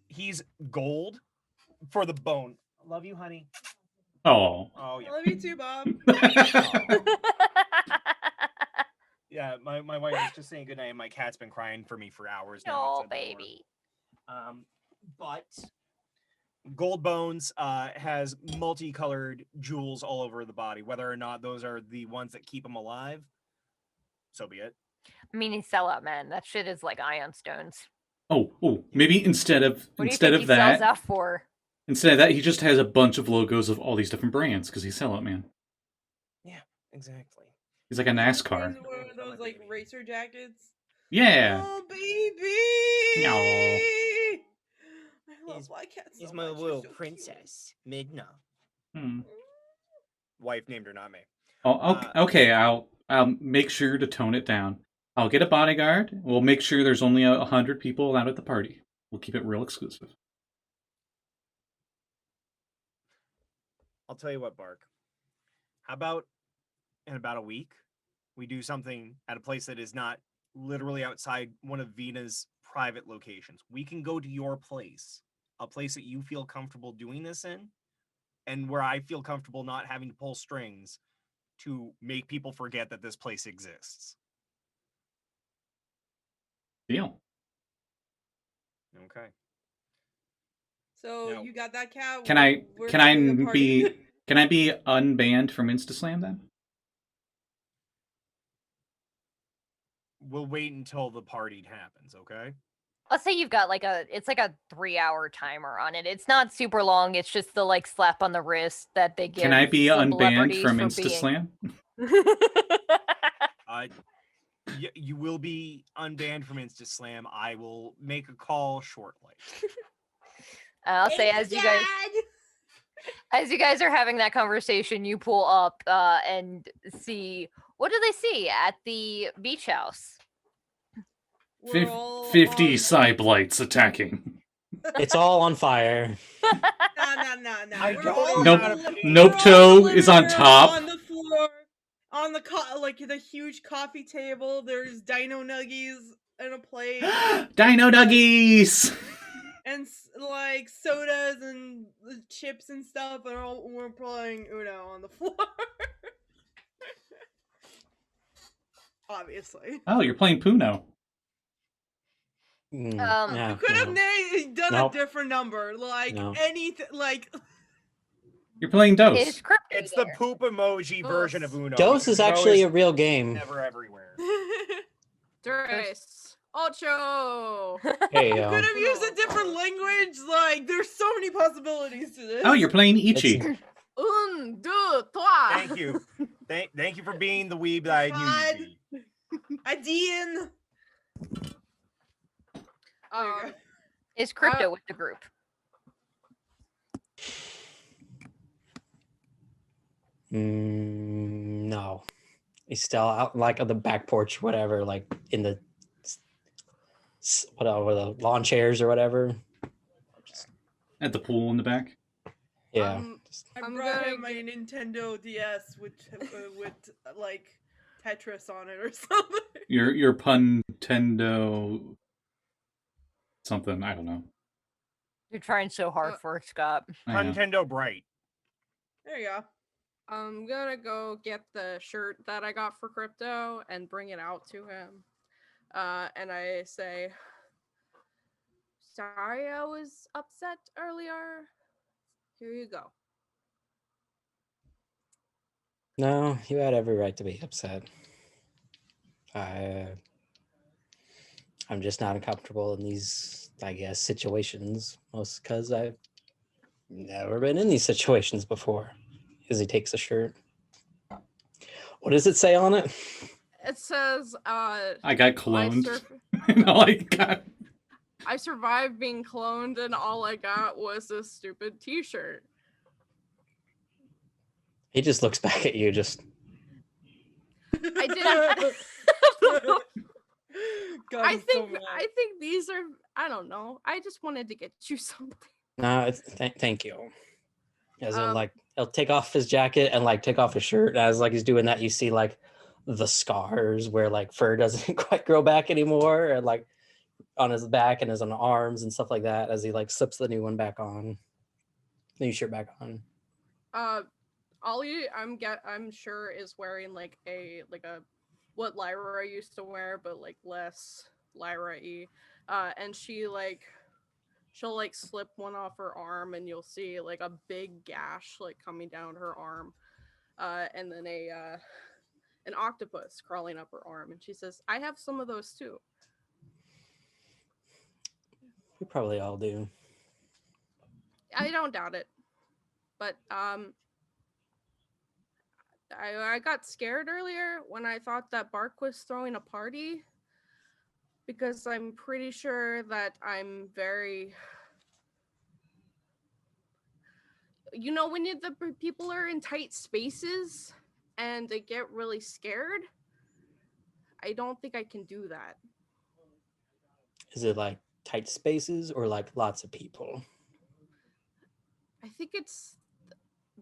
He's gold for the bone. Love you, honey. Oh. Oh, yeah. I love you too, Bob. Yeah, my wife was just saying goodnight, and my cat's been crying for me for hours now. Oh, outside the door. baby. But Gold Bones has multicolored jewels all over the body. Whether or not those are the ones that keep him alive, so be it. I mean, he's sellout, man. That shit is like ion stones. Oh, maybe instead of What do you think he sells out for? Instead of that, he just has a bunch of logos of all these different brands because he's Sellout Man. Yeah, exactly. He's like a NASCAR. One of those like racer jackets. Yeah. Oh, baby. Aw. I love my cat so He's my much. She's little so princess, Midna. Hmm. Wife named her, not me. Oh, okay. I'll make sure to tone it down. I'll get a bodyguard. We'll make sure there's only 100 people allowed at the party. We'll keep it real exclusive. I'll tell you what, Bark. How about in about a week, we do something at a place that is not literally outside one of Vinna's private locations. We can go to your place, a place that you feel comfortable doing this in, and where I feel comfortable not having to pull strings to make people forget that this place exists. Deal. Okay. So No. you got that cat? Can I We're can having a I party. be can I be unbanned from InstaSlam then? We'll wait until the party happens, okay? Let's say you've got like it's like a 3-hour timer on it. It's not super long. It's just the like slap on the wrist that they give. Can I be unbanned celebrities from for InstaSlam? You will be unbanned from InstaSlam. I will make a call shortly. I'll say as you guys are having that conversation, you pull up and see, what do they see at the beach house? 50 Cyblights attacking. It's all on fire. No. I We're don't all know Nope. how to living- play. we're all Nopto is on living top. on the floor, on the like the huge coffee table. There's dino nuggies and a plate, Dino Nuggies! and like sodas and chips and stuff, and we're playing Uno on the floor. Obviously. Oh, you're playing Puno. Yeah, You could have no. done Nope. a different number, like No. anything, like. You're playing Dose. Is crypto It's the there? poop emoji version of Uno. Dose is Uno actually a real game. never everywhere. Tres. Ocho. Hey, You could have used a different language. Like, there's so many possibilities to this. Oh, you're playing Ichi. Un, deux, trois. Thank you. Thank you for being the weeb that I knew you'd be. Adian. Is crypto with the group? No. He's still out like on the back porch, whatever, like in the whatever the lawn chairs or whatever. At the pool in the back. Yeah. I I'm brought gonna him my Nintendo DS with like Tetris on it or something. Your Puntendo something, I don't know. You're trying so hard for it, Scott. I know. Nintendo Bright. There you go. I'm gonna go get the shirt that I got for Crypto and bring it out to him. And I say, sorry I was upset earlier. Here you go. No, you had every right to be upset. I'm just not comfortable in these, I guess, situations. Most because I've never been in these situations before. As he takes the shirt. What does it say on it? It says, I got cloned. I survived being cloned, and all I got was this stupid T-shirt. He just looks back at you, just. I didn't. God, I he's so think mad. these are. I don't know. I just wanted to get you something. No, thank you. As he'll take off his jacket and like take off his shirt. As like he's doing that, you see like the scars where like fur doesn't quite grow back anymore, and like on his back and his on arms and stuff like that. As he like slips the new one back on, new shirt back on. Ollie, I'm sure is wearing like a what Lyra used to wear, but like less Lyra-y. And she'll like slip one off her arm, and you'll see like a big gash like coming down her arm, and then an octopus crawling up her arm, and she says, "I have some of those too." We probably all do. I don't doubt it, but I got scared earlier when I thought that Bark was throwing a party, because I'm pretty sure that I'm very... You know, when the people are in tight spaces and they get really scared, I don't think I can do that. Is it like tight spaces or like lots of people? I think it's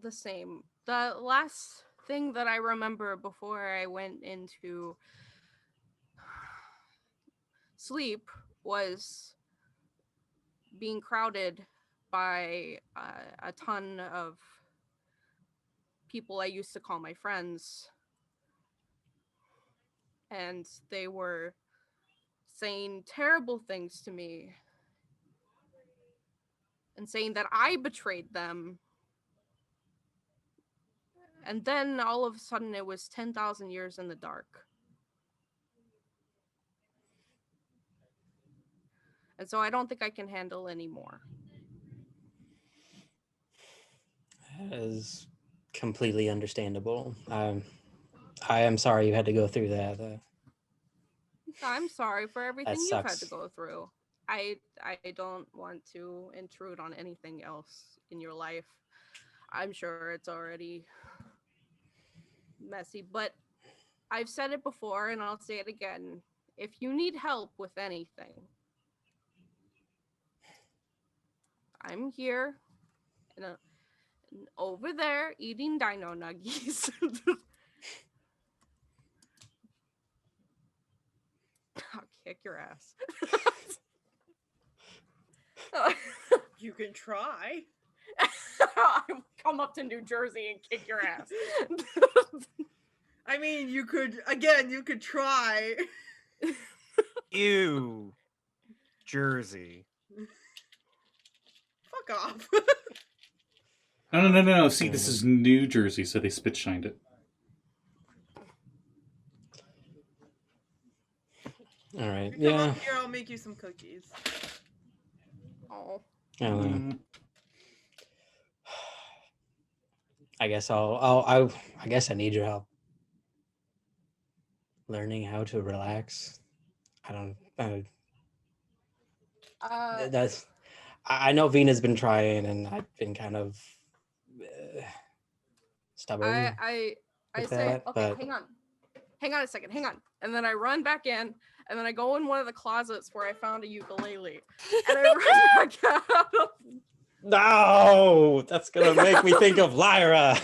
the same. The last thing that I remember before I went into sleep was being crowded by a ton of people I used to call my friends, and they were saying terrible things to me and saying that I betrayed them. And then all of a sudden it was 10,000 years in the dark. And so I don't think I can handle anymore. That is completely understandable. I am sorry you had to go through that. I'm sorry for everything That you've had to sucks. go through. I don't want to intrude on anything else in your life. I'm sure it's already messy, but I've said it before and I'll say it again. If you need help with anything, I'm here and over there eating dino nuggies. I'll kick your ass. You can try. I will come up to New Jersey and kick your ass. I mean, you could try. Ew. Jersey. Fuck off. No. See, this is New Jersey, so they spit shined it. All right. Come Yeah. up here, I'll make you some cookies. Oh. I guess I guess I need your help learning how to relax. I know Vinna's been trying, and I've been kind of stubborn. I with say, that, okay, but- hang on a second, and then I run back in, and then I go in one of the closets where I found a ukulele, and I run back out. No, that's gonna make me think of Lyra.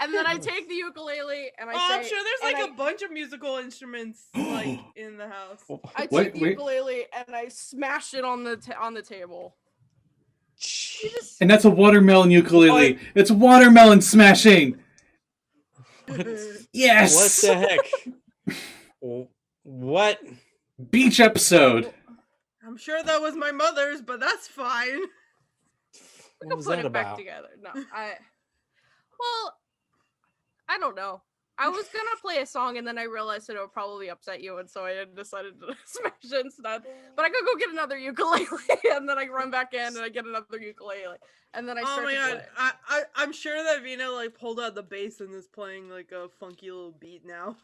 And then I take the ukulele and I say, I'm sure there's like a bunch of musical instruments like in the house. I take the ukulele and I smash it on the table. And that's a watermelon ukulele. It's watermelon smashing. Yes. What the heck? What? Beach episode. I'm sure that was my mother's, but that's fine. What was Put that it back about? together. No, I don't know. I was gonna play a song and then I realized that it would probably upset you, and so I decided to smash it instead. But I could go get another ukulele, and then I run back in and I get another ukulele, and then I start to play. I'm sure that Vinna like pulled out the bass and is playing like a funky little beat now.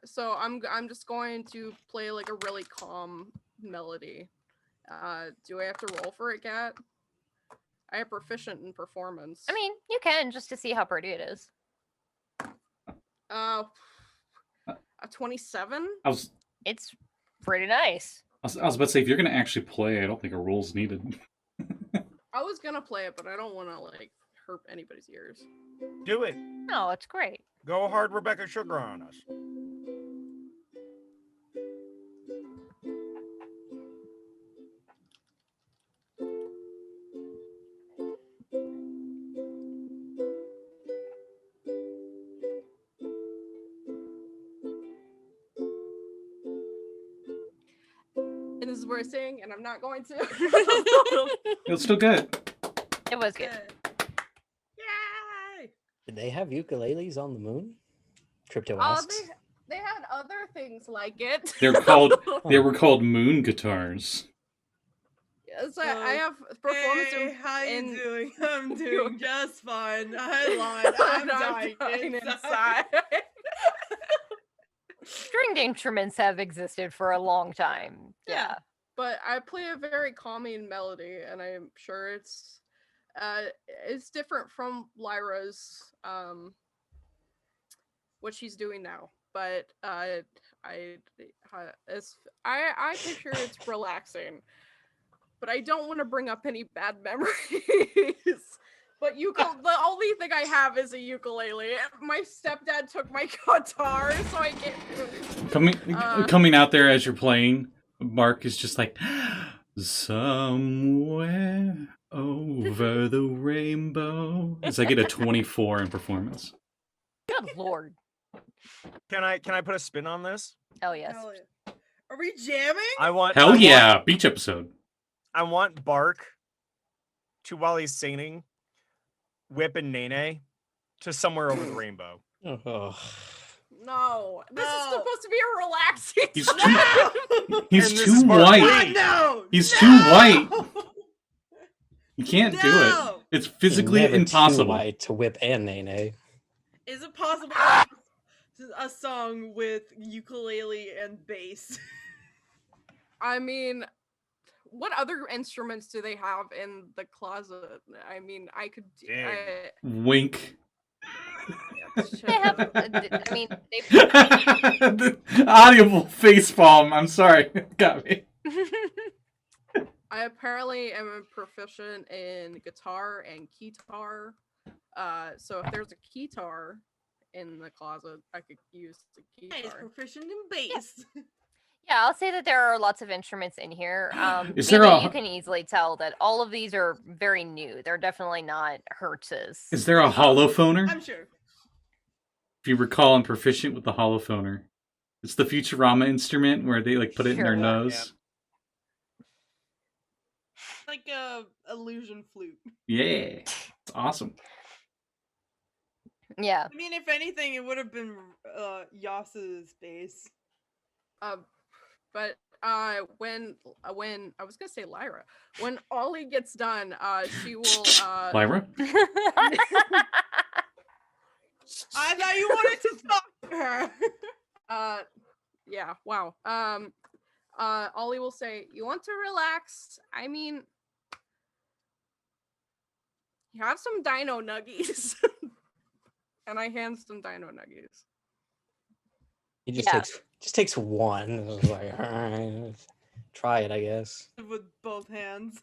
So I'm just going to play like a really calm melody. Do I have to roll for it, Kat? I am proficient in performance. I mean, you can, just to see how pretty it is. A 27? It's pretty nice. I was about to say, if you're going to actually play, I don't think a roll's needed. I was gonna play it, but I don't want to like hurt anybody's ears. Do it. No, it's great. Go hard, Rebecca Sugar on us. And this is where I sing, and I'm not going to. It was still good. It was good. Yay! Did they have ukuleles on the moon? Crypto Oh, asks. they had other things like it. They were called moon guitars. Yes, I have performance. Hey, how you in doing? I'm doing just fine. I lied. I'm dying inside. Stringed instruments have existed for a long time. Yeah. But I play a very calming melody, and I'm sure it's different from Lyra's what she's doing now. But I picture it's relaxing. But I don't want to bring up any bad memories. But the only thing I have is a ukulele. My stepdad took my guitar, so I can't. Coming out there as you're playing, Mark is just like, somewhere over the rainbow. As I get a 24 in performance. Good lord. Can I put a spin on this? Hell yes. Hell yeah. Are we jamming? Hell yeah, beach episode. I want Bark to, while he's singing, whip and Nene to somewhere over the rainbow. Oh. No, this is supposed to be a relaxing. He's too white. No, He's too white. You can't do it. It's physically Never impossible. Too white to whip and Nene. Is it possible a song with ukulele and bass? I mean, what other instruments do they have in the closet? I mean, I could. Wink. They have. I mean, audible facepalm. I'm sorry, got me. I apparently am proficient in guitar and keytar. So if there's a keytar in the closet, I could use the keytar. He's proficient in bass. Yeah, I'll say that there are lots of instruments in here. Is there a- You can easily tell that all of these are very new. They're definitely not Hertz's. Is there a holophoner? I'm sure. If you recall, I'm proficient with the holophoner. It's the Futurama instrument where they like put it in their nose. Like a illusion flute. Yeah, it's awesome. Yeah. I mean, if anything, it would have been Yas's bass. But when I was gonna say Lyra, when Ollie gets done, she will. Lyra? I thought you wanted to talk to her. Yeah. Wow. Ollie will say, "You want to relax? I mean, you have some dino nuggies." And I hand some dino nuggies. He just takes one. I was like, all right. try it, I guess. With both hands.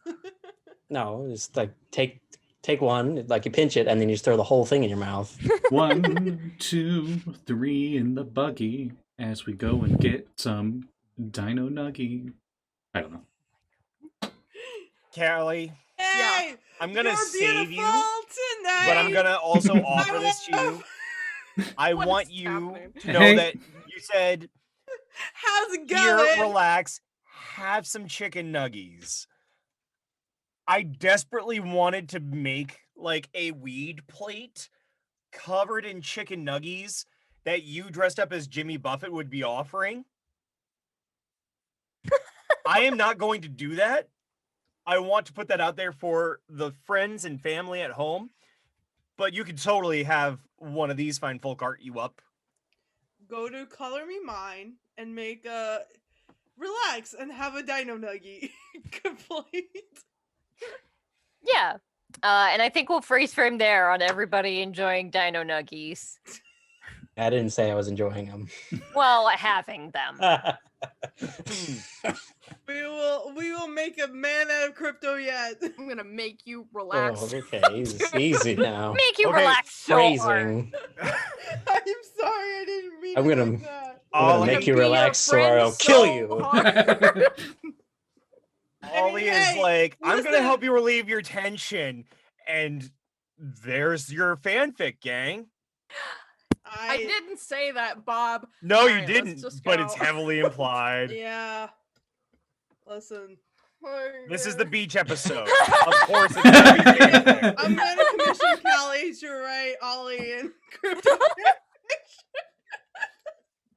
No, it's like take one, like you pinch it, and then you just throw the whole thing in your mouth. 1, 2, 3 in the buggy as we go and get some Dino Nuggy. I don't know. Callie, Hey! I'm gonna you're save you, tonight! but I'm gonna also offer this to you. I What want is you happening? to know Hey. that you said, How's it here, going? relax, have some chicken nuggies. I desperately wanted to make like a weed plate covered in chicken nuggies that you dressed up as Jimmy Buffett would be offering. I am not going to do that. I want to put that out there for the friends and family at home. But you could totally have one of these fine folk art you up. Go to Color Me Mine and make a relax and have a Dino Nuggie complete. Yeah. And I think we'll freeze frame there on everybody enjoying Dino Nuggies. I didn't say I was enjoying them. Well, having them. We will make a man out of crypto yet. I'm gonna make you Oh, relax. okay, easy now. Make you Okay, relax so hard. Phrasing. I'm sorry, I didn't mean I'm it gonna- like that. I'm Ollie, gonna make you be your relax or friend I'll so kill you. hard. Ollie is hey, like, I'm gonna listen. help you relieve your tension, and there's your fanfic, gang. I didn't say that, Bob. No, All you right, let's didn't, just but go. it's heavily implied. Yeah. Listen. This is the beach episode. Of course, it's gonna be fanfic. I'm gonna commission Callie to write Ollie and crypto.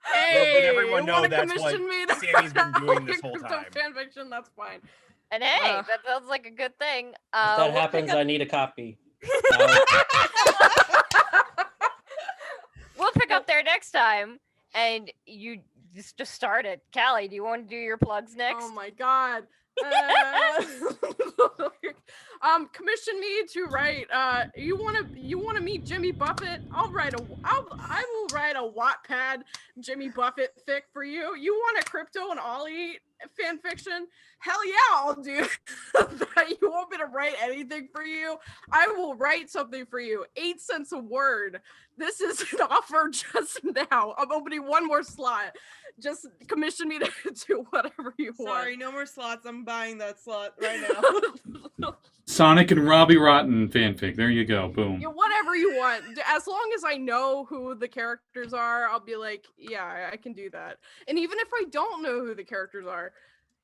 Hey, Well, let everyone you know wanna that's what commission me to Sammy's been write doing this whole crypto time. fanfiction? That's fine. And hey, Uh. that sounds like a good thing. If that we'll pick happens, up- I need a copy. We'll pick up there next time, and you just start it. Callie, do you want to do your plugs next? Oh my god. Commission me to write. You wanna meet Jimmy Buffett? I will write a Wattpad Jimmy Buffett fic for you. You want a Crypto and Ollie fan fiction? Hell yeah, I'll do that. You want me to write anything for you? I will write something for you. 8 cents a word. This is an offer just now. I'm opening one more slot. Just commission me to do whatever you want. Sorry, no more slots. I'm buying that slot right now. Sonic and Robbie Rotten fanfic. There you go. Boom. Yeah, whatever you want. As long as I know who the characters are, I'll be like, yeah, I can do that. And even if I don't know who the characters are,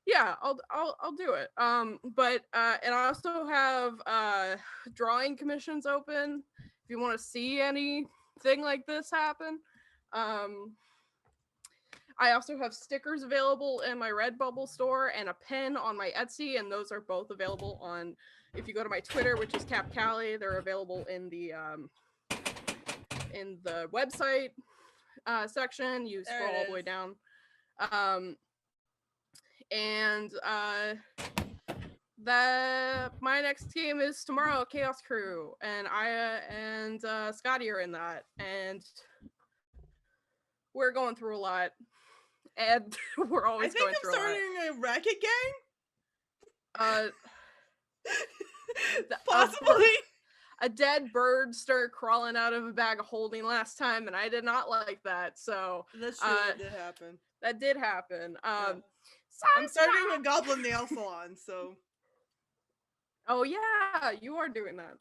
yeah, I'll do it. But and I also have drawing commissions open if you want to see anything like this happen. I also have stickers available in my Redbubble store and a pen on my Etsy, and those are both available on. If you go to my Twitter, which is Cap Callie, they're available in the website section. You There scroll it all the way is. down. And my next game is tomorrow, Chaos Crew, and Scotty are in that, and we're going through a lot, and we're I always think going I'm through a lot. starting a racket gang. The- Possibly. A dead bird started crawling out of a bag of holding last time, and I did not like that. So That's true. It did happen. that did happen. I'm starting a goblin nail salon, so. Oh yeah, you are doing that.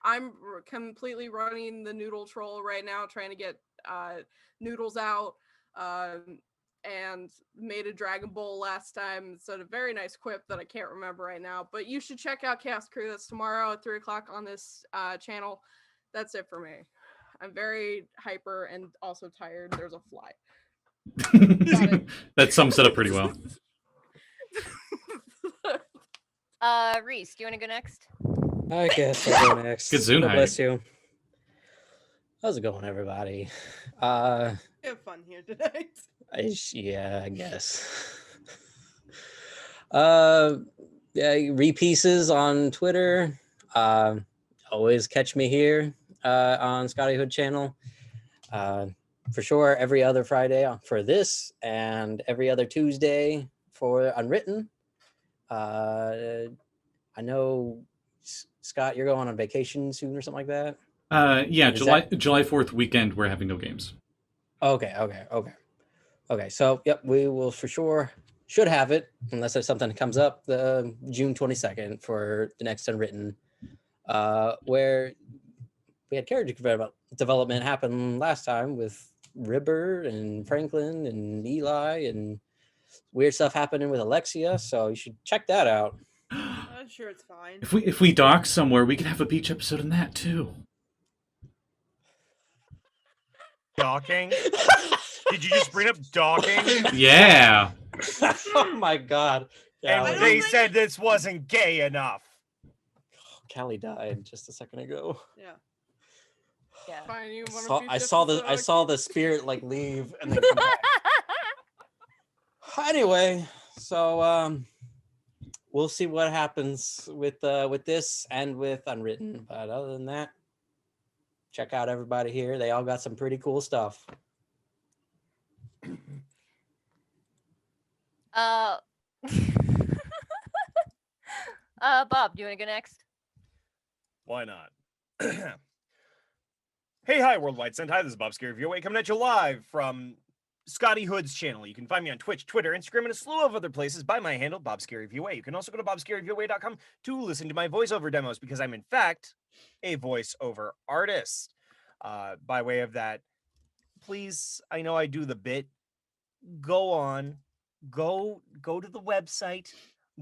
I'm completely running the noodle troll right now, trying to get noodles out. And made a Dragon Bowl last time. It's a very nice quip that I can't remember right now. But you should check out Chaos Crew. That's tomorrow at 3 o'clock on this channel. That's it for me. I'm very hyper and also tired. There's a fly. That sums it up pretty well. Reese, do you want to go next? I guess I'll go next. Gesundheit. God bless you. How's it going, everybody? We have fun here tonight. Yeah, I guess. Yeah, repieces on Twitter. Always catch me here on Scotty Hood channel. for sure every other Friday for this, and every other Tuesday for Unwritten. I know, Scott, you're going on vacation soon or something like that. Yeah, Is July 4th weekend. We're having no games. Okay. So, yep, we will for sure should have it, unless there's something that comes up, the June 22nd for the next Unwritten, where we had character development happen last time with Ribber and Franklin and Eli, and weird stuff happening with Alexia. So you should check that out. I'm sure it's fine. If we dock somewhere, we could have a beach episode in that too. Docking? Did you just bring up docking? Yeah. Oh my god. And Callie. they said this wasn't gay enough. Callie died just a second ago. Yeah. Yeah. Fine, you wanna I beach saw episode? the spirit like leave and then come back. Anyway, so we'll see what happens with this and with Unwritten. But other than that, check out everybody here. They all got some pretty cool stuff. Bob, do you want to go next? Why not? Hey, hi, Worldwide Sentai. This is Bob Scary VOA coming at you live from Scotty Hood's channel. You can find me on Twitch, Twitter, Instagram, and a slew of other places by my handle, Bob Scary VOA. You can also go to bobscaryvoa.com to listen to my voiceover demos, because I'm, in fact, a voiceover artist. By way of that, please, I know I do the bit. Go to the website.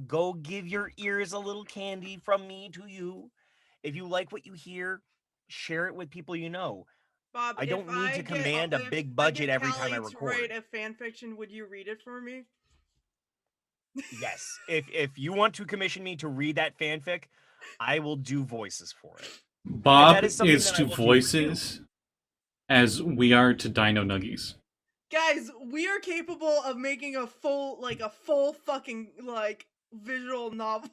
Go give your ears a little candy from me to you. If you like what you hear, share it with people you know. Bob, I don't need to command a big budget every time I Callie record. to write a fan fiction, would you read it for me? Yes. If you want to commission me to read that fanfic, I will do voices for it. Bob that is something is that I to will do voices as we are to Dino Nuggies. Guys, we are capable of making a full fucking visual novel.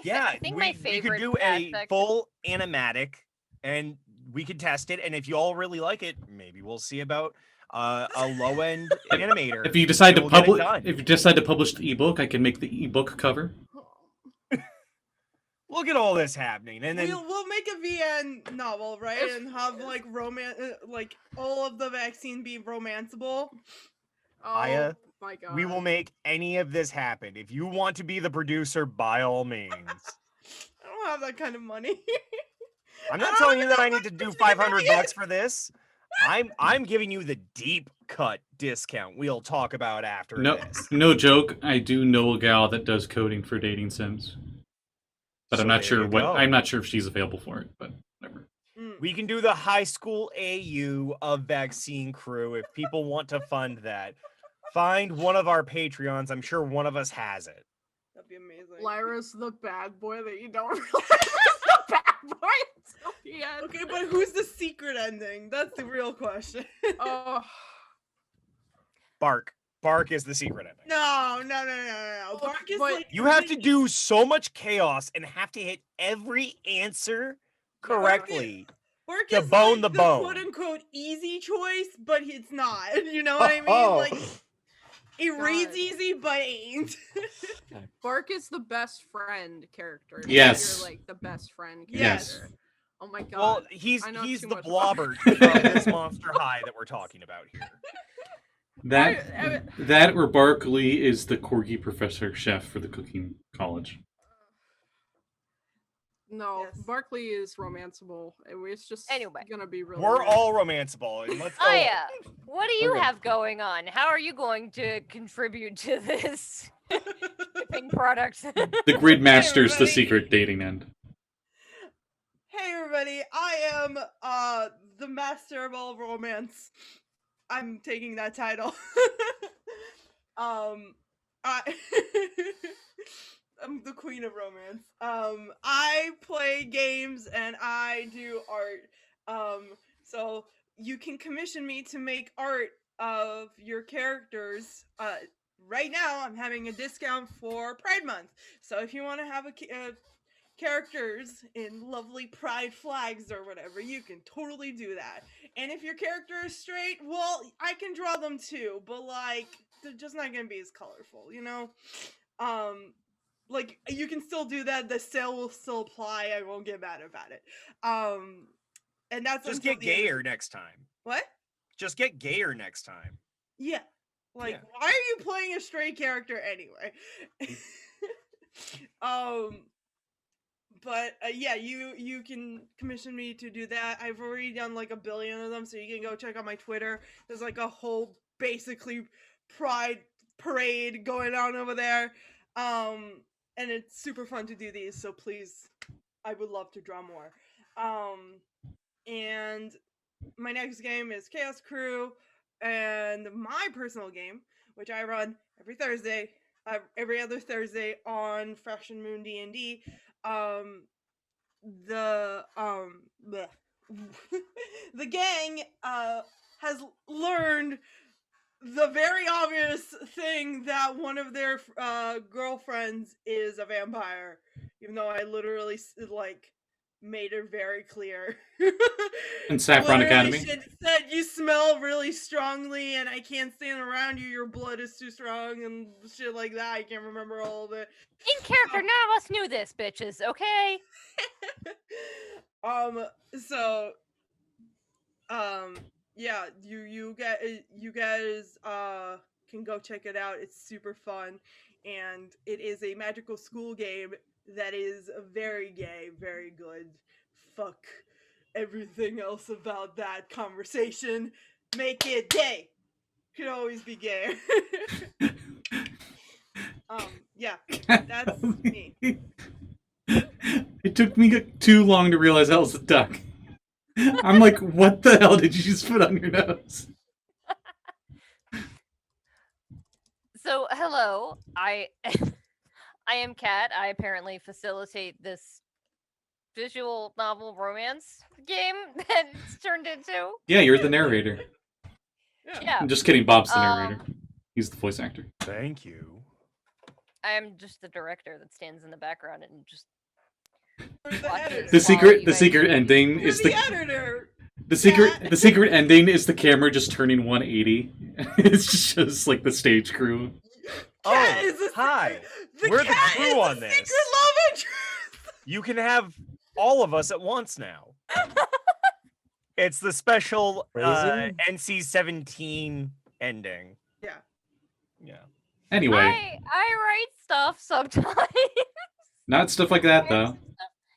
I think my we favorite could do a aspect. full animatic, and we could test it. And if you all really like it, maybe we'll see about a low end animator. If you decide to and we'll get it publish, done. if you decide to publish the ebook, I can make the ebook cover. Look at all this happening, and then we'll make a VN novel, right? And have romance, all of the vaccine be romanceable. Aya, my god. we will make any of this happen. If you want to be the producer, by all means. I don't have that kind of money. I'm not telling you that I need to do $500 for this. I'm giving you the deep cut discount we'll talk about after this. No joke. I do know a gal that does coding for dating sims, but I'm not sure I'm not sure if she's available for it. But whatever. We can do the high school AU of Vaccine Crew if people want to fund that. Find one of our Patreons. I'm sure one of us has it. That'd be amazing. Lyra's the bad boy that you don't realize is the bad boy until the end. Okay, but who's the secret ending? That's the real question. Oh. Bark. Bark is the secret ending. No. Bark is You have to do so much chaos and have to hit every answer correctly. Bark to is bone the bone. quote unquote easy choice, but it's not. You know what I mean? It reads easy, but ain't. Bark is the best friend character. Yes. You're the best friend character. Yes. Oh my god. Well, he's I know the too much Blobbert about of this Monster High that we're talking about here. That or Barkley is the Corgi professor chef for the cooking college. No, Barkley is romanceable. It's just gonna be really. We're weird. all romanceable. And let's go. Aya, what do you have going on? How are you going to contribute to this shipping product? The Grid Master's the secret dating end. Hey everybody, I am the master of all romance. I'm taking that title. I'm the queen of romance. I play games and I do art. So you can commission me to make art of your characters. Right now I'm having a discount for Pride Month. So if you want to have characters in lovely pride flags or whatever, you can totally do that. And if your character is straight, well, I can draw them too, but like they're just not gonna be as colorful, you know? Like you can still do that, the sale will still apply, I won't get mad about it. And that's Just until get the end of- gayer next time. What? Just get gayer next time. Yeah. Like, Yeah. why are you playing a straight character anyway? But yeah, you can commission me to do that. I've already done like 1 billion of them, so you can go check out my Twitter. There's like a whole basically pride parade going on over there. And it's super fun to do these, so please, I would love to draw more. And my next game is Chaos Crew, and my personal game, which I run every other Thursday on Fresh and Moon D&D. The gang has learned the very obvious thing that one of their girlfriends is a vampire, even though I literally like made it very clear. In Saffron Academy? Said you smell really strongly and I can't stand around you, your blood is too strong and shit like that. I can't remember all of it. In character, none of us knew this, bitches, okay? Yeah, you guys can go check it out. It's super fun, and it is a magical school game that is very gay, very good. Fuck everything else about that conversation. Make it gay. Could always be gay. Yeah, that's me. It took me too long to realize that was a duck. I'm like, what the hell did you just put on your nose? So, hello, I am Kat. I apparently facilitate this visual novel romance game that it's turned into. Yeah, you're the narrator. Yeah. I'm just kidding, Bob's the narrator. He's the voice actor. Thank you. I'm just the director that stands in the background and just The secret ending is the editor. The secret ending is the camera just turning 180. It's just like the stage crew. Hi. We're the crew on this. Secret love interest. You can have all of us at once now. It's the special NC-17 ending. Yeah. Yeah. Anyway. I write stuff sometimes. Not stuff like that, though.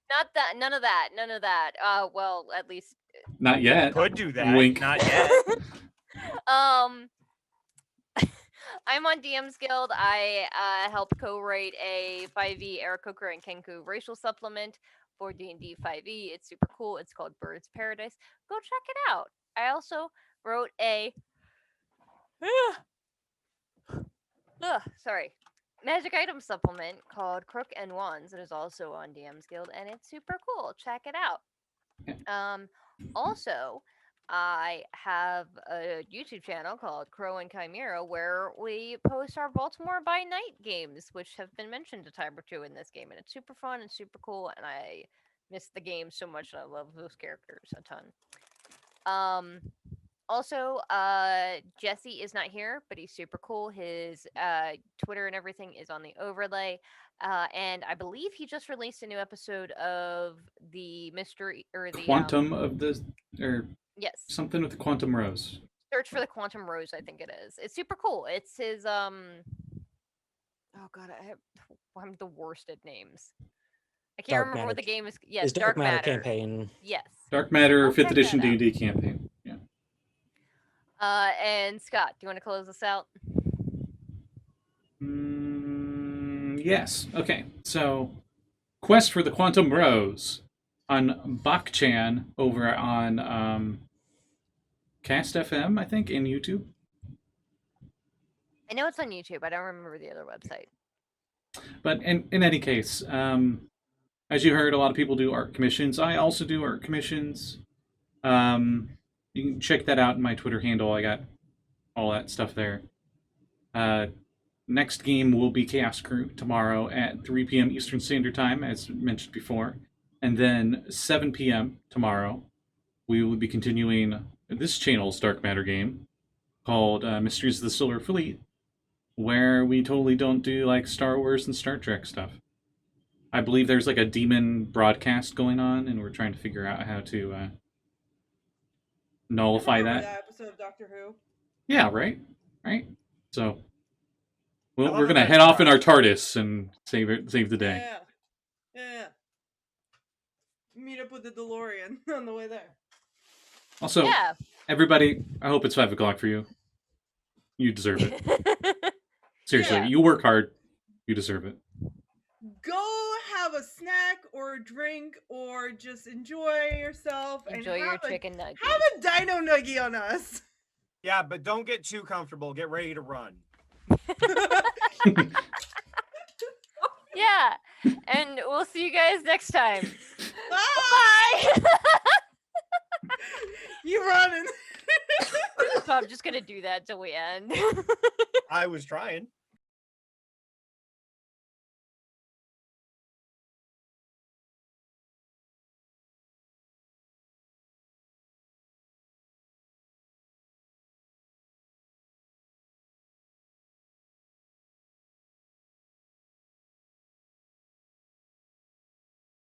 Not that. None of that. None of that. Well, at least. Not yet. Could do that. Wink. Not yet. I'm on DM's Guild. I help co-write a 5e Aarakocra and Kenku racial supplement for D&D 5e. It's super cool. It's called Bird's Paradise. Go check it out. I also wrote a magic item supplement called Crook and Wands. It is also on DM's Guild, and it's super cool. Check it out. Also, I have a YouTube channel called Crow and Chimera where we post our Baltimore by Night games, which have been mentioned a time or two in this game, and it's super fun and super cool, and I miss the game so much, and I love those characters a ton. Also, Jesse is not here, but he's super cool. His Twitter and everything is on the overlay. And I believe he just released a new episode of the mystery or the Quantum of the yes, something with the Quantum Rose. Search for the Quantum Rose, I think it is. It's super cool. It's his oh god, I'm the worst at names. I can't remember what the game is. Yes, His Dark Matter campaign. Yes. Dark Matter 5th check edition that out. D&D campaign. Yeah. And Scott, do you want to close this out? Yes. Okay. So, Quest for the Quantum Rose on Bakchan over on Cast FM, I think, and YouTube. I know it's on YouTube. I don't remember the other website. But in any case, as you heard, a lot of people do art commissions. I also do art commissions. You can check that out in my Twitter handle. I got all that stuff there. next game will be Chaos Crew tomorrow at 3 p.m. Eastern Standard Time, as mentioned before. And then 7 p.m. tomorrow, we will be continuing this channel's Dark Matter game called Mysteries of the Solar Fleet, where we totally don't do like Star Wars and Star Trek stuff. I believe there's like a demon broadcast going on, and we're trying to figure out how to nullify Remember that. episode of Doctor Who? Yeah, right? Right? So, I we're love going to that head off in our surprise. TARDIS and save the day. Yeah. Meet up with the DeLorean on the way there. Also, Yeah. everybody, I hope it's 5 o'clock for you. You deserve it. Seriously, Yeah. you work hard. You deserve it. Go have a snack or a drink or just enjoy yourself. Enjoy and your have chicken nuggets. Have a dino nuggie on us. Yeah, but don't get too comfortable. Get ready to run. Yeah. And we'll see you guys next time. Bye. Bye. You running. So I'm just gonna do that till we end. I was trying.